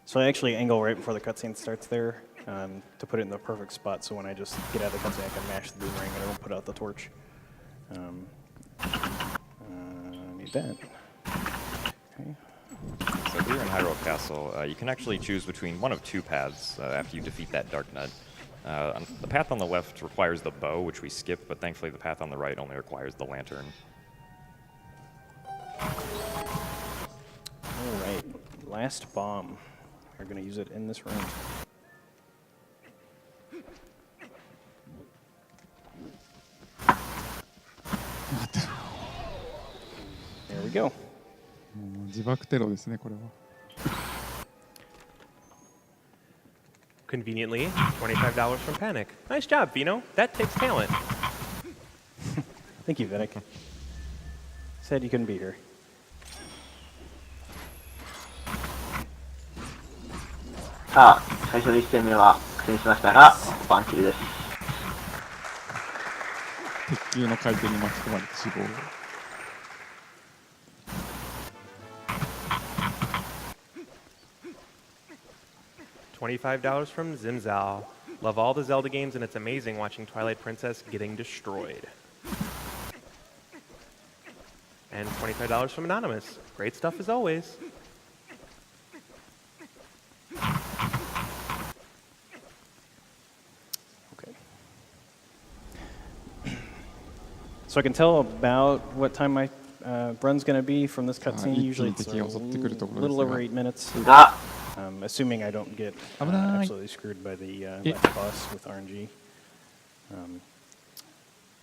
So I actually angle right before the cutscene starts there to put it in the perfect spot. So when I just get out of the cutscene, I can mash the boomerang and it won't put out the torch. Need that. Okay. So here in Hyrule Castle, you can actually choose between one of two paths after you defeat that Dark Nut. The path on the left requires the bow, which we skip, but thankfully the path on the right only requires the lantern. Alright, last bomb. We're going to use it in this room. There we go. 自爆テロですね、これは。Conveniently, $25 from Panic. Nice job, Pheenoh. That takes talent. Thank you, Vinik. Said you couldn't be here. Ah, 最初の1戦目は苦戦しましたが、バンキルです。鉄球の回転に巻き込まれて死亡。$25 from Zimzal. Love all the Zelda games, and it's amazing watching Twilight Princess getting destroyed. And $25 from Anonymous. Great stuff as always. Okay. So I can tell about what time my run's going to be from this cutscene. Usually it's a little over 8 minutes. Assuming I don't get absolutely screwed by the boss with RNG.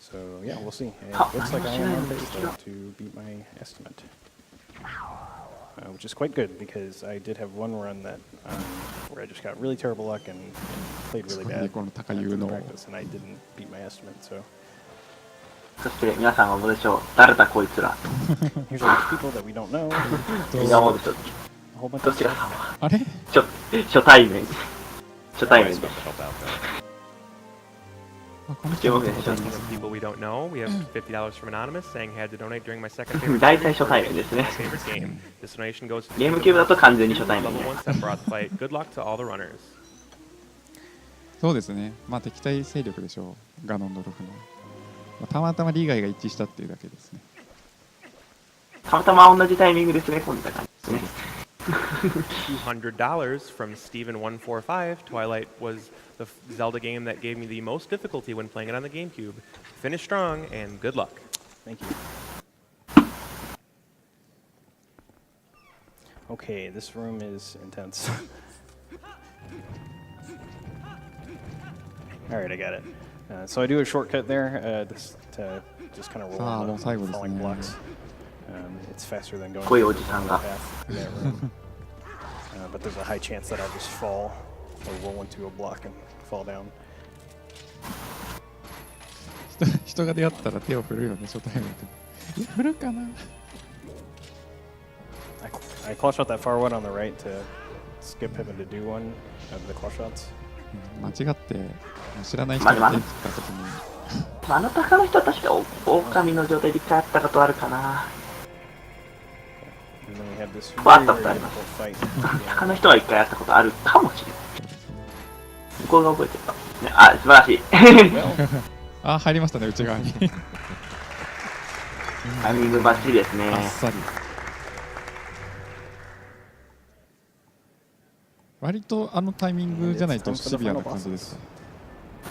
So yeah, we'll see. It looks like I am on pace though to beat my estimate, which is quite good because I did have one run that where I just got really terrible luck and played really bad in practice, and I didn't beat my estimate. So. そして皆さんはどうでしょう。誰だこいつら。Here's all these people that we don't know. みんなもうでしょ。どちらさんは。あれ？初対面。初対面です。People we don't know. We have $50 from Anonymous saying had to donate during my second favorite 大体初対面ですね。game. This donation goes to ゲームキューブだと完全に初対面ね。Good luck to all the runners. そうですね。まあ敵対勢力でしょう。ガノンドルフの。たまたま利害が一致したっていうだけですね。たまたま同じタイミングですね、こんな感じですね。$200 from Steven145. Twilight was the Zelda game that gave me the most difficulty when playing it on the GameCube. Finish strong and good luck. Thank you. Okay, this room is intense. Alright, I got it. So I do a shortcut there to just kind of roll on the falling blocks. It's faster than going through the path in that room. But there's a high chance that I'll just fall or roll into a block and fall down. 人が出会ったら手を振るよね、初対面で。振るかな I claw shot that far one on the right to skip having to do one of the claw shots. 間違って知らない人が手を振った時に。あの鷹の人は確か狼の状態で一回会ったことあるかな。会ったことあります。鷹の人は一回会ったことあるかもしれない。向こうが覚えてるか。あ、素晴らしい。あ、入りましたね、内側に。タイミングバッチリですね。あっさり。割とあのタイミングじゃないとシビアな感じですか？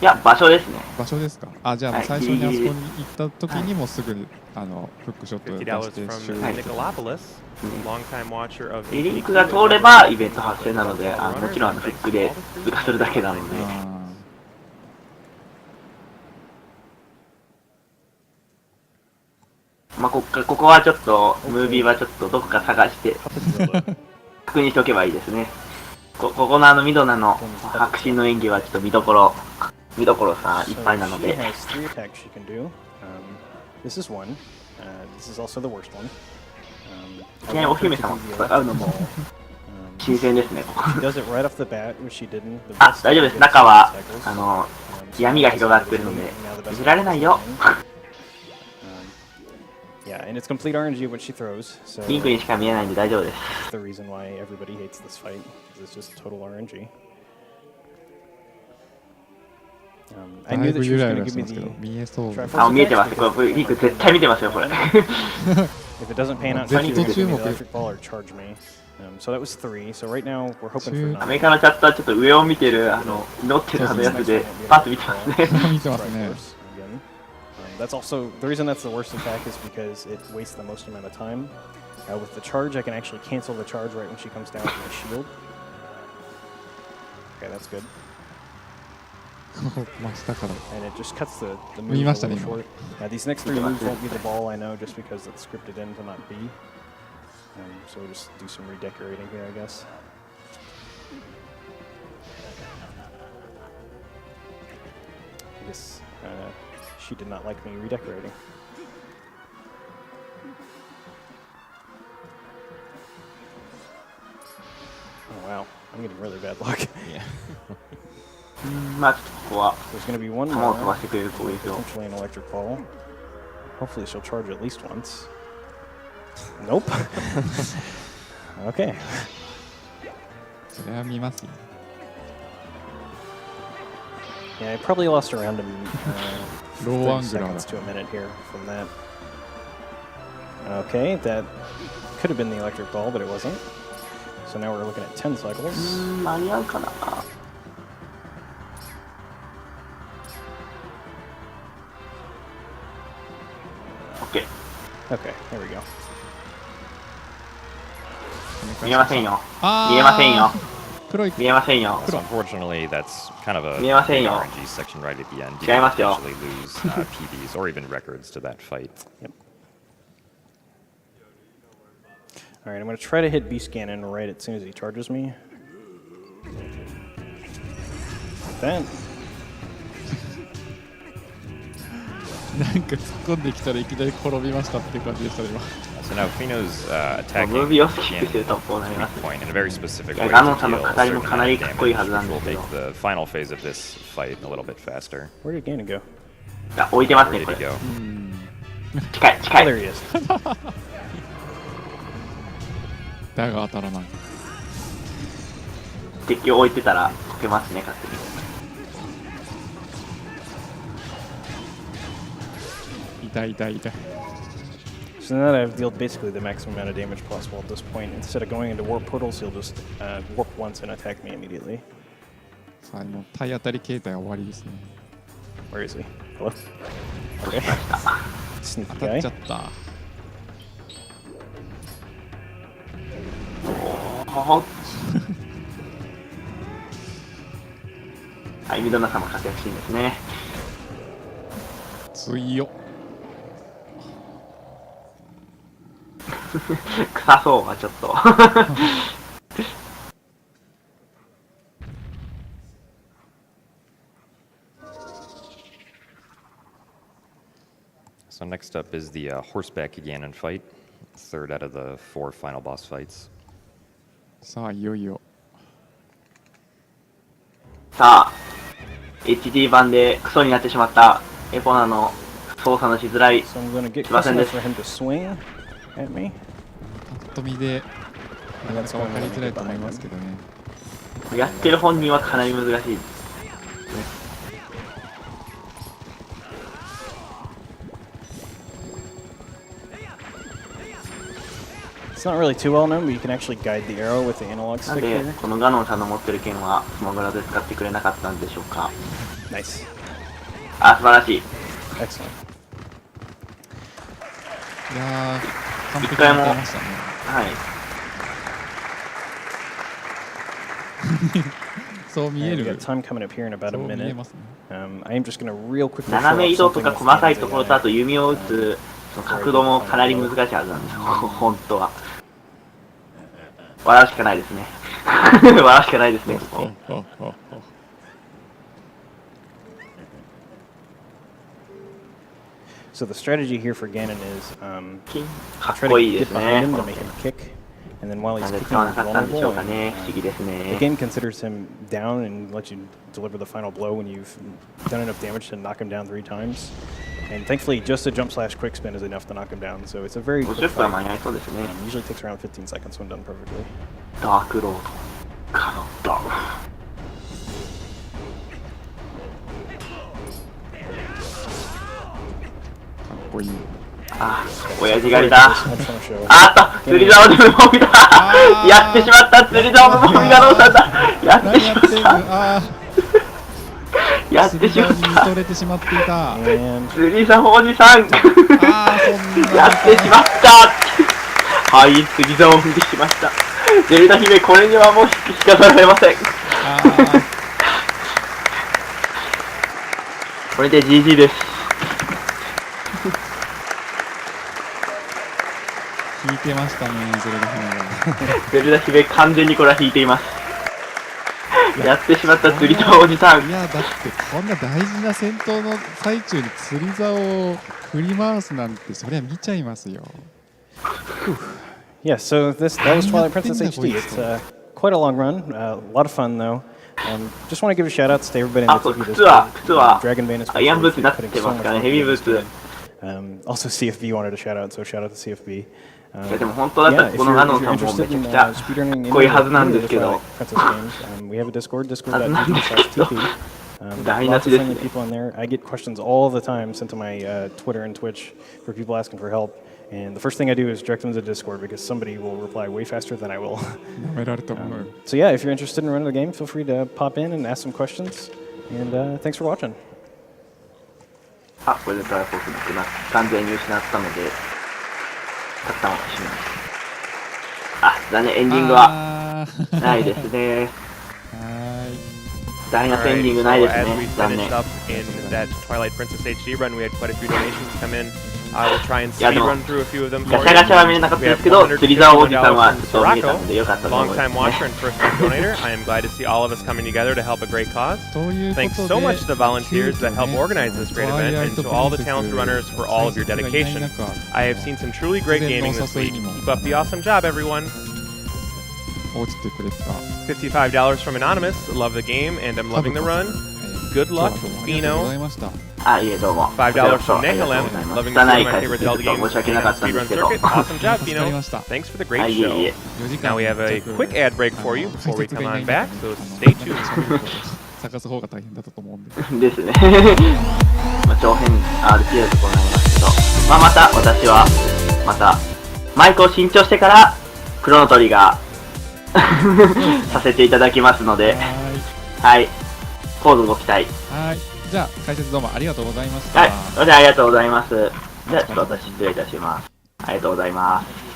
いや、場所ですね。場所ですか？あ、じゃあ最初にあそこに行った時にもすぐにフックショットで出してシュート。リンクが通ればイベント発生なので、もちろんフックで通過するだけなので。まあここはちょっとムービーはちょっとどこか探して確認しておけばいいですね。ここのミドナの迫真の演技はちょっと見どころさいっぱいなので。いきなりお姫様と戦うのも新鮮ですね。あ、大丈夫です。中は闇が広がっているのでいじられないよ。Yeah, and it's complete RNG when she throws. So リンクにしか見えないんで大丈夫です。 The reason why everybody hates this fight is it's just total RNG. I knew that she was going to give me the. 見えてます。これリンク絶対見てますよこれ。If it doesn't pan out, she was going to give me the electric ball or charge me. So that was 3. So right now we're hoping for ア 9. メリカのチャットはちょっと上を見てる祈ってたやつでパッと見てますね。見てますね。 That's also the reason that's the worst attack is because it wastes the most amount of time. With the charge, I can actually cancel the charge right when she comes down with my shield. Okay, that's good. 真下から。 And it just cuts the move a little short. These next 3 moves won't be the ball, I know, just because it's scripted in to not be. So we'll just do some redecorating here, I guess. I guess she did not like me redecorating. Oh wow, I'm getting really bad luck. Yeah. まあちょっとここは There's going to be one 球 more, を飛ばしてくれる攻撃を。 potentially an electric ball. Hopefully she'll charge at least once. Nope. Okay. それは見ますよ。 Yeah, I probably lost around ローア 30 ングラー seconds to a minute here from that. Okay, that could have been the electric ball, but it wasn't. So now we're looking at 10 cycles. 間に合うかな。OK。 Okay, there we go. 見えませんよ。あー見えませんよ。黒い。見えませんよ。 So unfortunately, that's kind of a 見えません big よ。 RNG section right at the end. You 違い can ますよ。 potentially lose PBs or even records to that fight. Alright, I'm going to try to hit B-Scannon right as soon as he charges me. Then. なんか突っ込んできたらいきなり転びましたっていう感じでしたね今。 So now Pheenoh's attacking ムービーをスキップするとこうなります。 point in a very specific いや way ガノン to さんの deal 語 a りも certain かな amount り of かっこいい damage, はずなん which で will すけど。 make the final phase of this fight a little bit faster. Where did Ganon go? いや置いてますね Ready こ to れ。 go. 近い近 Oh, there い。 he is. だが当たらない。敵を置いてたらこけますね勝手に。 痛い痛い痛い。 So now that I've dealt basically the maximum amount of damage possible at this point, instead of going into warp portals, he'll just warp once and attack me immediately. さあもう体当たり形態は終わりですね。 Where is he? Hello? Okay. Sneaky 当たっ guy. ちゃった。はい、ミドナさんも活躍していいんですね。強っ。臭そうはちょっと。 So next up is the horseback Ganon fight, third out of the 4 final boss fights. さあいよいよ。さあ、HD 版でクソになってしまったエポナの操作のしづらい So I'm going to get すいま close せんで enough す。 for him to swing at me. パッと見でなかなか分かりづらいと思いますけどね。やってる本人はかなり難しい。 It's not really too well known, but you can actually guide the arrow with the analog なん stick で here. このガノンさんの持ってる剣はスモグラで使ってくれなかったんでしょうか。 Nice. あ、素晴らしい。 Excellent. いやー完璧に当てましたね。はい。そう見え And we る。 got time coming up here in about そ a う見え minute. ますね。 I am just going to real quickly 斜 show め off 移動と something か with 細かい Ganon's ところとあ AI. と弓を打つその角度もかなり難しいはずなんですよ。本当は。笑うしかないですね。笑うしかないですね、ここ。So the strategy here for Ganon is かっ try こ to いいで get す behind ね。 him こ to の make 剣 him kick, and then while な he's んで kicking, 使わな he's かったんでしょ vulnerable. うかね。 And, 不思議ですね the。game considers him down and lets you deliver the final blow when you've done enough damage to knock him down 3 times. And thankfully, just a jump slash quick spin is enough to knock him down. So it's a very quick 50分は fight. 間に合いそうですね。 Usually takes around 15 seconds when done perfectly. ダークロード。カノンダウン。かっこいい。あ、親父狩りだ。あった、釣り竿で無防備だ。やってしまった、釣り竿無防備がどうしたんだ。やってしまった。やってしまった。取れてしまっていた。釣り竿おじさん。やってしまった。はい、釣り竿を踏んでしました。ゼルダ姫、これにはもう仕方ありません。これで GG です。引いてましたね、ゼルダ姫が。ゼルダ姫、完全にこれは引いています。やってしまった釣り竿おじさん。いや、だってこんな大事な戦闘の最中に釣り竿を振り回すなんて、そりゃ見ちゃいますよ。Yeah, so that was Twilight Princess HD. It's quite a long run, a lot of fun though. Just want to give a shout out to everybody in the TV this week. Dragon Bane is putting so much work into this game. Also CFB wanted to shout out, so shout out to CFB. いやでも本当だったらこのナノさんもめちゃくちゃかっこいいはずなんですけど。 We have a Discord.gg/tp. Lots of friendly people on there. I get questions all the time sent to my Twitter and Twitch for people asking for help. And the first thing I do is direct them to Discord because somebody will reply way faster than I will. So yeah, if you're interested in running the game, feel free to pop in and ask some questions. And thanks for watching. あ、これでトライフォークに行きます。完全に失ったので、たったまします。あ、残念、エンディングはないですね。ダイナスエンディングないですね。残念。I will try and speed run through a few of them for you. ガチャガチャは見れなかったですけど、釣り竿おじさんはちょっと見れたのでよかったと思いますね。Long-time watcher and first-time donator, I am glad to see all of us coming together to help a great cause. Thanks so much to the volunteers that help organize this great event and to all the talented runners for all of your dedication. I have seen some truly great gaming this week. Keep up the awesome job, everyone. $55 from Anonymous. Love the game and I'm loving the run. Good luck, Pheenoh. $5 from Nehalem. Loving one of my favorite Zelda games and speedrun circuit. Awesome job, Pheenoh. Thanks for the great show. Now we have a quick ad break for you before we come on back, so stay tuned. 探す方が大変だったと思うんで。ですね。まあ長編 RP のところになりますけど、まあまた私はまたマイクを新調してからクロノトリガーさせていただきますので、はい。コードご期待。はい。じゃあ解説どうもありがとうございました。はい。それではありがとうございます。じゃあちょっと私失礼いたします。ありがとうございます。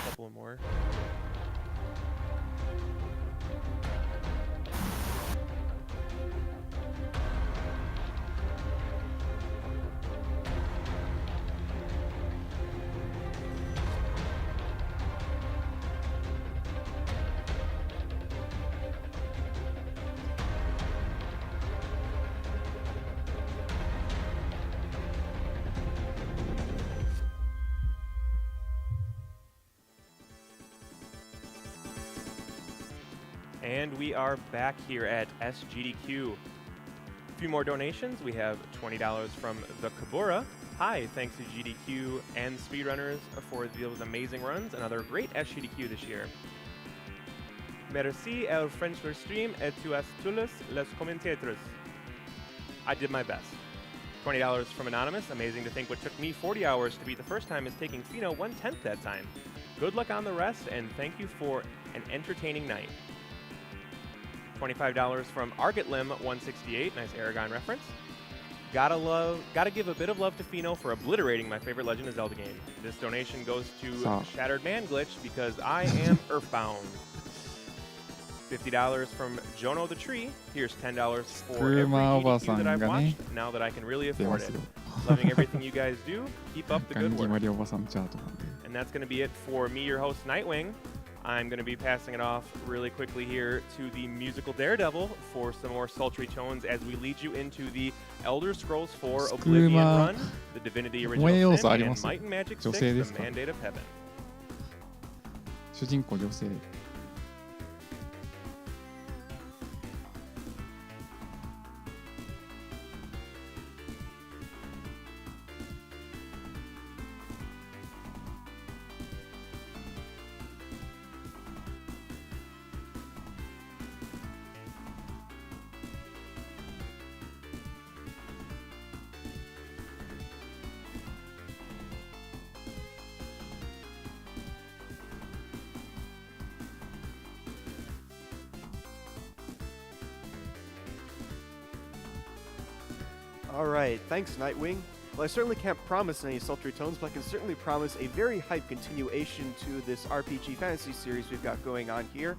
And we are back here at SGDQ. A few more donations. We have $20 from the Kabura. Hi, thanks to GDQ and speedrunners for those amazing runs. Another great SGDQ this year. Merci al French Restream et tu as tous les commentateurs. I did my best. $20 from Anonymous. Amazing to think what took me 40 hours to beat the first time is taking Pheenoh 1/10 that time. Good luck on the rest, and thank you for an entertaining night. $25 from Argotlim168, nice Aragon reference. Gotta give a bit of love to Pheenoh for obliterating my favorite Legend of Zelda game. This donation goes to Shattered Man Glitch because I am Earthbound. $50 from Jono the Tree. Here's $10 for every GDQ that I've watched now that I can really afford it. Loving everything you guys do. Keep up the good work. And that's going to be it for me, your host, Nightwing. I'm going to be passing it off really quickly here to the musical Daredevil for some more sultry tones as we lead you into the Elder Scrolls 4 Oblivion Run, the Divinity Original Sin, and Might and Magic 6, The Mandate of Heaven. 主人公女性。Alright, thanks Nightwing. Well, I certainly can't promise any sultry tones, but I can certainly promise a very hype continuation to this RPG fantasy series we've got going on here.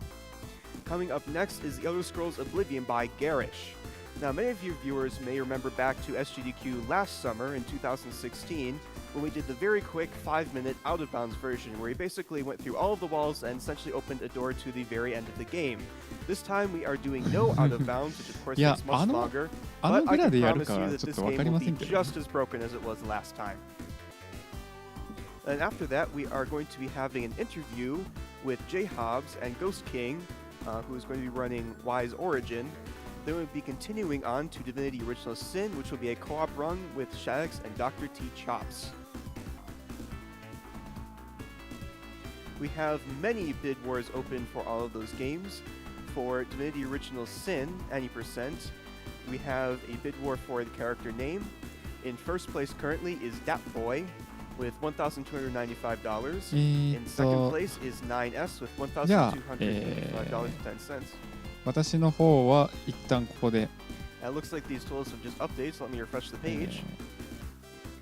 Coming up next is The Elder Scrolls Oblivion by Garish. Now, many of you viewers may remember back to SGDQ last summer in 2016, when we did the very quick 5-minute out-of-bounds version, where we basically went through all of the walls and essentially opened a door to the very end of the game. This time we are doing no out-of-bounds, which of course takes much longer, but I can promise you that this game will be just as broken as it was last time. And after that, we are going to be having an interview with Jay Hobbs and Ghost King, who is going to be running Wise Origin. Then we'll be continuing on to Divinity Original Sin, which will be a co-op run with Shaddix and Dr. T. Chops. We have many bid wars open for all of those games. For Divinity Original Sin, 90%, we have a bid war for the character name. In first place currently is Datboy with $1,295. In second place is 9S with $1,255.10. 私の方は一旦ここで It looks like these tools have just updated, so let me refresh the page.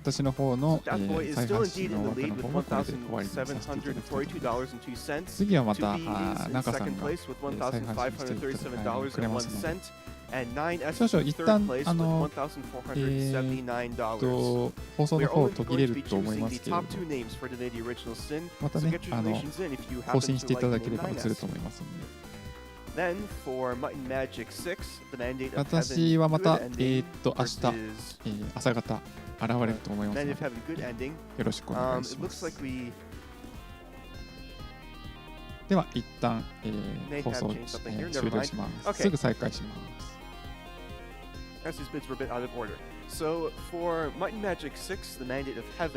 私の方の再 Datboy is 発 still 信 indeed の in the 枠 lead の with 方はこれで終わりにさせていただきたいと思います。 $1,742.02. 次はまた 2B is in 中さん second が place with 再発信していただくれますので $1,537.01. And 9S 少 is 々 in 一 third 旦 place with $1,479. 放送 We の are 方 only 途切 going れ to る be と思い choosing ま the すけれど top 2 names for Divinity Original Sin. また So ね get your donations in if you 更 happen 新して to いただ like け the れば name 映る 9S. と思いますので Then for Might and Magic 6, The Mandate of 私はま Heaven, た Good Ending 明日 versus 朝方現れると思いますの Mandate で of Heaven, Good Ending. よろしくお願いし It ま looks す like we では一旦 may 放 have 送 changed something here. 終 Never 了しま mind. す Okay. すぐ再開します As these bids were a bit out of order. So for Might and Magic 6, The Mandate of Heaven,